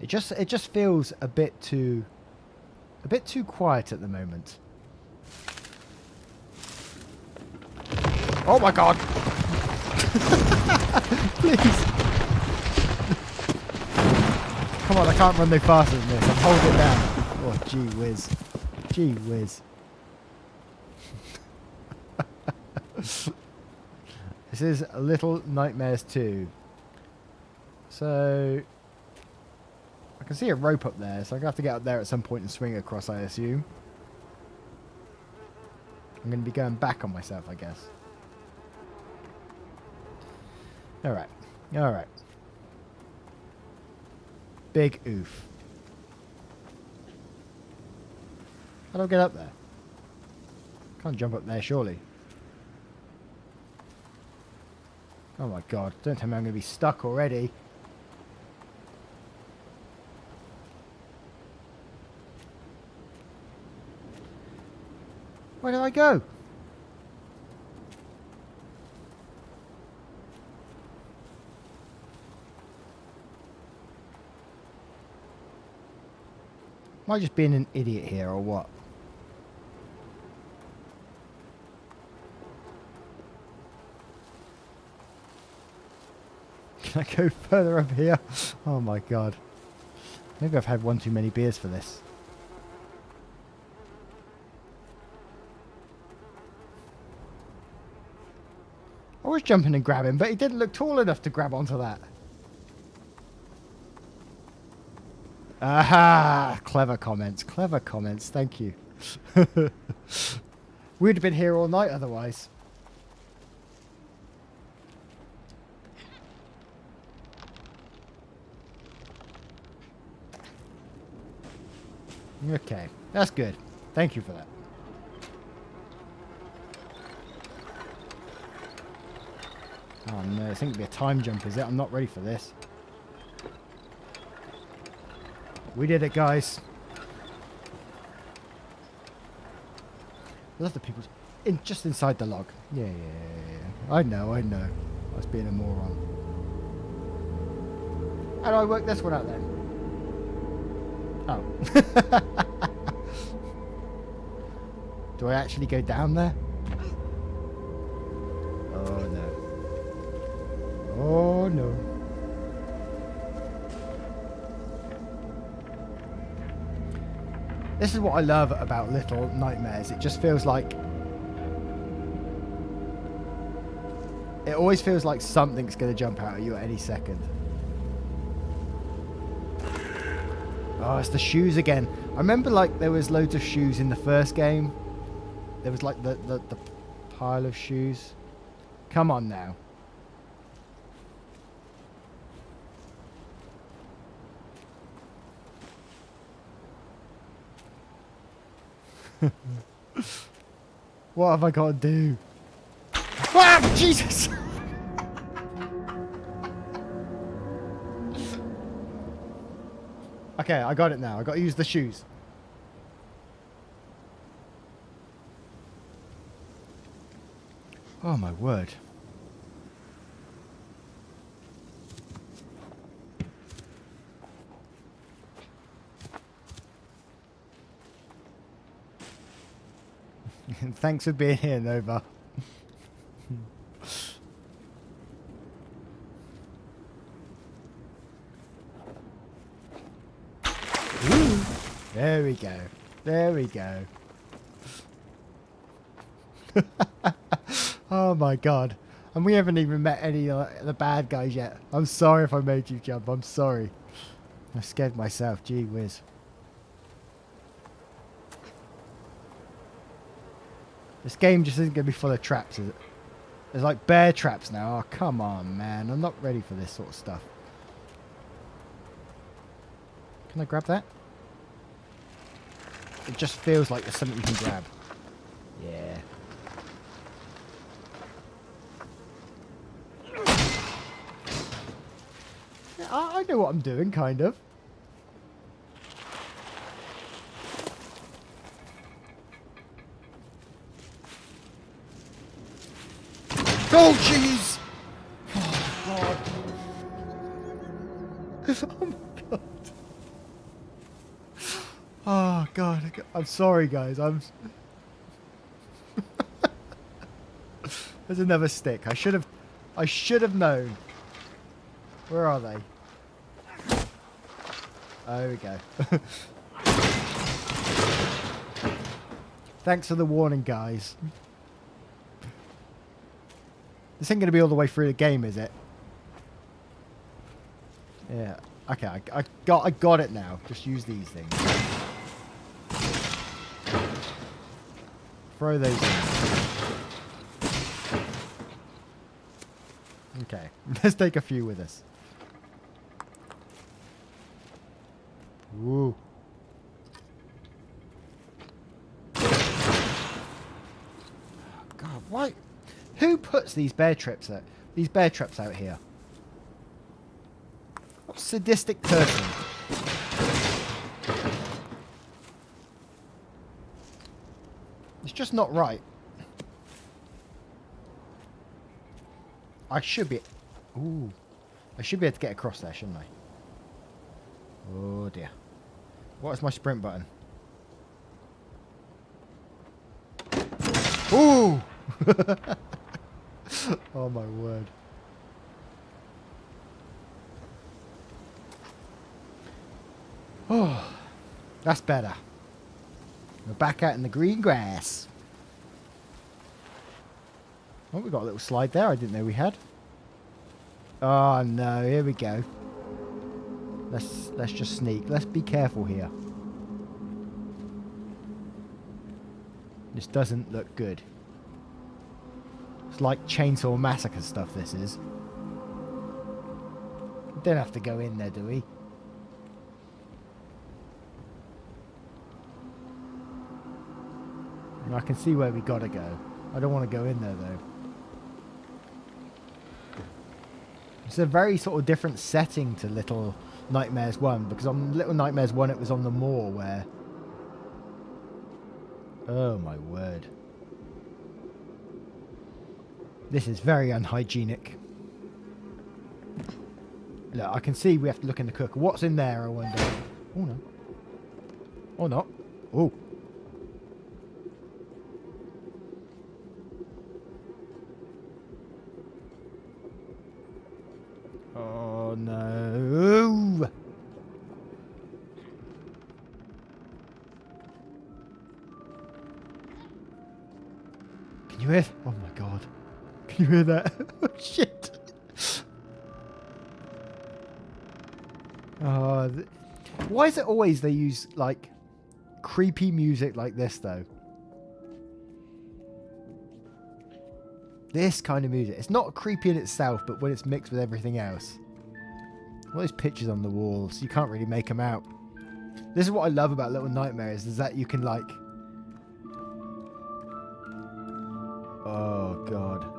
It just feels a bit too quiet at the moment. Oh my god! Please! Come on, I can't run no faster than this. I'm holding it down. Oh, gee whiz. Gee whiz. This is Little Nightmares 2. So I can see a rope up there, so I'm going to have to get up there at some point and swing across, I assume. I'm going to be going back on myself, I guess. Alright. Alright. Big oof. How do I get up there? Can't jump up there, surely. Oh my god. Don't tell me I'm going to be stuck already. Where do I go? Am I just being an idiot here or what? Can I go further up here? Oh my god. Maybe I've had one too many beers for this. I was jumping and grabbing, but he didn't look tall enough to grab onto that. Aha! Clever comments. Clever comments. Thank you. We'd have been here all night otherwise. Okay, that's good. Thank you for that. Oh no, I think it'll be a time jump, is it? I'm not ready for this. We did it, guys. I love the people just inside the log. Yeah. I know. I was being a moron. How do I work this one out then? Oh. Do I actually go down there? Oh no. Oh no. This is what I love about Little Nightmares. It just feels like... It always feels like something's going to jump out at you at any second. Oh, it's the shoes again. I remember like there was loads of shoes in the first game. There was like the pile of shoes. Come on now. What have I got to do? Ah, Jesus! Okay, I got it now. I got to use the shoes. Oh my word. Thanks for being here, Nova. There we go. There we go. Oh my god. And we haven't even met any of the bad guys yet. I'm sorry if I made you jump. I'm sorry. I scared myself. Gee whiz. This game just isn't going to be full of traps, is it? There's like bear traps now. Oh, come on, man. I'm not ready for this sort of stuff. Can I grab that? It just feels like there's something you can grab. Yeah. Yeah, I know what I'm doing, kind of. Oh, jeez! Oh, God. Oh, my God. Oh, God. I'm sorry, guys. There's another stick. I should have known. Where are they? Oh, there we go. Thanks for the warning, guys. This ain't going to be all the way through the game, is it? Yeah. Okay, I got it now. Just use these things. Throw those in. Okay, let's take a few with us. Woo. God, why? Who puts these bear traps out? These bear traps out here? What sadistic person? It's just not right. I should be... Ooh. I should be able to get across there, shouldn't I? Oh, dear. What is my sprint button? Ooh! Oh, my word. Oh, that's better. We're back out in the green grass. Oh, we got a little slide there. I didn't know we had. Oh no, here we go. Let's just sneak. Let's be careful here. This doesn't look good. It's like Chainsaw Massacre stuff, this is. We don't have to go in there, do we? And I can see where we gotta go. I don't want to go in there though. It's a very sort of different setting to Little Nightmares 1, because on Little Nightmares 1 it was on the moor where... Oh my word. This is very unhygienic. Look, I can see we have to look in the cooker. What's in there, I wonder? Oh no. Or not. Oh. Oh no. Can you hear? Oh my god. Can you hear that? Oh shit. Why is it always they use like creepy music like this though? This kind of music. It's not creepy in itself, but when it's mixed with everything else. All those pictures on the walls, you can't really make them out. This is what I love about Little Nightmares, is that you can like... Oh god.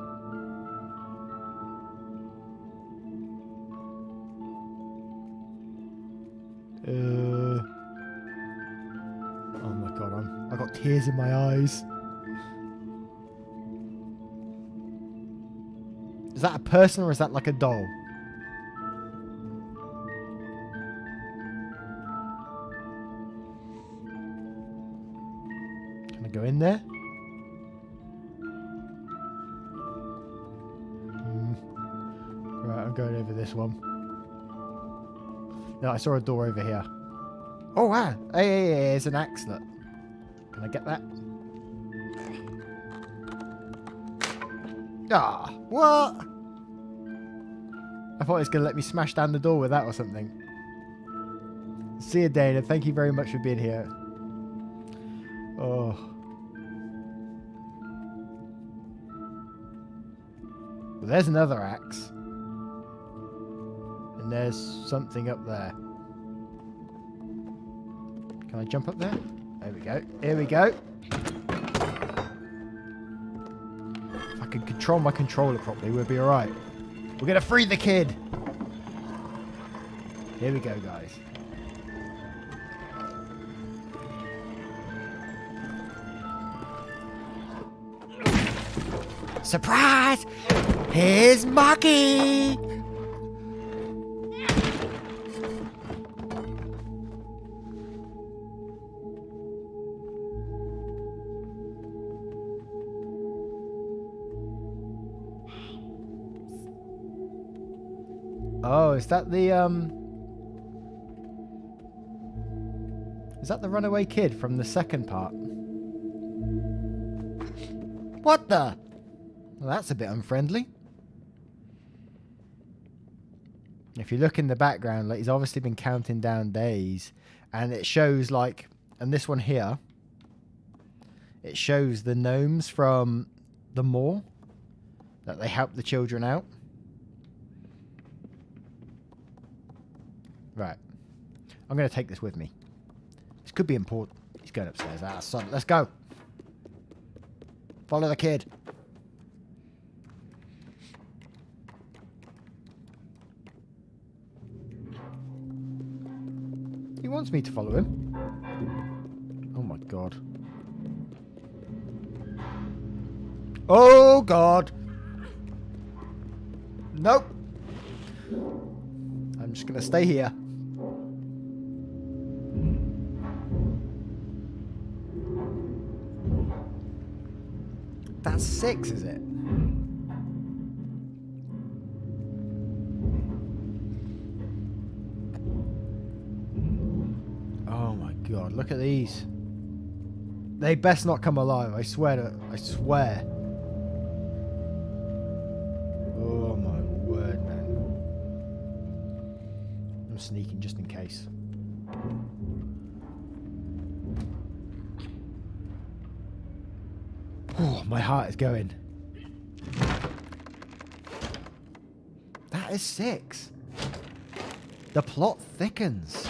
Oh my god, I got tears in my eyes. Is that a person or is that like a doll? Can I go in there? Right, I'm going over this one. No, I saw a door over here. Oh wow! Hey, it's an axe. Look. Can I get that? Ah, what? I thought it was going to let me smash down the door with that or something. See you, Dana. Thank you very much for being here. Oh. Well, there's another axe. And there's something up there. Can I jump up there? There we go. Here we go. If I can control my controller properly, we'll be alright. We're going to free the kid. Here we go, guys. Surprise! Here's Marky! Oh, is that the runaway kid from the second part? What the? Well, that's a bit unfriendly. If you look in the background, like he's obviously been counting down days, and it shows like, and this one here, it shows the gnomes from the moor that they help the children out. Right. I'm going to take this with me. This could be important. He's going upstairs. Ah, son. Let's go. Follow the kid. He wants me to follow him. Oh my god. Oh god. Nope. I'm just going to stay here. That's 6, is it? Oh my god, look at these. They best not come alive, I swear. I swear. Oh my word, man. I'm sneaking just in case. Oh, my heart is going. That is 6. The plot thickens.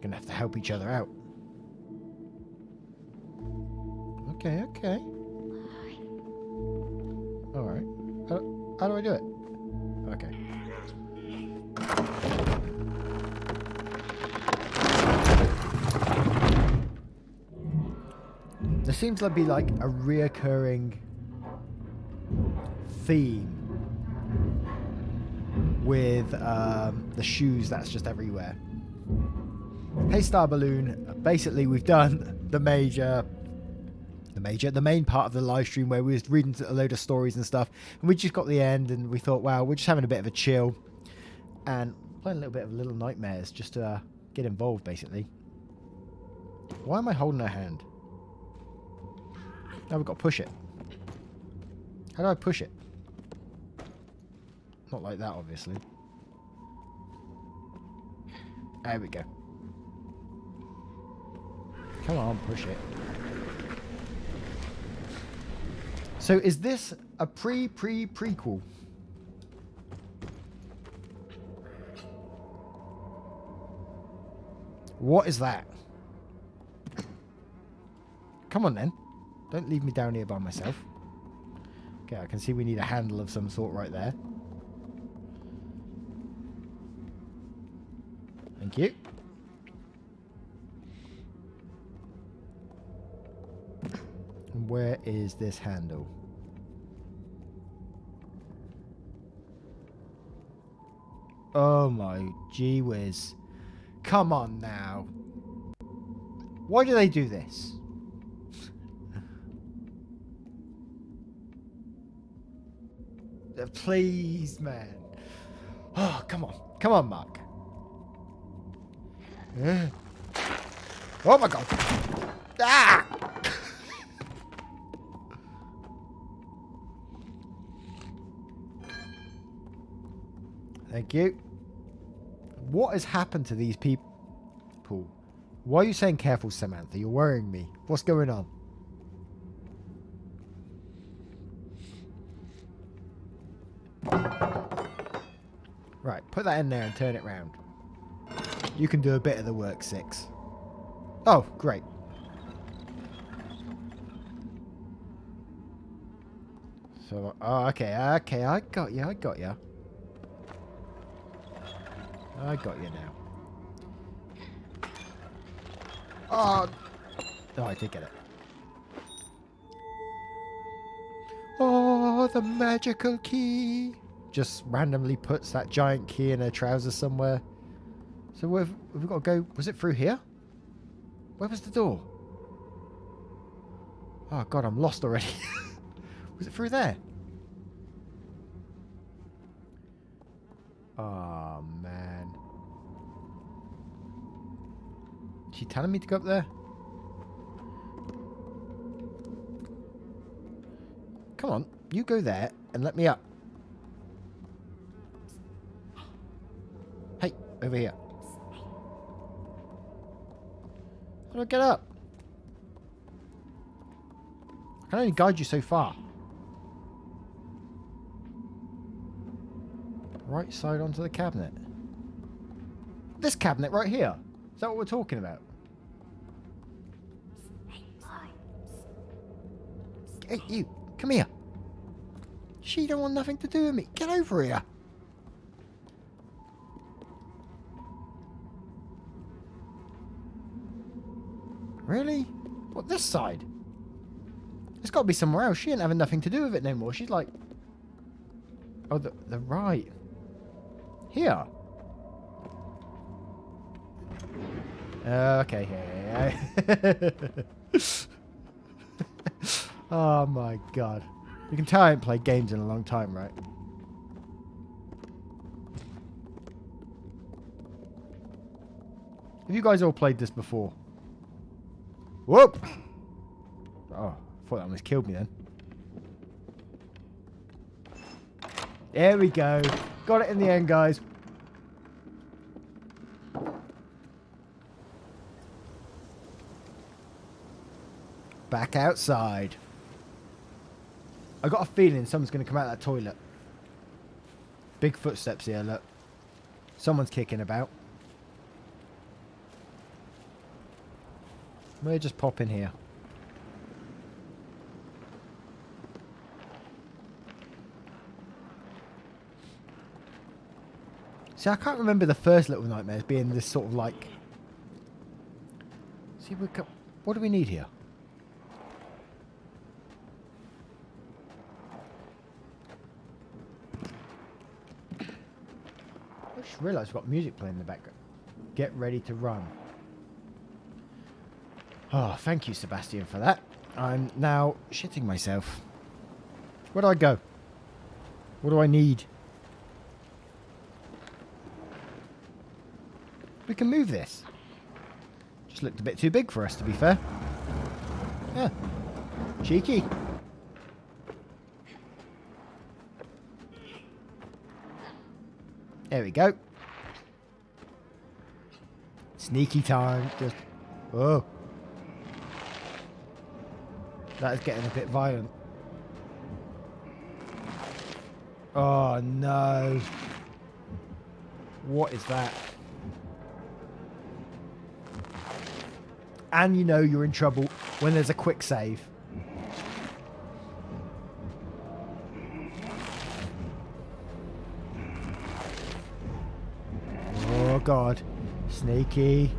Gonna have to help each other out. Okay, okay. Alright. How do I do it? Okay. There seems to be like a reoccurring theme with the shoes that's just everywhere. Hey Star Balloon, basically we've done the main part of the live stream where we was reading a load of stories and stuff, and we just got the end and we thought, wow, we're just having a bit of a chill and playing a little bit of Little Nightmares just to get involved basically. Why am I holding her hand? Now we've got to push it. How do I push it? Not like that, obviously. There we go. Come on, push it. So is this a prequel? What is that? Come on then. Don't leave me down here by myself. Okay, I can see we need a handle of some sort right there. Thank you. And where is this handle? Oh my gee whiz. Come on now. Why do they do this? Please, man. Oh, come on. Come on, Mark. Oh my god. Ah! Thank you. What has happened to these people? Why are you saying careful, Samantha? You're worrying me. What's going on? Right, put that in there and turn it round. You can do a bit of the work, 6. Oh, great. So, oh, okay, I got you, I got you. I got you now. Oh, I did get it. Oh, the magical key. Just randomly puts that giant key in her trousers somewhere. So where have we got to go? Was it through here? Where was the door? Oh god, I'm lost already. Was it through there? Oh man. Is she telling me to go up there? Come on, you go there and let me up. Hey, over here. How do I get up? I can only guide you so far. Right side onto the cabinet. This cabinet right here. Is that what we're talking about? Hey, you. Come here. She don't want nothing to do with me. Get over here. Really? What, this side? It's got to be somewhere else. She ain't having nothing to do with it no more. She's like... Oh, the right. Here. Okay. Oh my god. You can tell I haven't played games in a long time, right? Have you guys all played this before? Whoop! Oh, I thought that almost killed me then. There we go. Got it in the end, guys. Back outside. I got a feeling someone's going to come out of that toilet. Big footsteps here, look. Someone's kicking about. We'll just pop in here. See, I can't remember the first Little Nightmares being this sort of like... See, what do we need here? I just realised we've got music playing in the background. Get ready to run. Oh, thank you, Sebastian, for that. I'm now shitting myself. Where do I go? What do I need? We can move this. Just looked a bit too big for us, to be fair. Yeah. Cheeky. There we go. Sneaky time. Just... Oh. That is getting a bit violent. Oh, no. What is that? And you know you're in trouble when there's a quick save. Oh, God. Sneaky.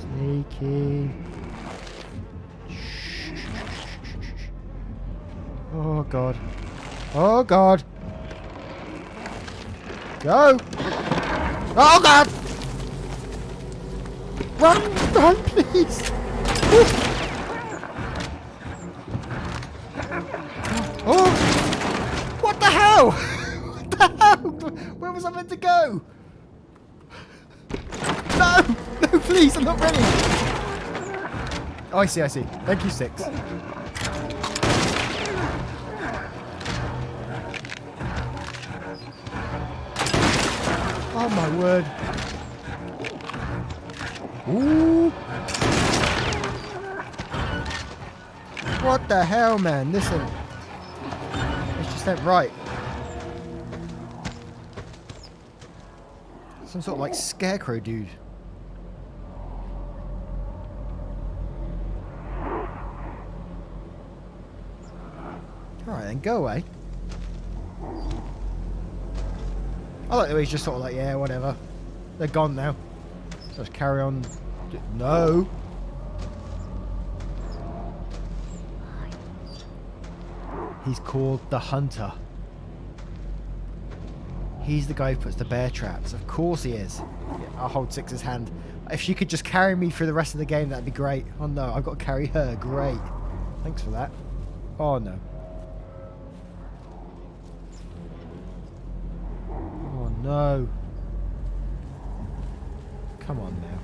Sneaky. Oh, God. Oh, God. Go. Oh, God. Run, please. Oh. What the hell? What the hell? Where was I meant to go? No. No, please. I'm not ready. Oh, I see. Thank you, 6. Oh, my word. Ooh. What the hell, man? Listen. It's just that right. Some sort of like scarecrow dude. Alright then, go away. I like the way he's just sort of like, yeah, whatever. They're gone now. Just carry on. No. He's called the Hunter. He's the guy who puts the bear traps. Of course he is. Yeah, I'll hold 6's hand. If she could just carry me through the rest of the game, that'd be great. Oh no, I've got to carry her. Great. Thanks for that. Oh no. Oh no. Come on now.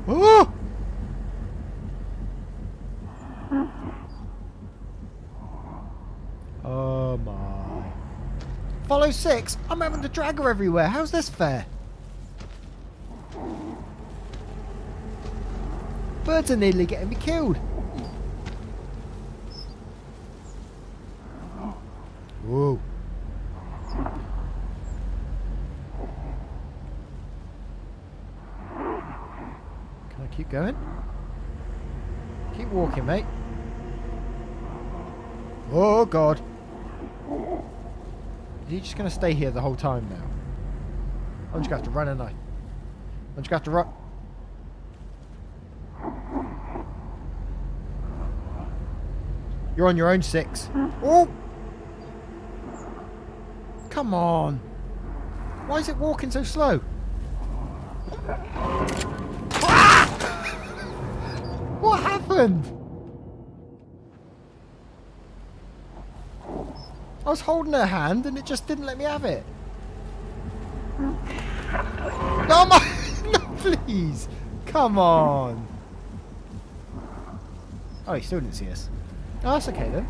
Oh! Oh my. Follow 6? I'm having to drag her everywhere. How's this fair? Birds are nearly getting me killed. Whoa. Can I keep going? Keep walking, mate. Oh, God. Is he just going to stay here the whole time now? I'm just going to have to run, aren't I? I'm just going to have to run. You're on your own, 6. Oh! Come on. Why is it walking so slow? Ah! What happened? I was holding her hand and it just didn't let me have it. No, no, please. Come on. Oh, he still didn't see us. Oh, that's okay then.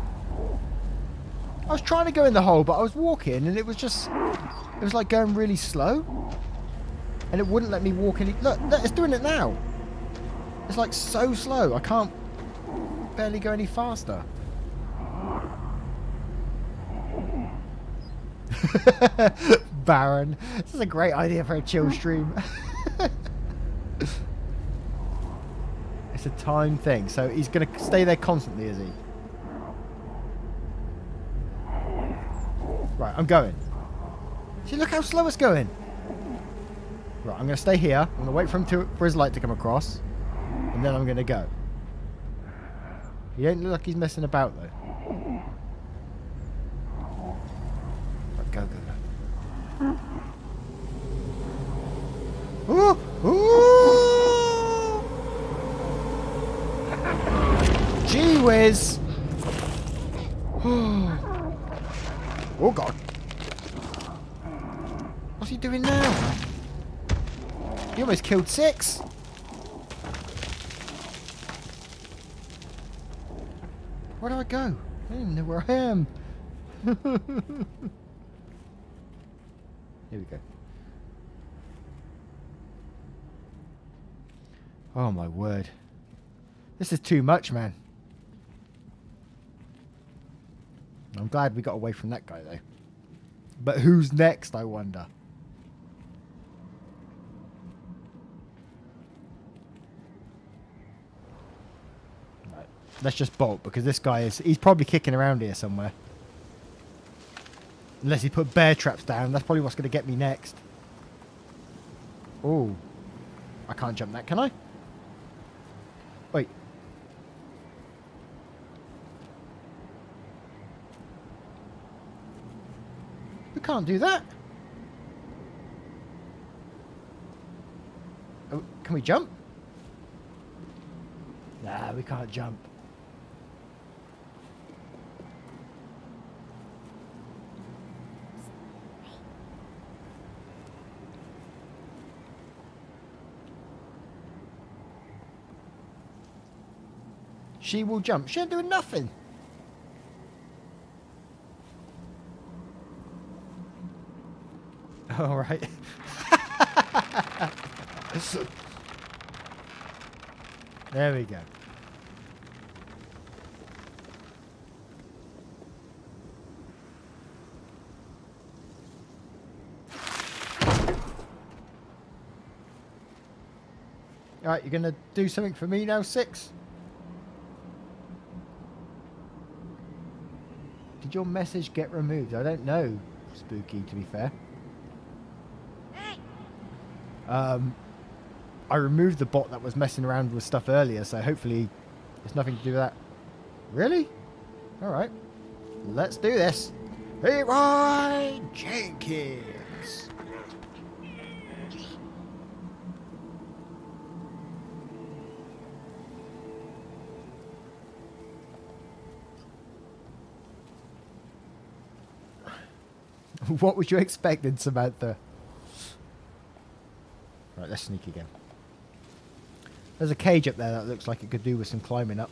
I was trying to go in the hole, but I was walking and it was just... It was like going really slow. And it wouldn't let me walk any... Look, it's doing it now. It's like so slow. I can't barely go any faster. Baron. This is a great idea for a chill stream. It's a time thing, so he's going to stay there constantly, is he? Right, I'm going. See, look how slow it's going. Right, I'm going to stay here. I'm going to wait for his light to come across, and then I'm going to go. He don't look like he's messing about, though. Right, go, go, go. Ooh! Ooh! Gee whiz! Oh, God. What's he doing now? He almost killed 6. Where do I go? I don't even know where I am. Here we go. Oh my word. This is too much, man. I'm glad we got away from that guy, though. But who's next, I wonder? Right. Let's just bolt, because this guy he's probably kicking around here somewhere. Unless he put bear traps down. That's probably what's going to get me next. Oh. I can't jump that, can I? Wait. We can't do that. Oh, can we jump? Nah, we can't jump. She will jump. She ain't doing nothing. All right. There we go. All right, you're going to do something for me now, 6? Did your message get removed? I don't know, Spooky, to be fair. I removed the bot that was messing around with stuff earlier, so hopefully it's nothing to do with that. Really? Alright. Let's do this. Leroy Jenkins. What would you expect, Samantha? Right, let's sneak again. There's a cage up there that looks like it could do with some climbing up.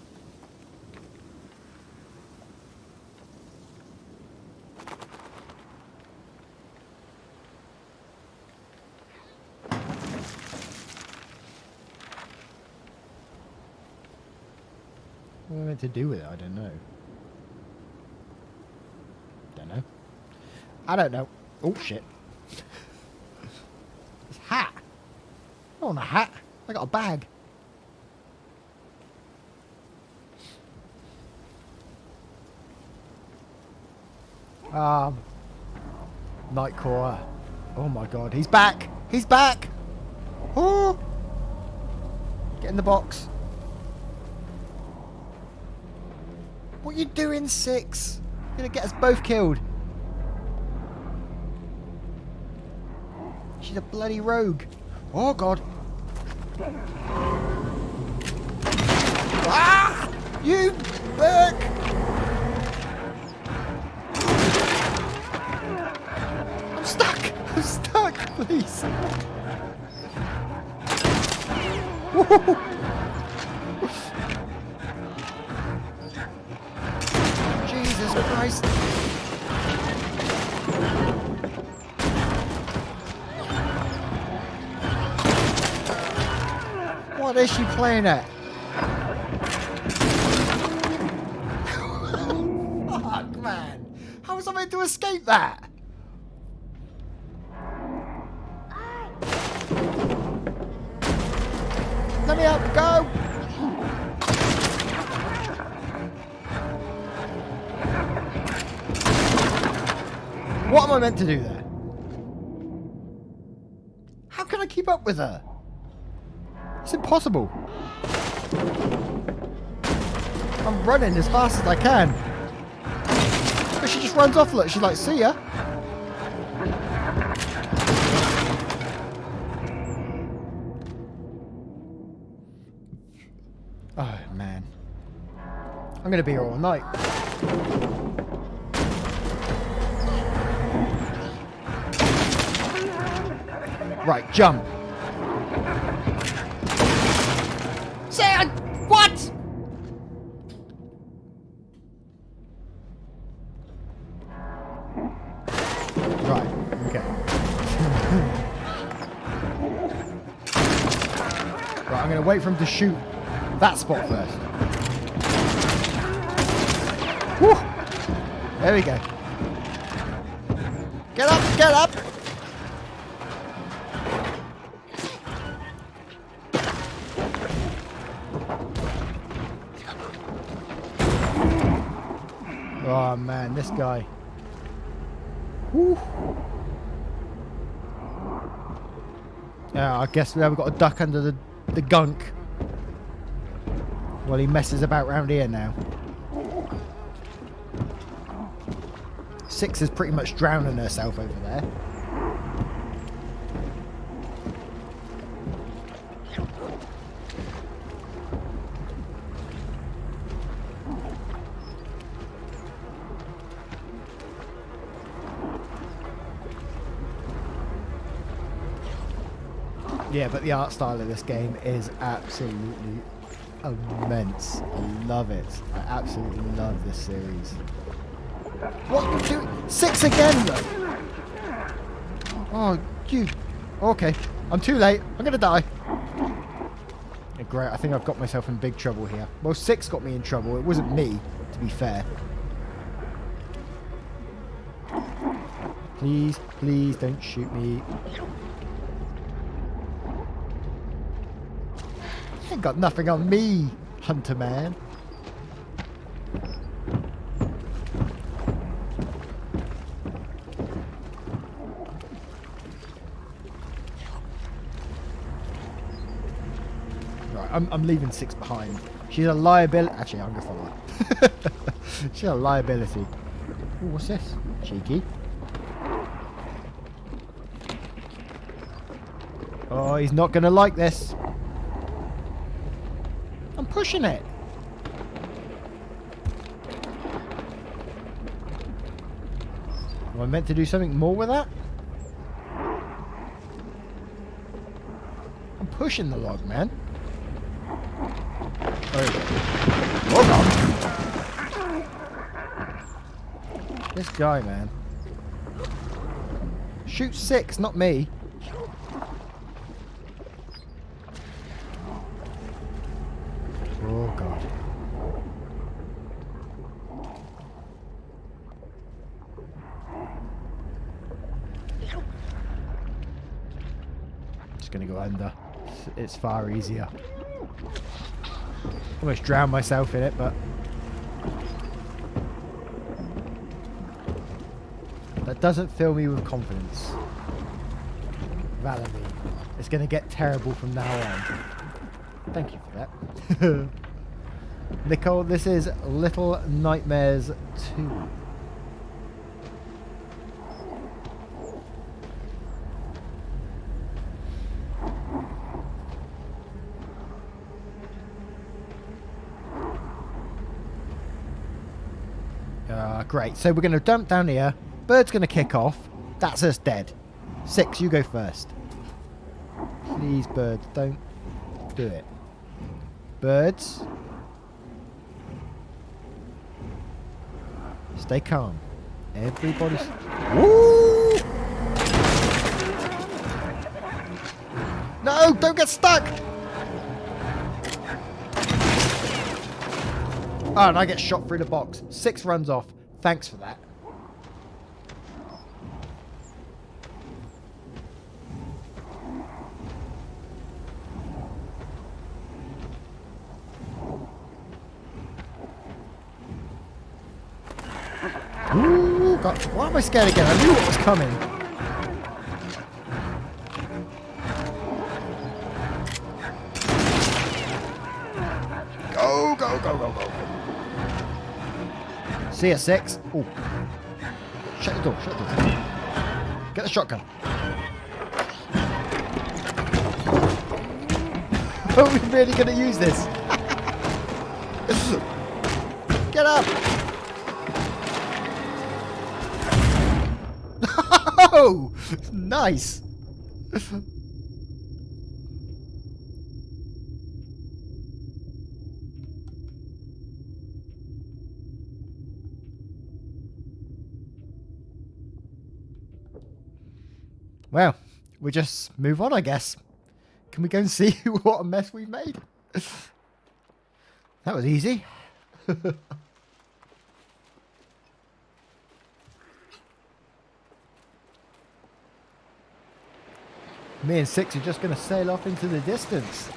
What am I meant to do with it? I don't know. I don't know. Oh, shit. It's a hat. I don't want a hat. I got a bag. Nightcore. Oh my god. He's back. He's back. Oh. Get in the box. What are you doing, 6? You're going to get us both killed. She's a bloody rogue. Oh, God. Ah! You Burke! I'm stuck. I'm stuck, please. Whoa. Jesus Christ. What is she playing at? Fuck, man. How was I meant to escape that? What am I meant to do there? How can I keep up with her? It's impossible. I'm running as fast as I can. But she just runs off. Look, she's like, see ya. Oh, man. I'm going to be here all night. Right, jump. Say what? Right, okay. Right, I'm going to wait for him to shoot that spot first. Woo! There we go. Get up, get up! Oh man, this guy. Woo. Yeah, I guess we've got a duck under the gunk. Well, he messes about round here now. 6 is pretty much drowning herself over there. Yeah, but the art style of this game is absolutely immense. I love it. I absolutely love this series. What are you doing? 6 again, though. Oh, you. Okay, I'm too late. I'm gonna die. Yeah, great. I think I've got myself in big trouble here. Well, 6 got me in trouble. It wasn't me, to be fair. Please, please don't shoot me. You ain't got nothing on me, Hunter Man. Right, I'm leaving 6 behind. She's a liability. Actually, I'm gonna follow her. She's a liability. Ooh, what's this? Cheeky. Oh, he's not gonna like this. I'm pushing it. Am I meant to do something more with that? I'm pushing the log, man. Oh, on. This guy, man. Shoot 6, not me. Oh god. Just gonna go under. It's far easier. Almost drowned myself in it, but that doesn't fill me with confidence. Valerie, it's gonna get terrible from now on. Thank you for that. Nicole, this is Little Nightmares 2. Great, so we're going to dump down here. Bird's going to kick off. That's us dead. 6, you go first. Please, birds, don't do it. Birds. Stay calm. Everybody's... Woo! No, don't get stuck! Oh, and I get shot through the box. 6 runs off. Thanks for that. Ooh, God. Why am I scared again? I knew what was coming. Go, go, go, go, go. See ya, 6. Ooh. Shut the door, shut the door. Get the shotgun. Are we really going to use this? Get up! Oh! Nice! Well, we just move on, I guess. Can we go and see what a mess we've made? That was easy. Me and 6 are just going to sail off into the distance.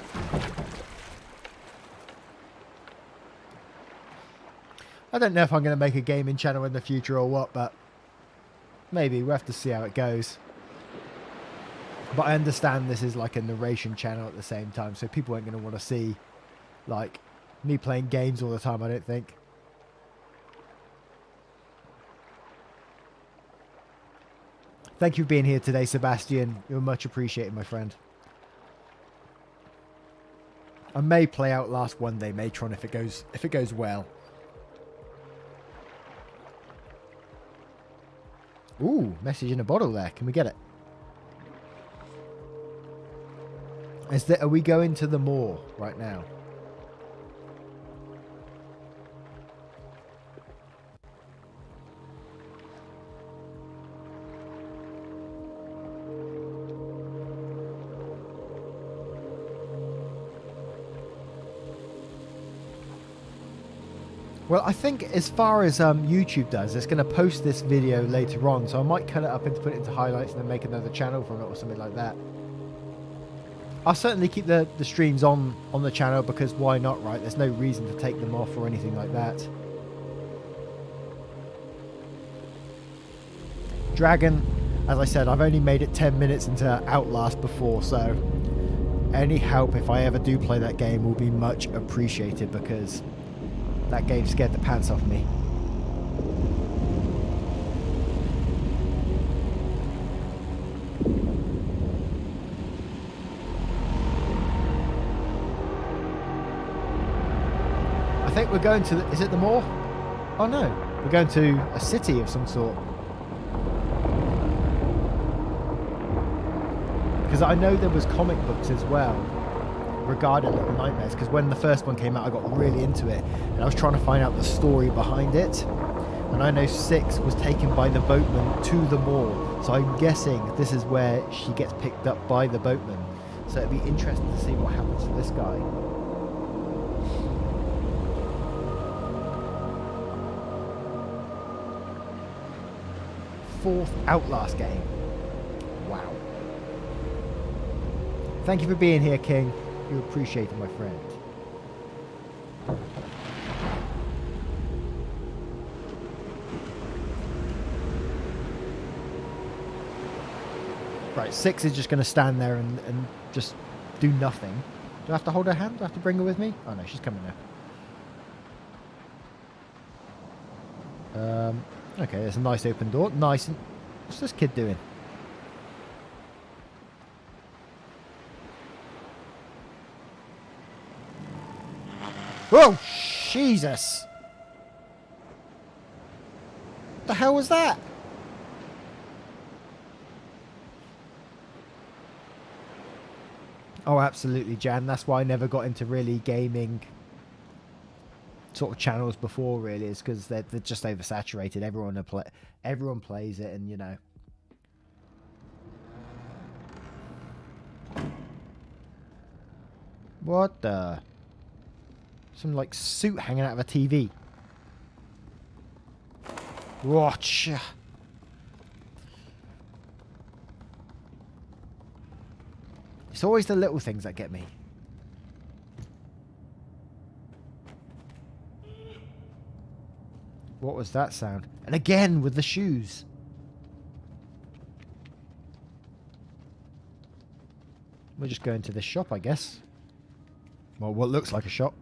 I don't know if I'm going to make a gaming channel in the future or what, but maybe. We'll have to see how it goes. But I understand this is like a narration channel at the same time, so people aren't going to want to see like me playing games all the time, I don't think. Thank you for being here today, Sebastian. You're much appreciated, my friend. I may play Outlast one day, Matron, if it goes well. Ooh, message in a bottle there. Can we get it? Are we going to the moor right now? Well, I think as far as YouTube does, it's going to post this video later on, so I might cut it up and put it into highlights and then make another channel from it or something like that. I'll certainly keep the streams on the channel because why not, right? There's no reason to take them off or anything like that. Dragon, as I said, I've only made it 10 minutes into Outlast before, so any help if I ever do play that game will be much appreciated because that game scared the pants off me. I think we're going to is it the moor? Oh no, we're going to a city of some sort. Because I know there was comic books as well regarding Little Nightmares, because when the first one came out I got really into it and I was trying to find out the story behind it, and I know 6 was taken by the boatman to the moor, so I'm guessing this is where she gets picked up by the boatman, so it'd be interesting to see what happens to this guy. Fourth Outlast game. Wow. Thank you for being here, King. You appreciate it, my friend. Right, 6 is just going to stand there and just do nothing. Do I have to hold her hand? Do I have to bring her with me? Oh no, she's coming now. Okay, there's a nice open door. Nice. What's this kid doing? Whoa! Jesus! What the hell was that? Oh, absolutely, Jan. That's why I never got into really gaming sort of channels before, really, is because they're just oversaturated. Everyone plays it, and you know. What the? Some like suit hanging out of a TV. Watch. It's always the little things that get me. What was that sound? And again with the shoes. We're just going to this shop, I guess. Well, what looks like a shop.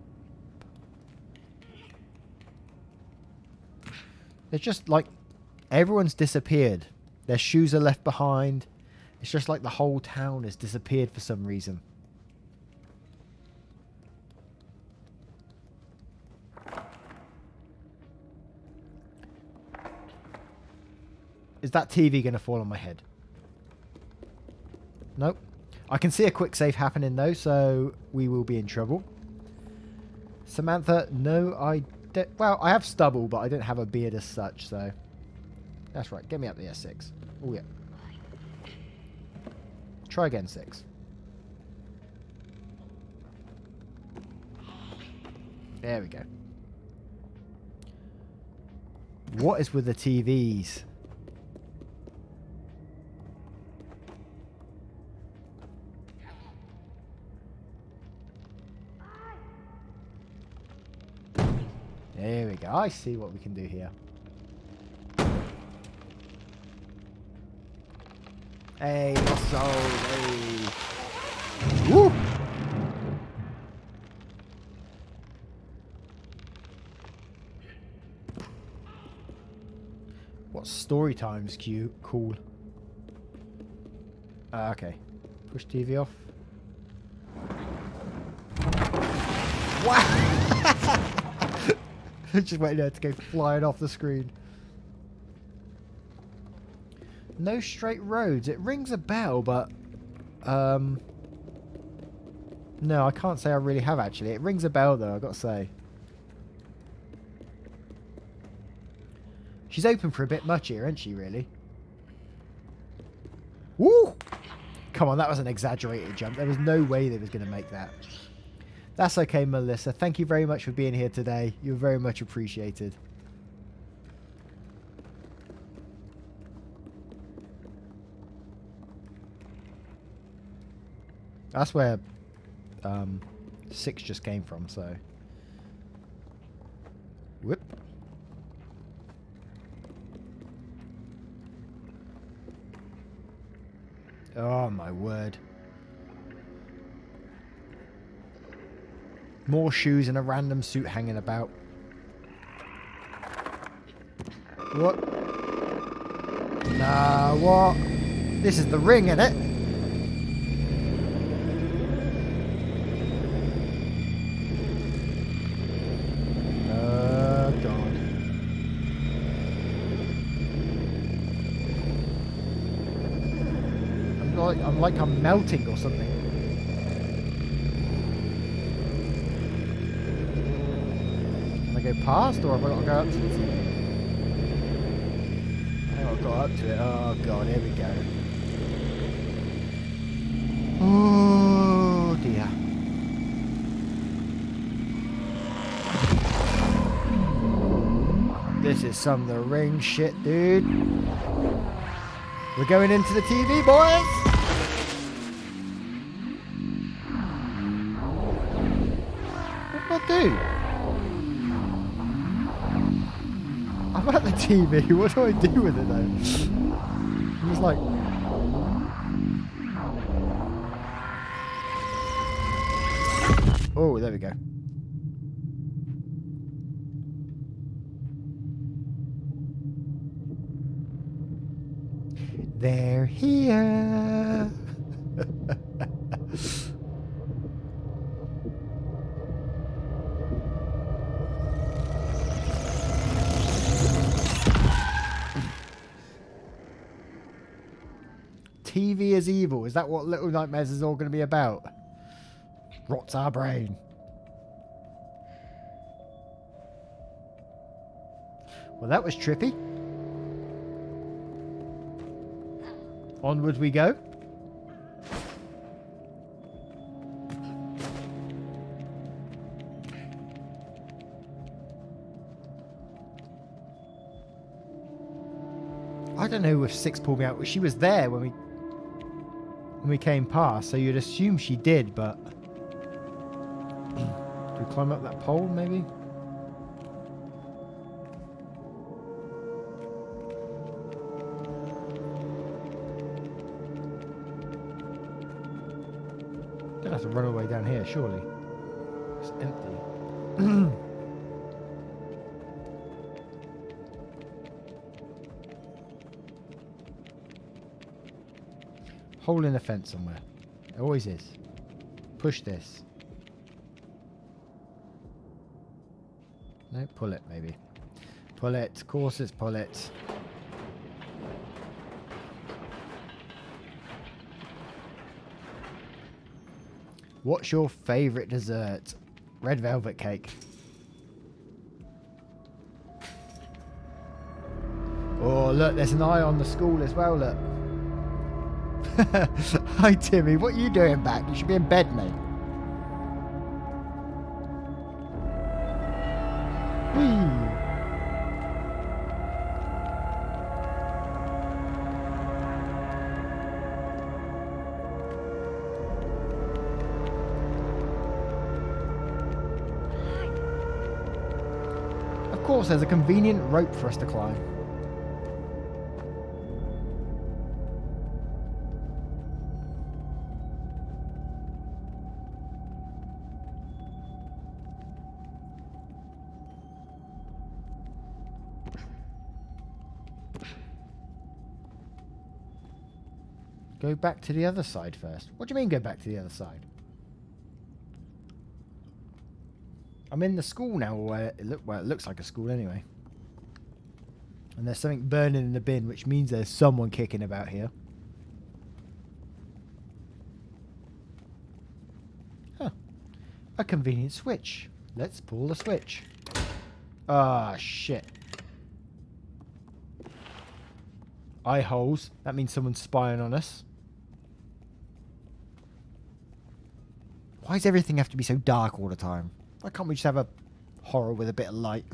It's just like everyone's disappeared. Their shoes are left behind. It's just like the whole town has disappeared for some reason. Is that TV going to fall on my head? Nope. I can see a quick save happening though, so we will be in trouble. Samantha, no, I don't. Well, I have stubble, but I don't have a beard as such, so. That's right. Get me up the S6. Oh, yeah. Try again, 6. There we go. What is with the TVs? There we go. I see what we can do here. Hey, lost soul. Hey. Woo! What story time's cute? Cool. Okay. Push TV off. Wow! Just waiting there to go flying off the screen. No straight roads. It rings a bell, but no, I can't say I really have actually. It rings a bell though, I've got to say. She's open for a bit much here, isn't she, really? Woo! Come on, that was an exaggerated jump. There was no way they was going to make that. That's okay, Melissa. Thank you very much for being here today. You're very much appreciated. That's where 6 just came from, so. Whoop. Oh, my word. More shoes and a random suit hanging about. What? Nah, what? This is the ring, isn't it? God. I'm like I'm melting or something. Go past, or have I got to go up to the TV? I think I've got up to it. Oh god, here we go. Oh dear. This is some of the ring shit, dude. We're going into the TV, boys! What do I do? I'm at the TV. What do I do with it though? I'm just like. Oh, there we go. They're here. TV is evil. Is that what Little Nightmares is all going to be about? Rots our brain. Well, that was trippy. Onward we go. I don't know if 6 pulled me out. She was there when we came past, so you'd assume she did, but do we climb up that pole maybe? have to run all the way down here, surely. It's empty. Hole in the fence somewhere. It always is. Push this. No, pull it maybe. Pull it. Of course it's pull it. What's your favourite dessert? Red velvet cake. Oh, look, there's an eye on the school as well, look. Hi, Timmy. What are you doing back? You should be in bed, mate. Whee! Of course, there's a convenient rope for us to climb. Go back to the other side first. What do you mean go back to the other side? I'm in the school now, where it looks like a school anyway. And there's something burning in the bin, which means there's someone kicking about here. Huh. A convenient switch. Let's pull the switch. Ah, shit. Eye holes. That means someone's spying on us. Why does everything have to be so dark all the time? Why can't we just have a horror with a bit of light?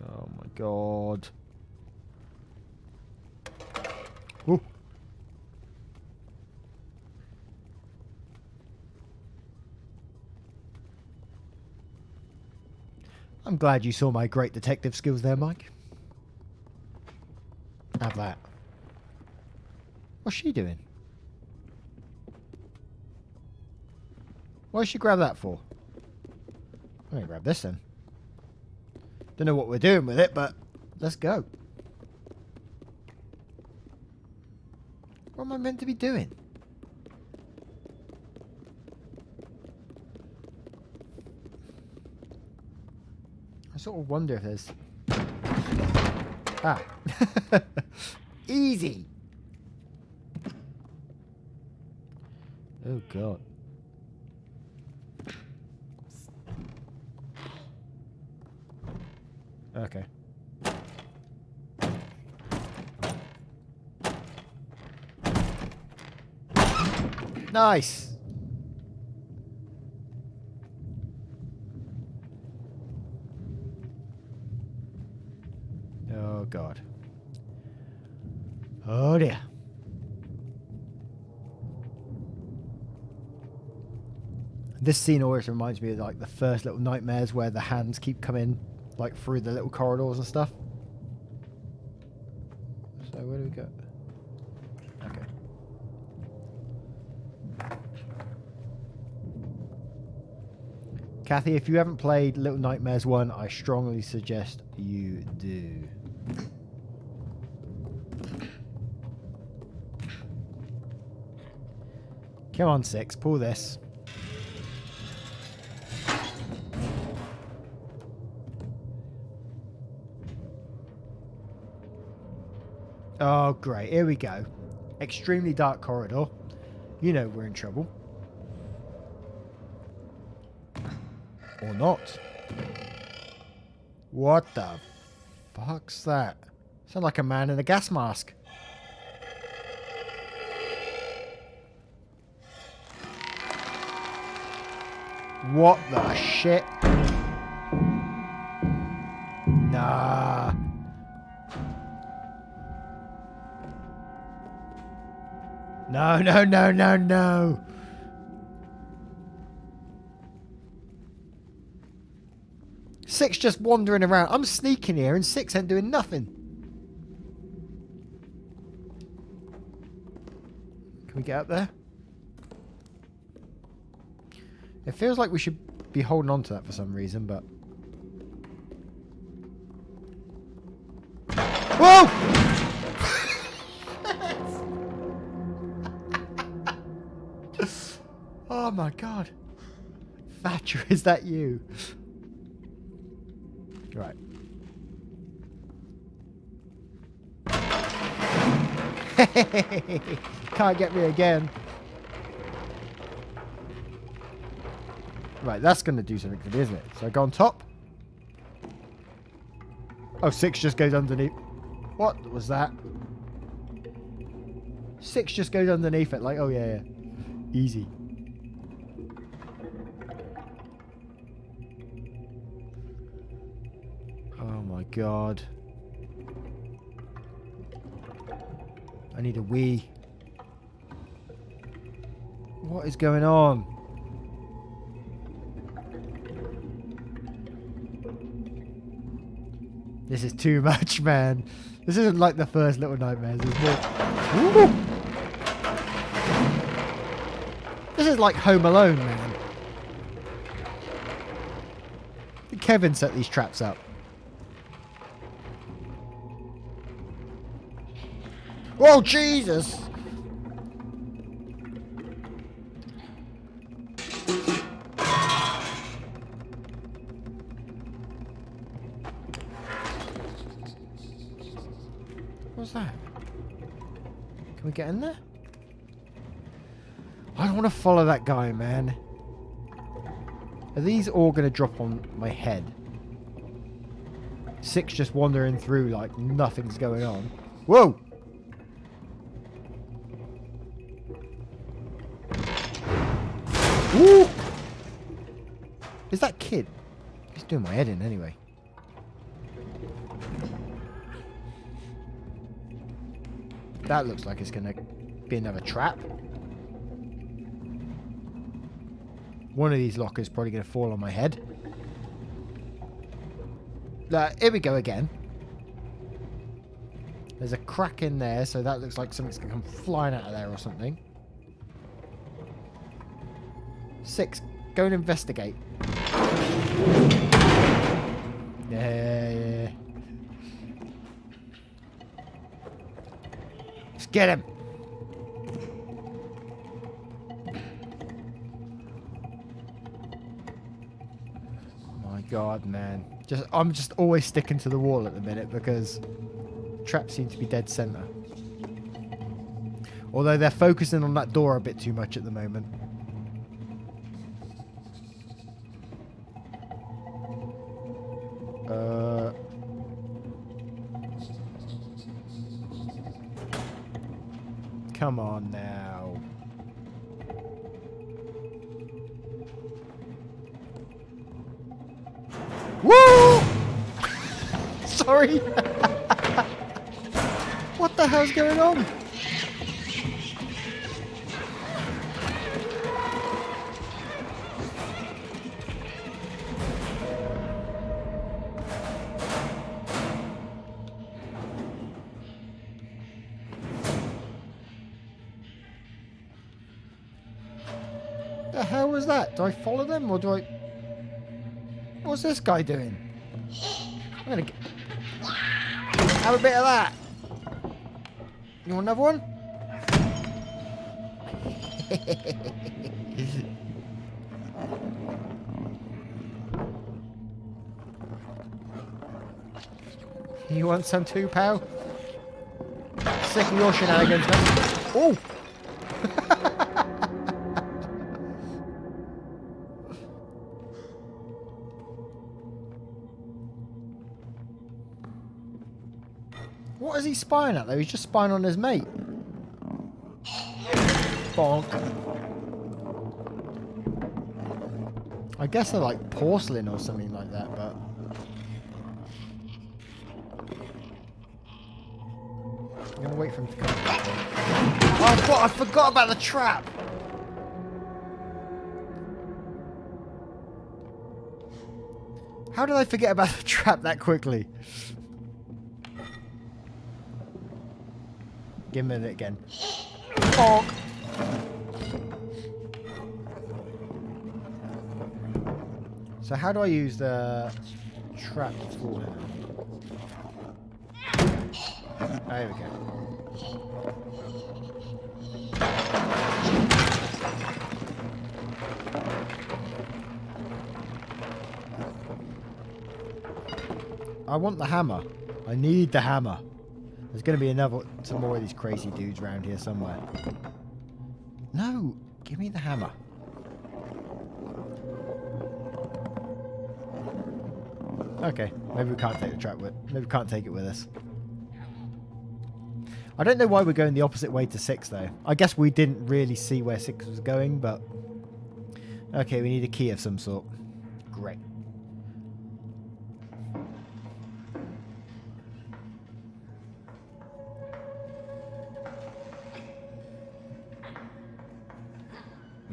Oh my god. Ooh. I'm glad you saw my great detective skills there, Mike. Have that. What's she doing? Why did she grab that for? I'm gonna grab this then. Don't know what we're doing with it, but let's go. What am I meant to be doing? I sort of wonder if there's... Ah. Easy. Oh, God. Okay. Nice. Oh, God. Oh, dear. This scene always reminds me of like the first Little Nightmares where the hands keep coming like through the little corridors and stuff. So where do we go? Okay. Kathy, if you haven't played Little Nightmares 1, I strongly suggest you do. Come on, 6, pull this. Oh, great. Here we go. Extremely dark corridor. You know we're in trouble. Or not. What the fuck's that? Sound like a man in a gas mask. What the shit? Nah. No, no, no, no, no. Six just wandering around. I'm sneaking here and Six ain't doing nothing. get up there? It feels like we should be holding on to that for some reason, but... Whoa! Oh my god. Thatcher, is that you? Right. Can't get me again. Right, that's going to do something to me, isn't it? So I go on top. Oh, 6 just goes underneath. What was that? 6 just goes underneath it. Like, oh yeah. Easy. Oh my god. I need a wee. What is going on? This is too much, man. This isn't like the first Little Nightmares. There's more. Ooh. This is like Home Alone, man. Did Kevin set these traps up? Oh, Jesus! What's that? Can we get in there? I don't want to follow that guy, man. Are these all going to drop on my head? 6 just wandering through like nothing's going on. Whoa! Ooh! Is that kid? He's doing my head in anyway. That looks like it's going to be another trap. One of these lockers is probably going to fall on my head. Here we go again. There's a crack in there, so that looks like something's going to come flying out of there or something. 6, go and investigate. Yeah. Let's get him. My God, man. I'm just always sticking to the wall at the minute because traps seem to be dead center. Although they're focusing on that door a bit too much at the moment. Come on now. Woo! Sorry. What the hell's going on? The hell was that? Do I follow them or do I... What's this guy doing? I'm gonna have a bit of that. You want another one? You want some too, pal? Sick of your shenanigans, man. Oh! What is he spying at though? He's just spying on his mate. Bonk. I guess they're like porcelain or something like that, but... I'm gonna wait for him to come back. Oh God, I forgot about the trap! How did I forget about the trap that quickly? Give him it again. Bonk. So how do I use the trap beforehand? There we go. I want the hammer. I need the hammer. There's going to be some more of these crazy dudes around here somewhere. No, give me the hammer. Okay, maybe we can't take the trap with. Maybe we can't take it with us. I don't know why we're going the opposite way to 6 though. I guess we didn't really see where 6 was going, but okay, we need a key of some sort. Great.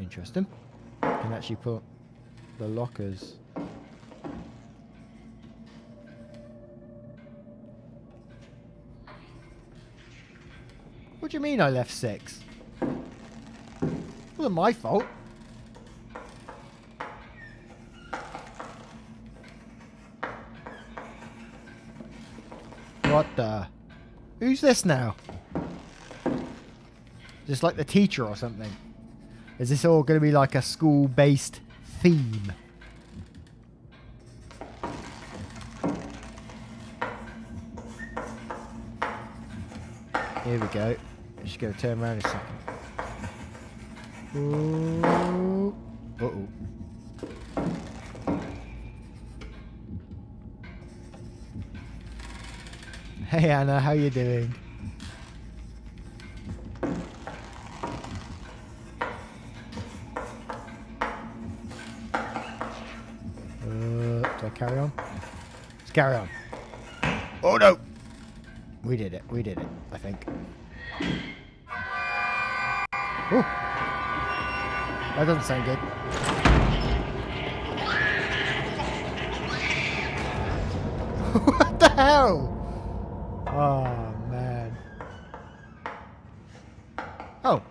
Interesting. Can actually put the lockers. What do you mean I left 6? It wasn't my fault. What the? Who's this now? Just like the teacher or something? Is this all going to be like a school-based theme? Here we go. I'm just going to turn around a second. Ooh. Uh-oh. Hey Anna, how you doing? Do I carry on? Let's carry on. Oh no! We did it. We did it, I think. Oh! That doesn't sound good. What the hell? Oh, man. Oh.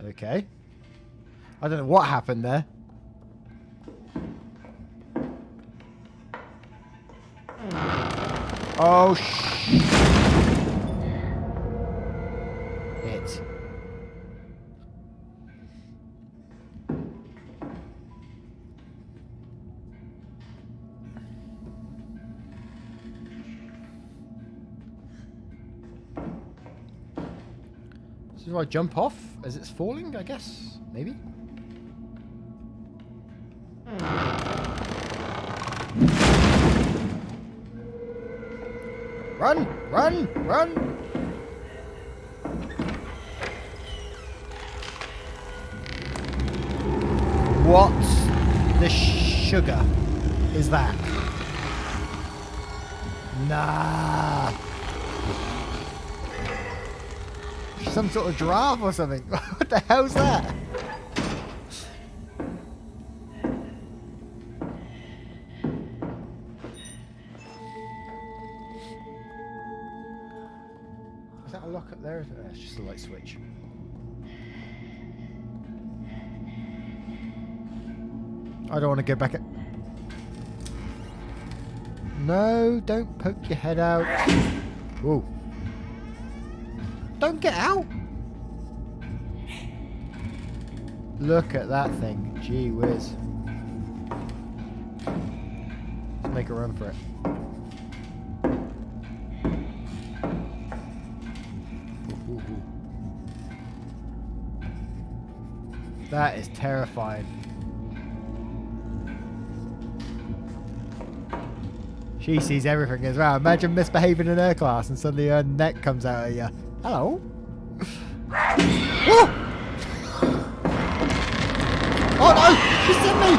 Okay. I don't know what happened there. Oh, it. So do I jump off as it's falling, I guess? Maybe? Run! Run! Run! What the sugar is that? Nah. Some sort of giraffe or something. What the hell's that? Is that a lock up there? It's just a light switch. I don't want to go back. No, don't poke your head out. Whoa. Don't get out. Look at that thing. Gee whiz. Let's make a run for it. That is terrifying. She sees everything as well. Imagine misbehaving in her class and suddenly her neck comes out at you. Hello? Oh! Oh no! She sent me!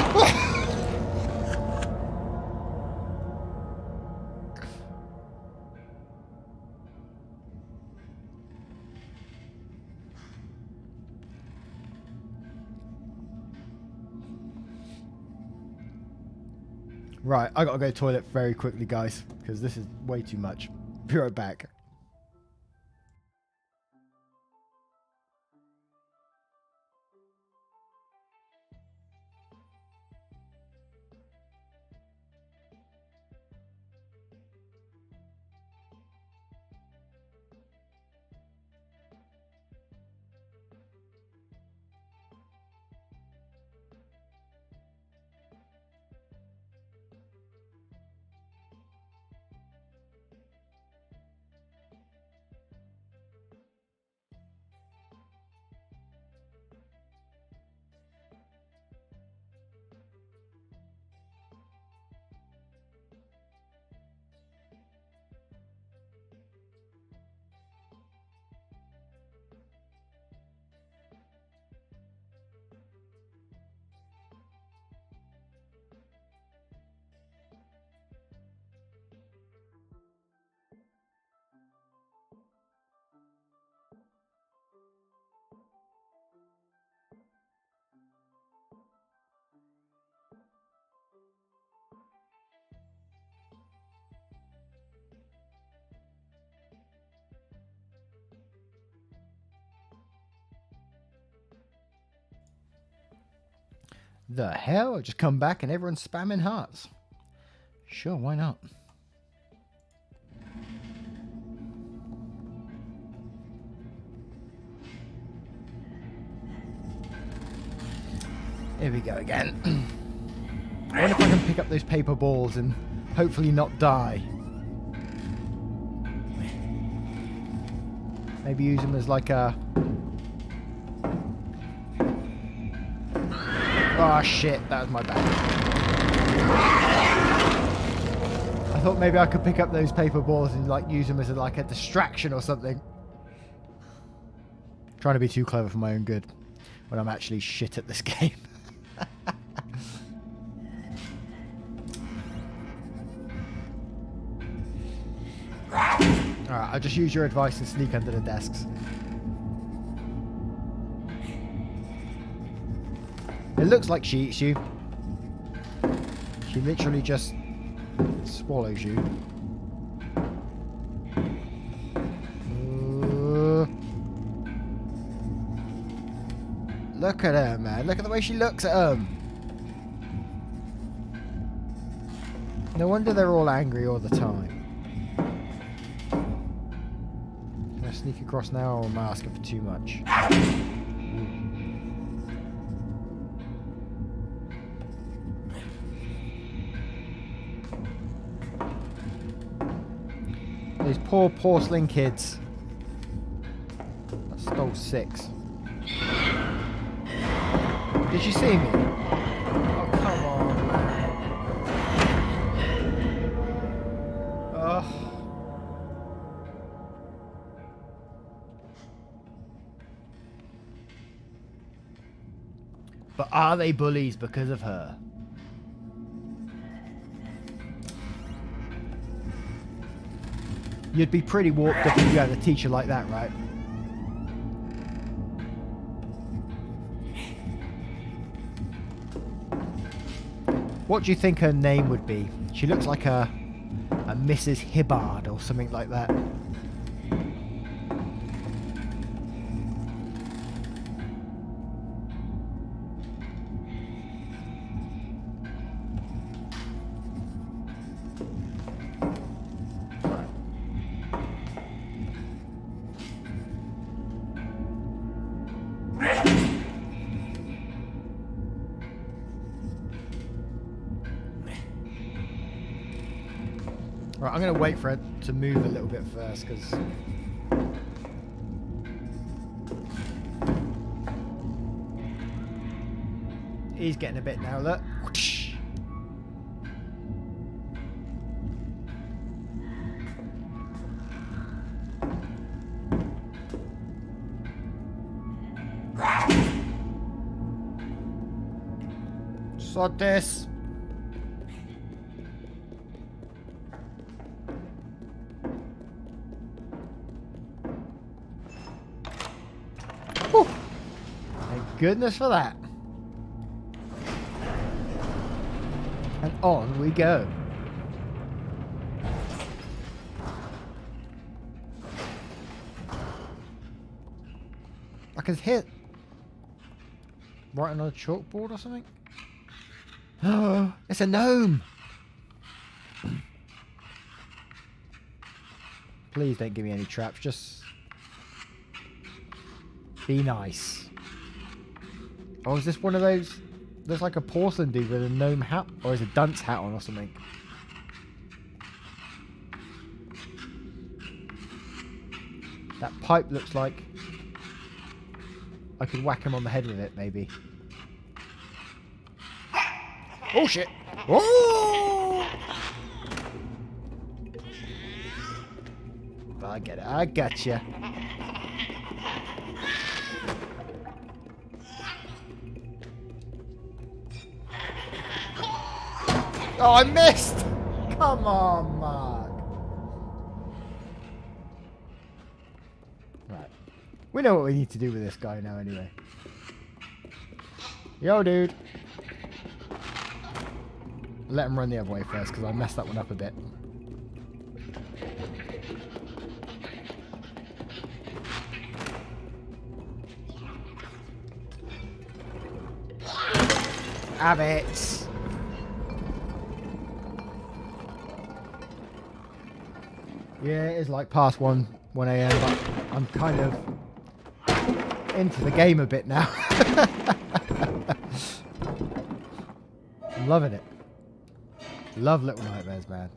Right, I gotta go to the toilet very quickly, guys, because this is way too much. Be right back. The hell? I just come back and everyone's spamming hearts. Sure, why not? Here we go again. I wonder if I can pick up those paper balls and hopefully not die. Maybe use them as like a... Oh shit, that was my bad. I thought maybe I could pick up those paper balls and like use them as like a distraction or something. Trying to be too clever for my own good when I'm actually shit at this game. Alright, I'll just use your advice and sneak under the desks. It looks like she eats you. She literally just swallows you. Look at her, man. Look at the way she looks at him. No wonder they're all angry all the time. Can I sneak across now, or am I asking for too much? These poor porcelain kids. I stole 6. Did you see me? Oh, come on, man. Ugh. But are they bullies because of her? You'd be pretty warped up if you had a teacher like that, right? What do you think her name would be? She looks like a Mrs. Hibbard or something like that. Right, I'm going to wait for it to move a little bit first, because... he's getting a bit now, look. Sod this. Whew. Thank goodness for that. And on we go. I can hit writing on a chalkboard or something. Oh, it's a gnome. Please don't give me any traps. Just be nice. Oh, is this one of those? There's like a porcelain dude with a gnome hat, or is a dunce hat on or something? That pipe looks like I could whack him on the head with it, maybe. Oh shit! Oh! I get it. I gotcha. Oh, I missed! Come on, Mark. Right. We know what we need to do with this guy now, anyway. Yo, dude. Let him run the other way first, because I messed that one up a bit. Have it. Yeah, it is like past 1 a.m, but I'm kind of into the game a bit now. I'm loving it. Love Little Nightmares, man.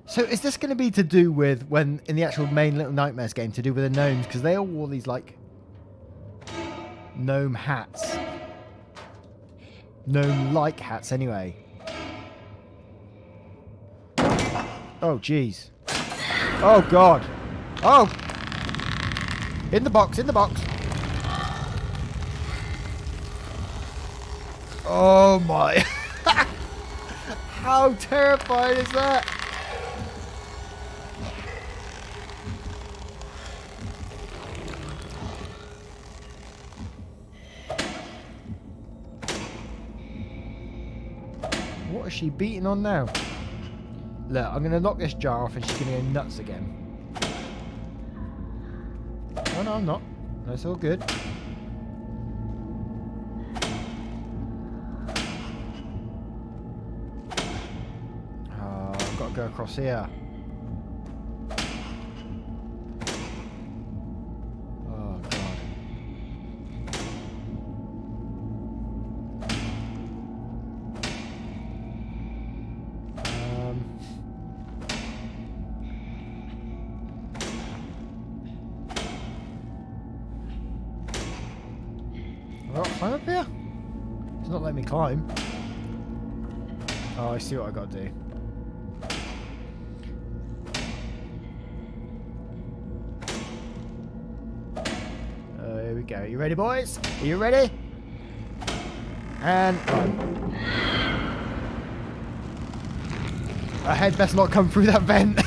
So is this going to be to do with when in the actual main Little Nightmares game to do with the gnomes? Because they all wore these like gnome hats. Gnome-like hats anyway. Oh jeez. Oh god. Oh! In the box, in the box. Oh my. How terrifying is that? What is she beating on now? Look, I'm going to knock this jar off and she's going to go nuts again. Oh no, I'm not. That's all good. Oh, I've got to go across here. Oh god. Have I got to climb up here? It's not letting me climb. Oh, I see what I got to do. Here we go. You ready, boys? Are you ready? And run. Our head best not come through that vent.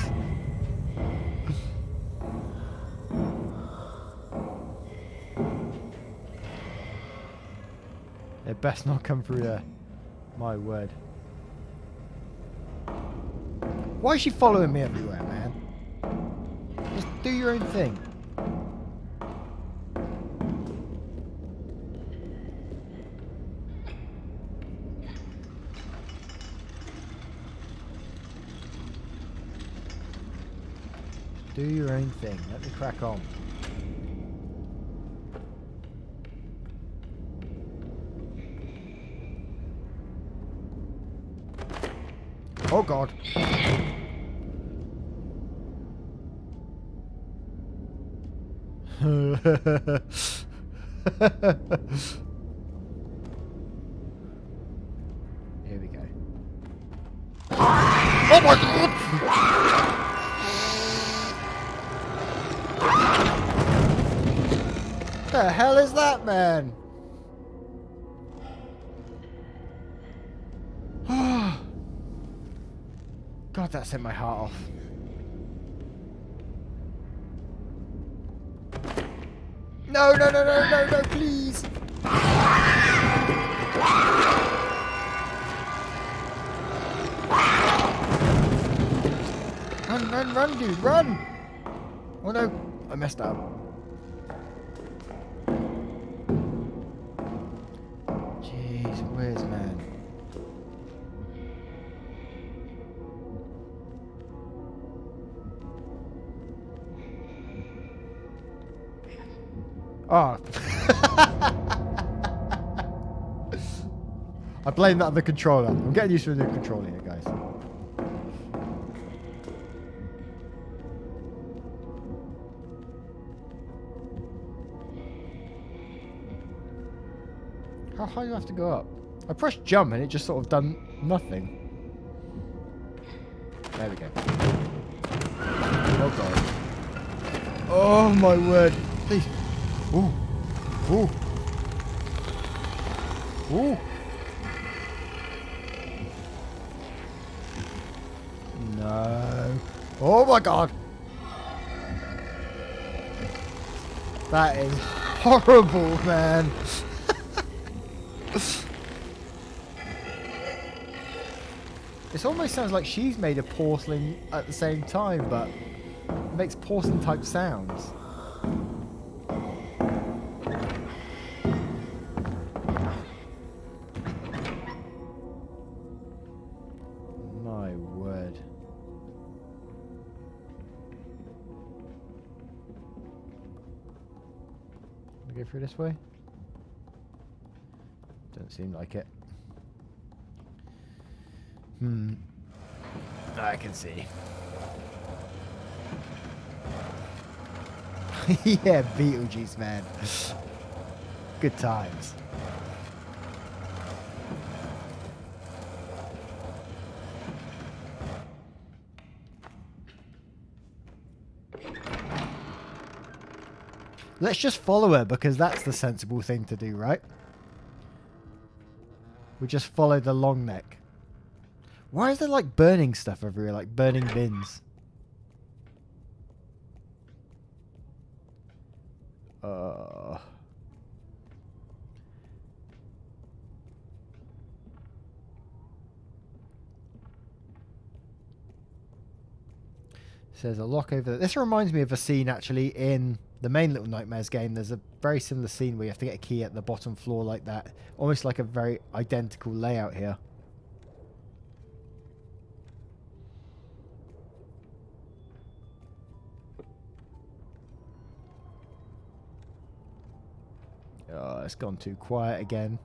It best not come through there. My word. Why is she following me everywhere, man? Just do your own thing. Do your own thing. Let me crack on. Oh god. Here we go. Oh my god! What the hell is that, man? God, that sent my heart off. No, no, no, no, no, no, please. Run, run, run, dude, run. Oh no, I messed up. Jeez, where's man? Oh. I blame that on the controller. I'm getting used to the new controller here, guys. How high do you have to go up? I pressed jump and it just sort of done nothing. There we go. Oh god. Oh my word. Please. Ooh. Ooh. Ooh. No. Oh my god. That is horrible, man. It almost sounds like she's made of porcelain at the same time, but it makes porcelain type sounds. My word. Can I go through this way? Don't seem like it. I can see. Yeah, Beetlejuice, man. Good times. Let's just follow her because that's the sensible thing to do, right? We just follow the long neck. Why is there like burning stuff everywhere, like burning bins? There's a lock over there. This reminds me of a scene actually in the main Little Nightmares game. There's a very similar scene where you have to get a key at the bottom floor like that. Almost like a very identical layout here. Oh, it's gone too quiet again.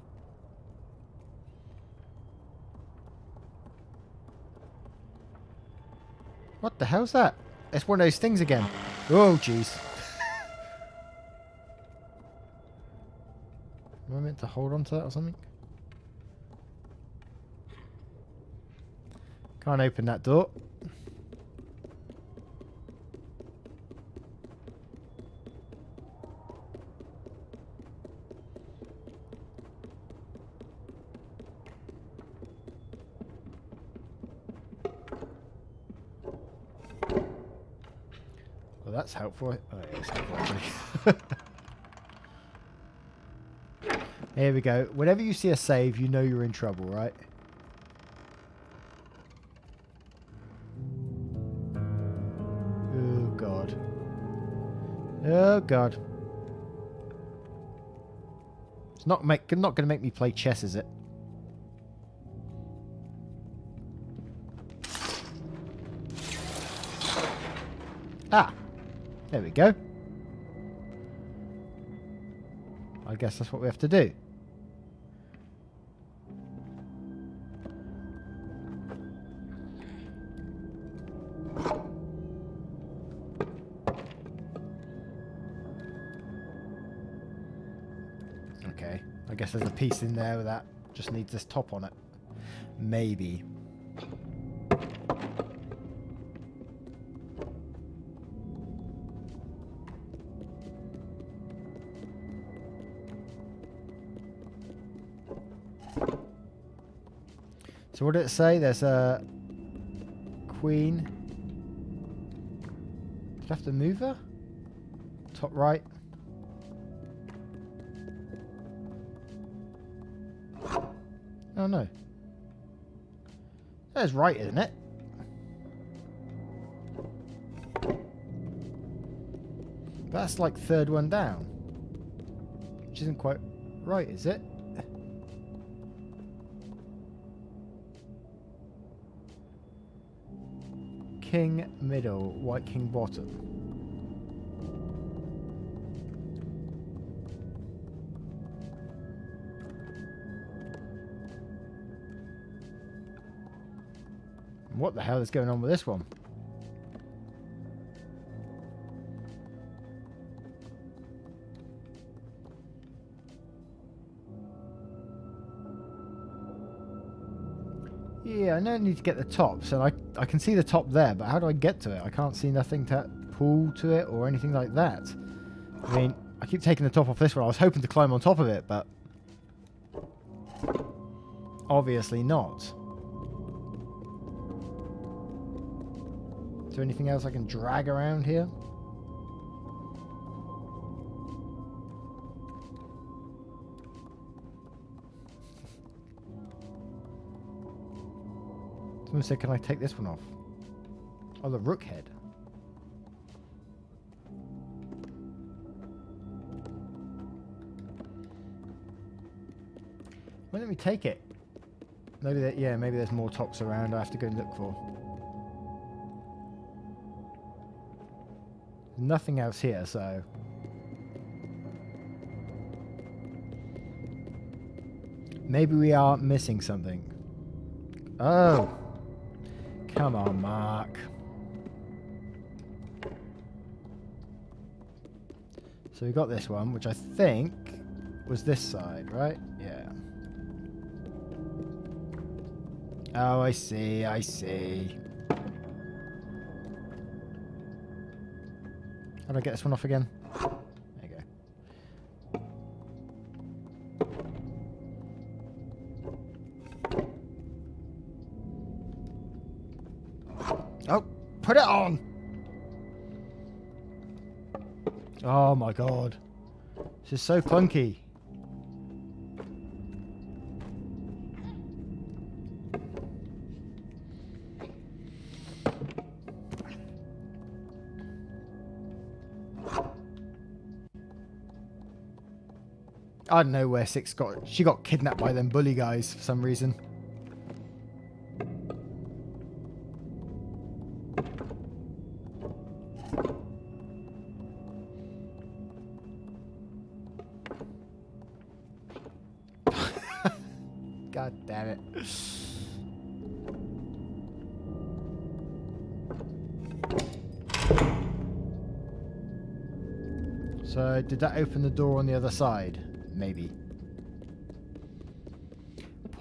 What the hell's that? It's one of those things again. Oh, jeez. Am I meant to hold on to that or something? Can't open that door. Well, that's helpful. Oh, yeah, it's helpful actually. Here we go. Whenever you see a save, you know you're in trouble, right? Oh, God. Oh, God. It's not going to make me play chess, is it? Ah. There we go. I guess that's what we have to do. Okay, I guess there's a piece in there that just needs this top on it. Maybe. So what did it say? There's a queen. Do you have to move her? Top right. Oh no. That's right, isn't it? That's like third one down. Which isn't quite right, is it? King middle, white king bottom. What the hell is going on with this one? Yeah, I know I need to get the top, so I can see the top there, but how do I get to it? I can't see nothing to pull to it or anything like that. I mean, I keep taking the top off this one. I was hoping to climb on top of it, but obviously not. Is there anything else I can drag around here? Someone said, can I take this one off? Oh, the rook head. Well, let me take it. Maybe that, yeah, maybe there's more tops around I have to go and look for. Nothing else here, so maybe we are missing something. Oh, come on, Mark. So we got this one, which I think was this side, right? Yeah. Oh, I see, I see. How do I get this one off again? There you go. Oh, put it on! Oh my god. This is so clunky. I don't know where Six got. She got kidnapped by them bully guys for some reason. God damn it. So, did that open the door on the other side? Maybe.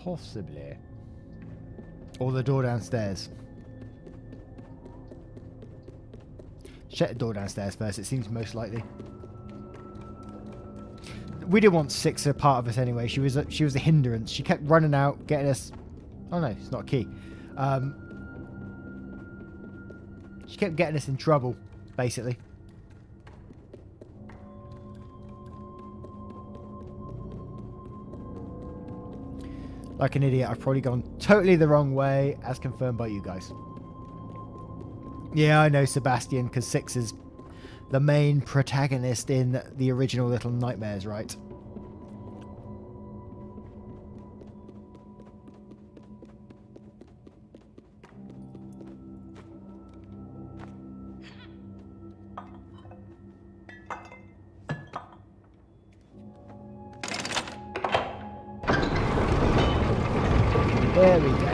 Possibly. Or the door downstairs. Check the door downstairs first. It seems most likely. We didn't want Six a part of us anyway. She was a hindrance. She kept running out, getting us. Oh no, it's not a key. She kept getting us in trouble, basically. Like an idiot, I've probably gone totally the wrong way, as confirmed by you guys. Yeah, I know, Sebastian, because Six is the main protagonist in the original Little Nightmares, right? There we go.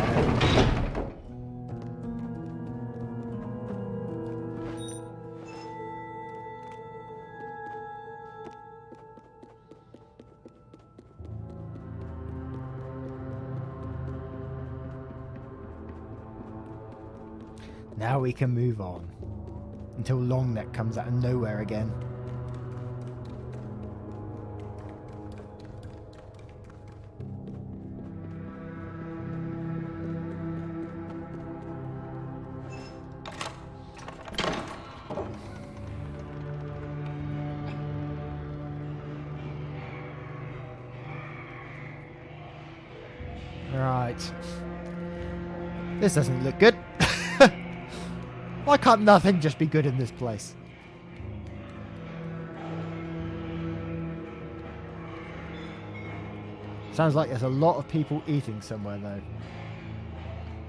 Now we can move on until Longneck comes out of nowhere again. This doesn't look good. Why can't nothing just be good in this place? Sounds like there's a lot of people eating somewhere though.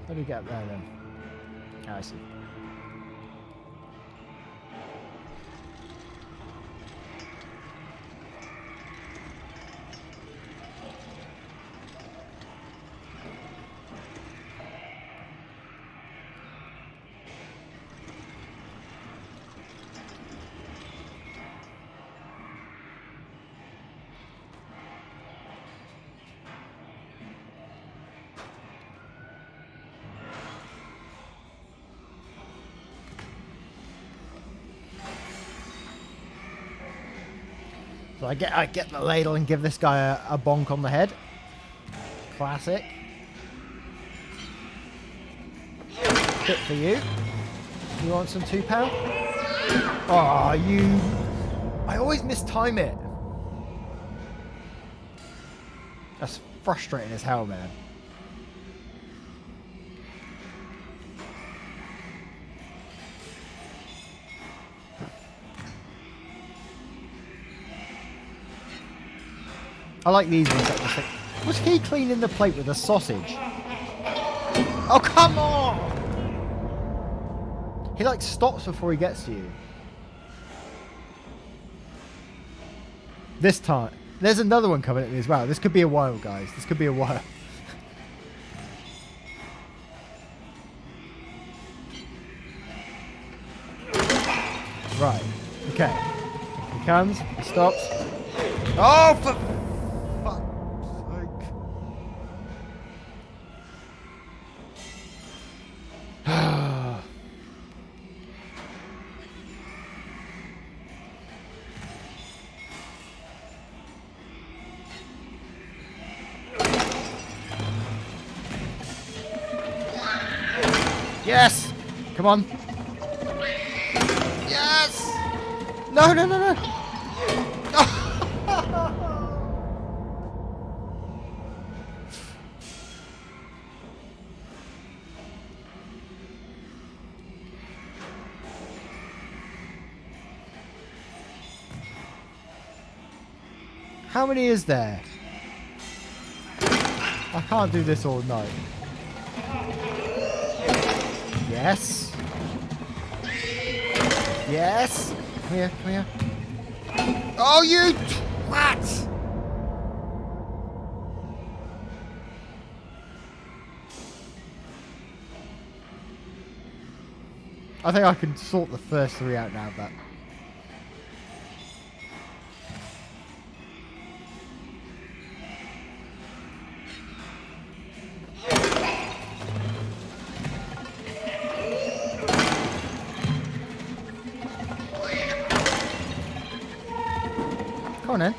How do we get up there then? Oh, I see. So I get the ladle and give this guy a bonk on the head. Classic. Bit for you. You want some £2? Oh, you... I always mistime it. That's frustrating as hell, man. I like these ones. Was he cleaning the plate with a sausage? Oh, come on! He like stops before he gets to you. This time. There's another one coming at me as well. This could be a while, guys. This could be a while. Right. Okay. He comes. He stops. Oh, for... Yes! Come on. Yes! No, no, no, no! How many is there? I can't do this all night. Yes. Yes. Come here, come here. Oh, you twat! I think I can sort the first three out now, but... Come on in.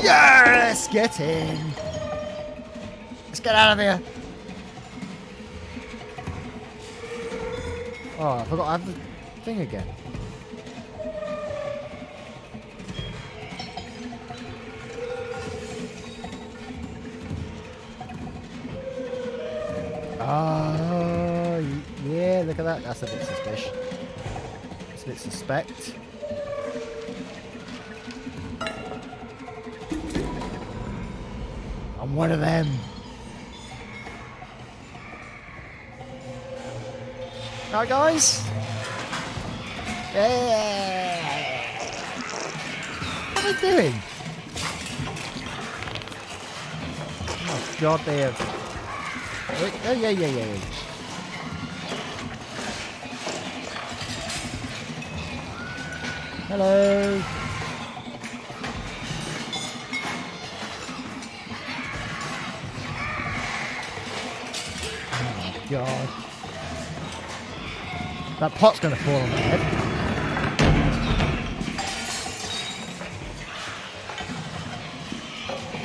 Yes! Get in! Let's get out of here! Oh, I forgot I have the thing again. Oh, yeah, look at that. That's a bit suspicious. It's a bit suspect. I'm one of them. Alright, guys. Yeah. What are they doing? Oh God, they have. Oh yeah. Hello. Oh my God. That pot's going to fall on my head.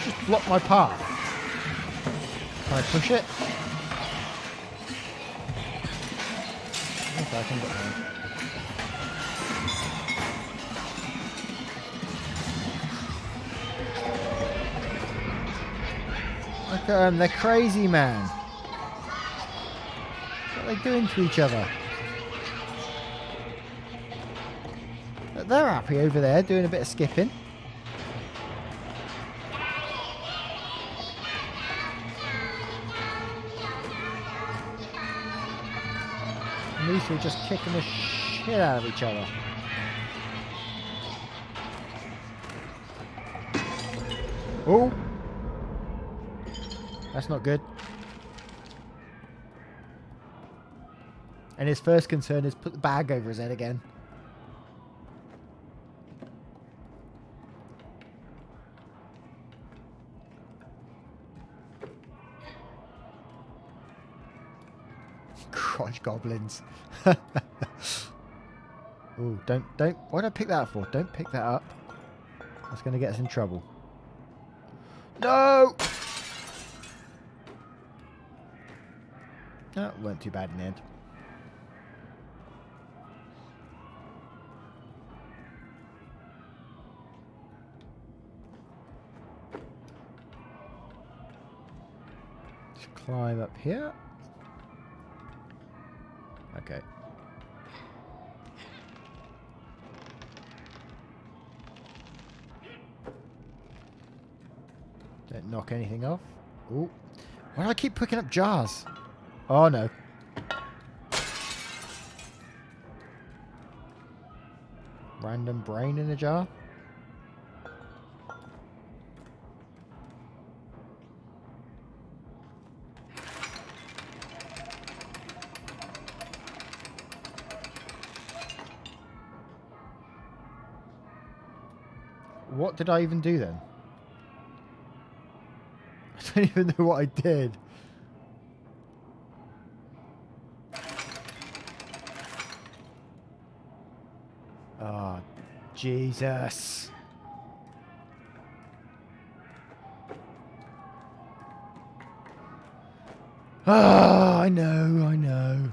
Just block my path. Can I push it? Okay, I can get there. Look at them, they're crazy, man. What are they doing to each other? They're happy over there, doing a bit of skipping. And these two are just kicking the shit out of each other. Oh! That's not good. And his first concern is put the bag over his head again. Crotch goblins. Oh, don't. Why did I pick that up for? Don't pick that up. That's going to get us in trouble. No! That weren't too bad in the end. Just climb up here. Okay. Don't knock anything off. Ooh. Why do I keep picking up jars? Oh no. Random brain in a jar. What did I even do then? I don't even know what I did. Oh, Jesus. Oh, I know, I know.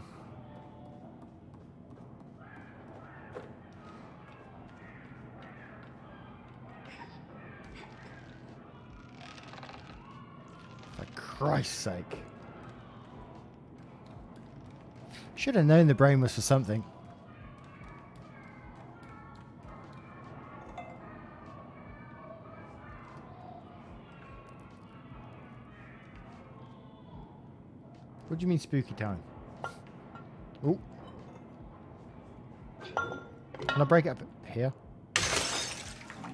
For Christ's sake. Should have known the brain was for something. What do you mean spooky time? Oh. Can I break it up here?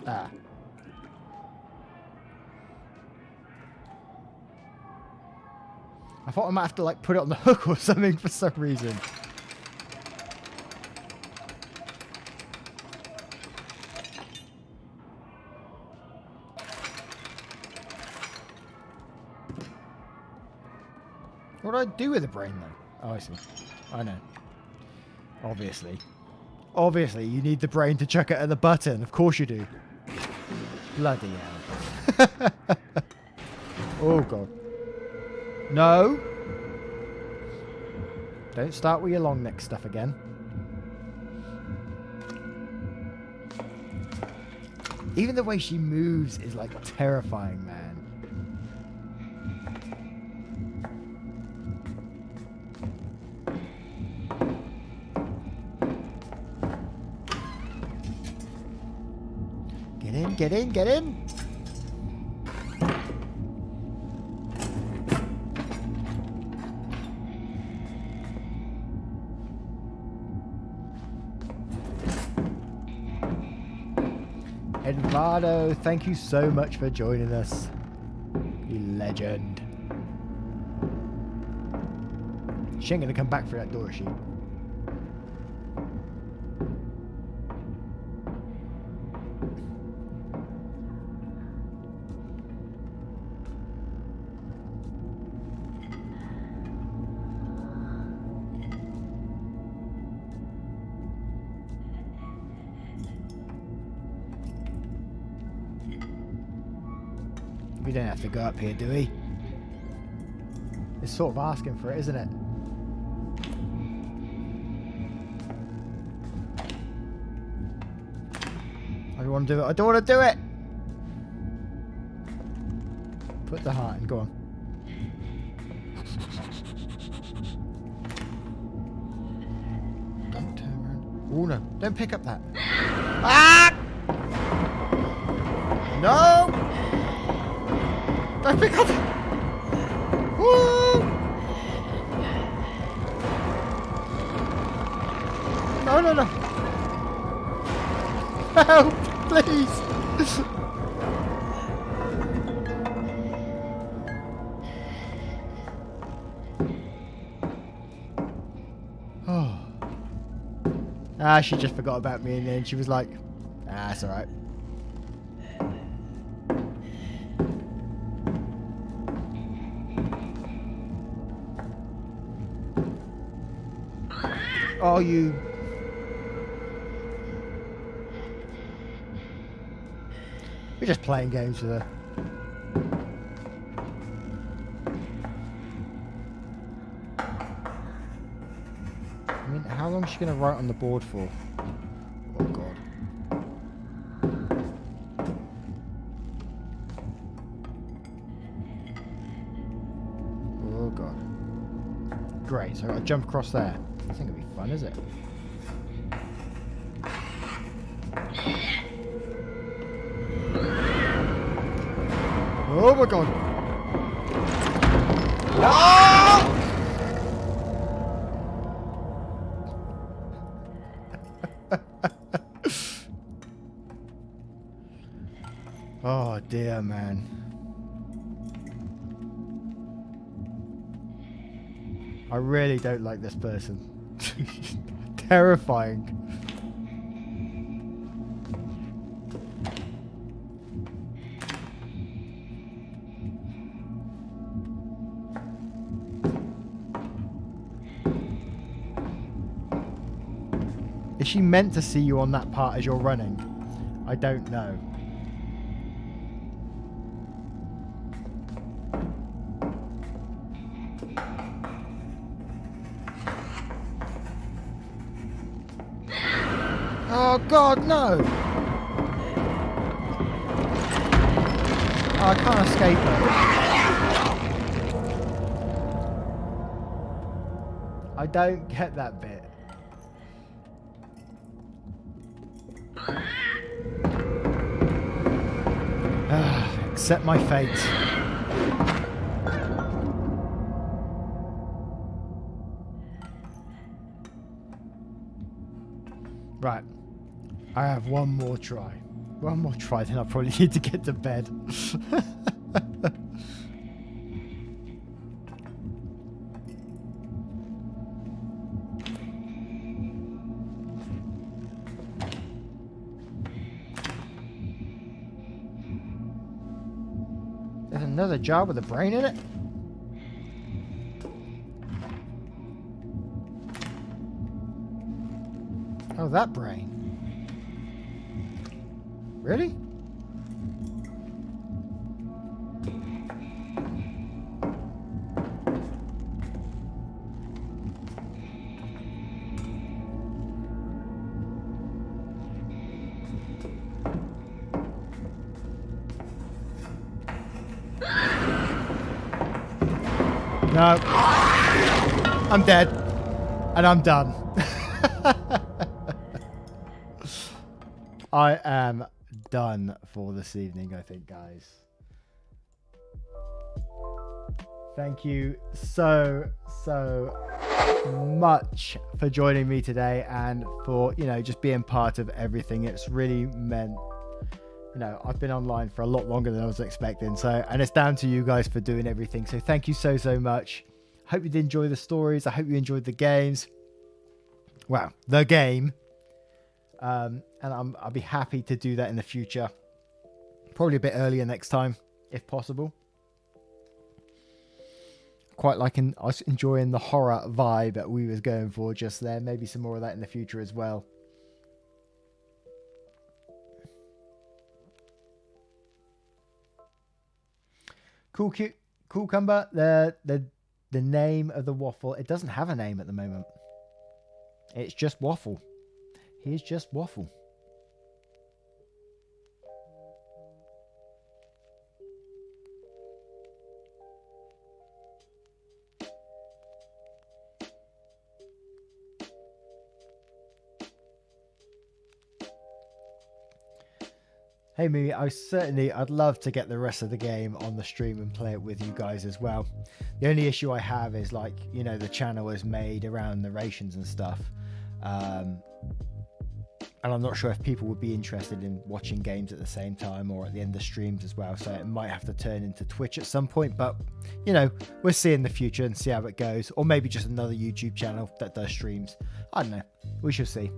Ah. I thought I might have to like put it on the hook or something for some reason. What do I do with the brain though? Oh, I see. I know. Obviously. Obviously, you need the brain to chuck it at the button. Of course you do. Bloody hell. Oh, God. No. Don't start with your long neck stuff again. Even the way she moves is like terrifying, man. Get in, get in, get in! Eduardo, thank you so much for joining us. You legend. She ain't gonna come back through that door, is she? We don't have to go up here, do we? It's sort of asking for it, isn't it? I don't want to do it. I don't want to do it! Put the heart in. Go on. Oh no, don't pick up that. Ah! No! Don't pick up that. Woo! No, no, no. Help, please. Oh. Ah, she just forgot about me, and then she was like, ah, it's alright. Oh, you... We're just playing games with her. I mean, how long is she going to write on the board for? Oh, God. Oh, God. Great, so I'll jump across there. I think it'll be fun, is it? Oh, my God. Ah! Oh dear, man. I really don't like this person. Terrifying. Is she meant to see you on that part as you're running? I don't know. Oh God, no! Oh, I can't escape her. I don't get that bit. Accept my fate. Right. I have one more try. One more try, then I probably need to get to bed. There's another jar with a brain in it? Oh, that brain. Really? No. I'm dead. And I'm done. I am done for this evening, I think, guys. Thank you so much for joining me today and for, just being part of everything. It's really meant, I've been online for a lot longer than I was expecting. And it's down to you guys for doing everything. So thank you so much. Hope you did enjoy the stories. I hope you enjoyed the games. Well, the game. And I'll be happy to do that in the future. Probably a bit earlier next time, if possible. Quite like I was enjoying the horror vibe that we was going for just there. Maybe some more of that in the future as well. Cool Cumber. The name of the waffle. It doesn't have a name at the moment. It's just Waffle. He's just Waffle. Hey Mimi, I'd love to get the rest of the game on the stream and play it with you guys as well. The only issue I have is, like, you know, the channel is made around narrations and stuff. And I'm not sure if people would be interested in watching games at the same time or at the end of streams as well. So it might have to turn into Twitch at some point, but you know, we'll see in the future and see how it goes. Or maybe just another YouTube channel that does streams. I don't know. We shall see.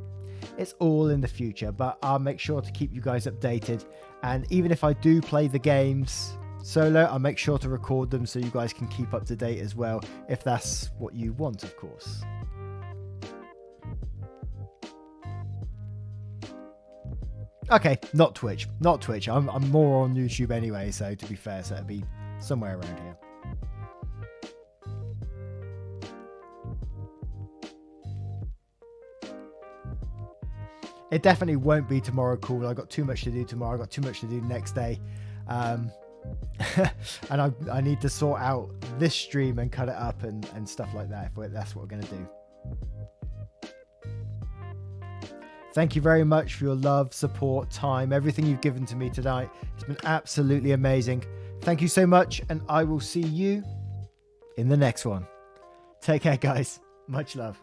It's all in the future, but I'll make sure to keep you guys updated. And even if I do play the games solo, I'll make sure to record them so you guys can keep up to date as well, if that's what you want, of course. Okay, not Twitch. I'm more on YouTube anyway, so to be fair, so it'll be somewhere around here. It definitely won't be tomorrow cool. I got too much to do tomorrow. I got too much to do next day. And I need to sort out this stream and cut it up and stuff like that, if that's what we're going to do. Thank you very much for your love, support, time, everything you've given to me tonight. It's been absolutely amazing. Thank you so much, and I will see you in the next one. Take care, guys. Much love.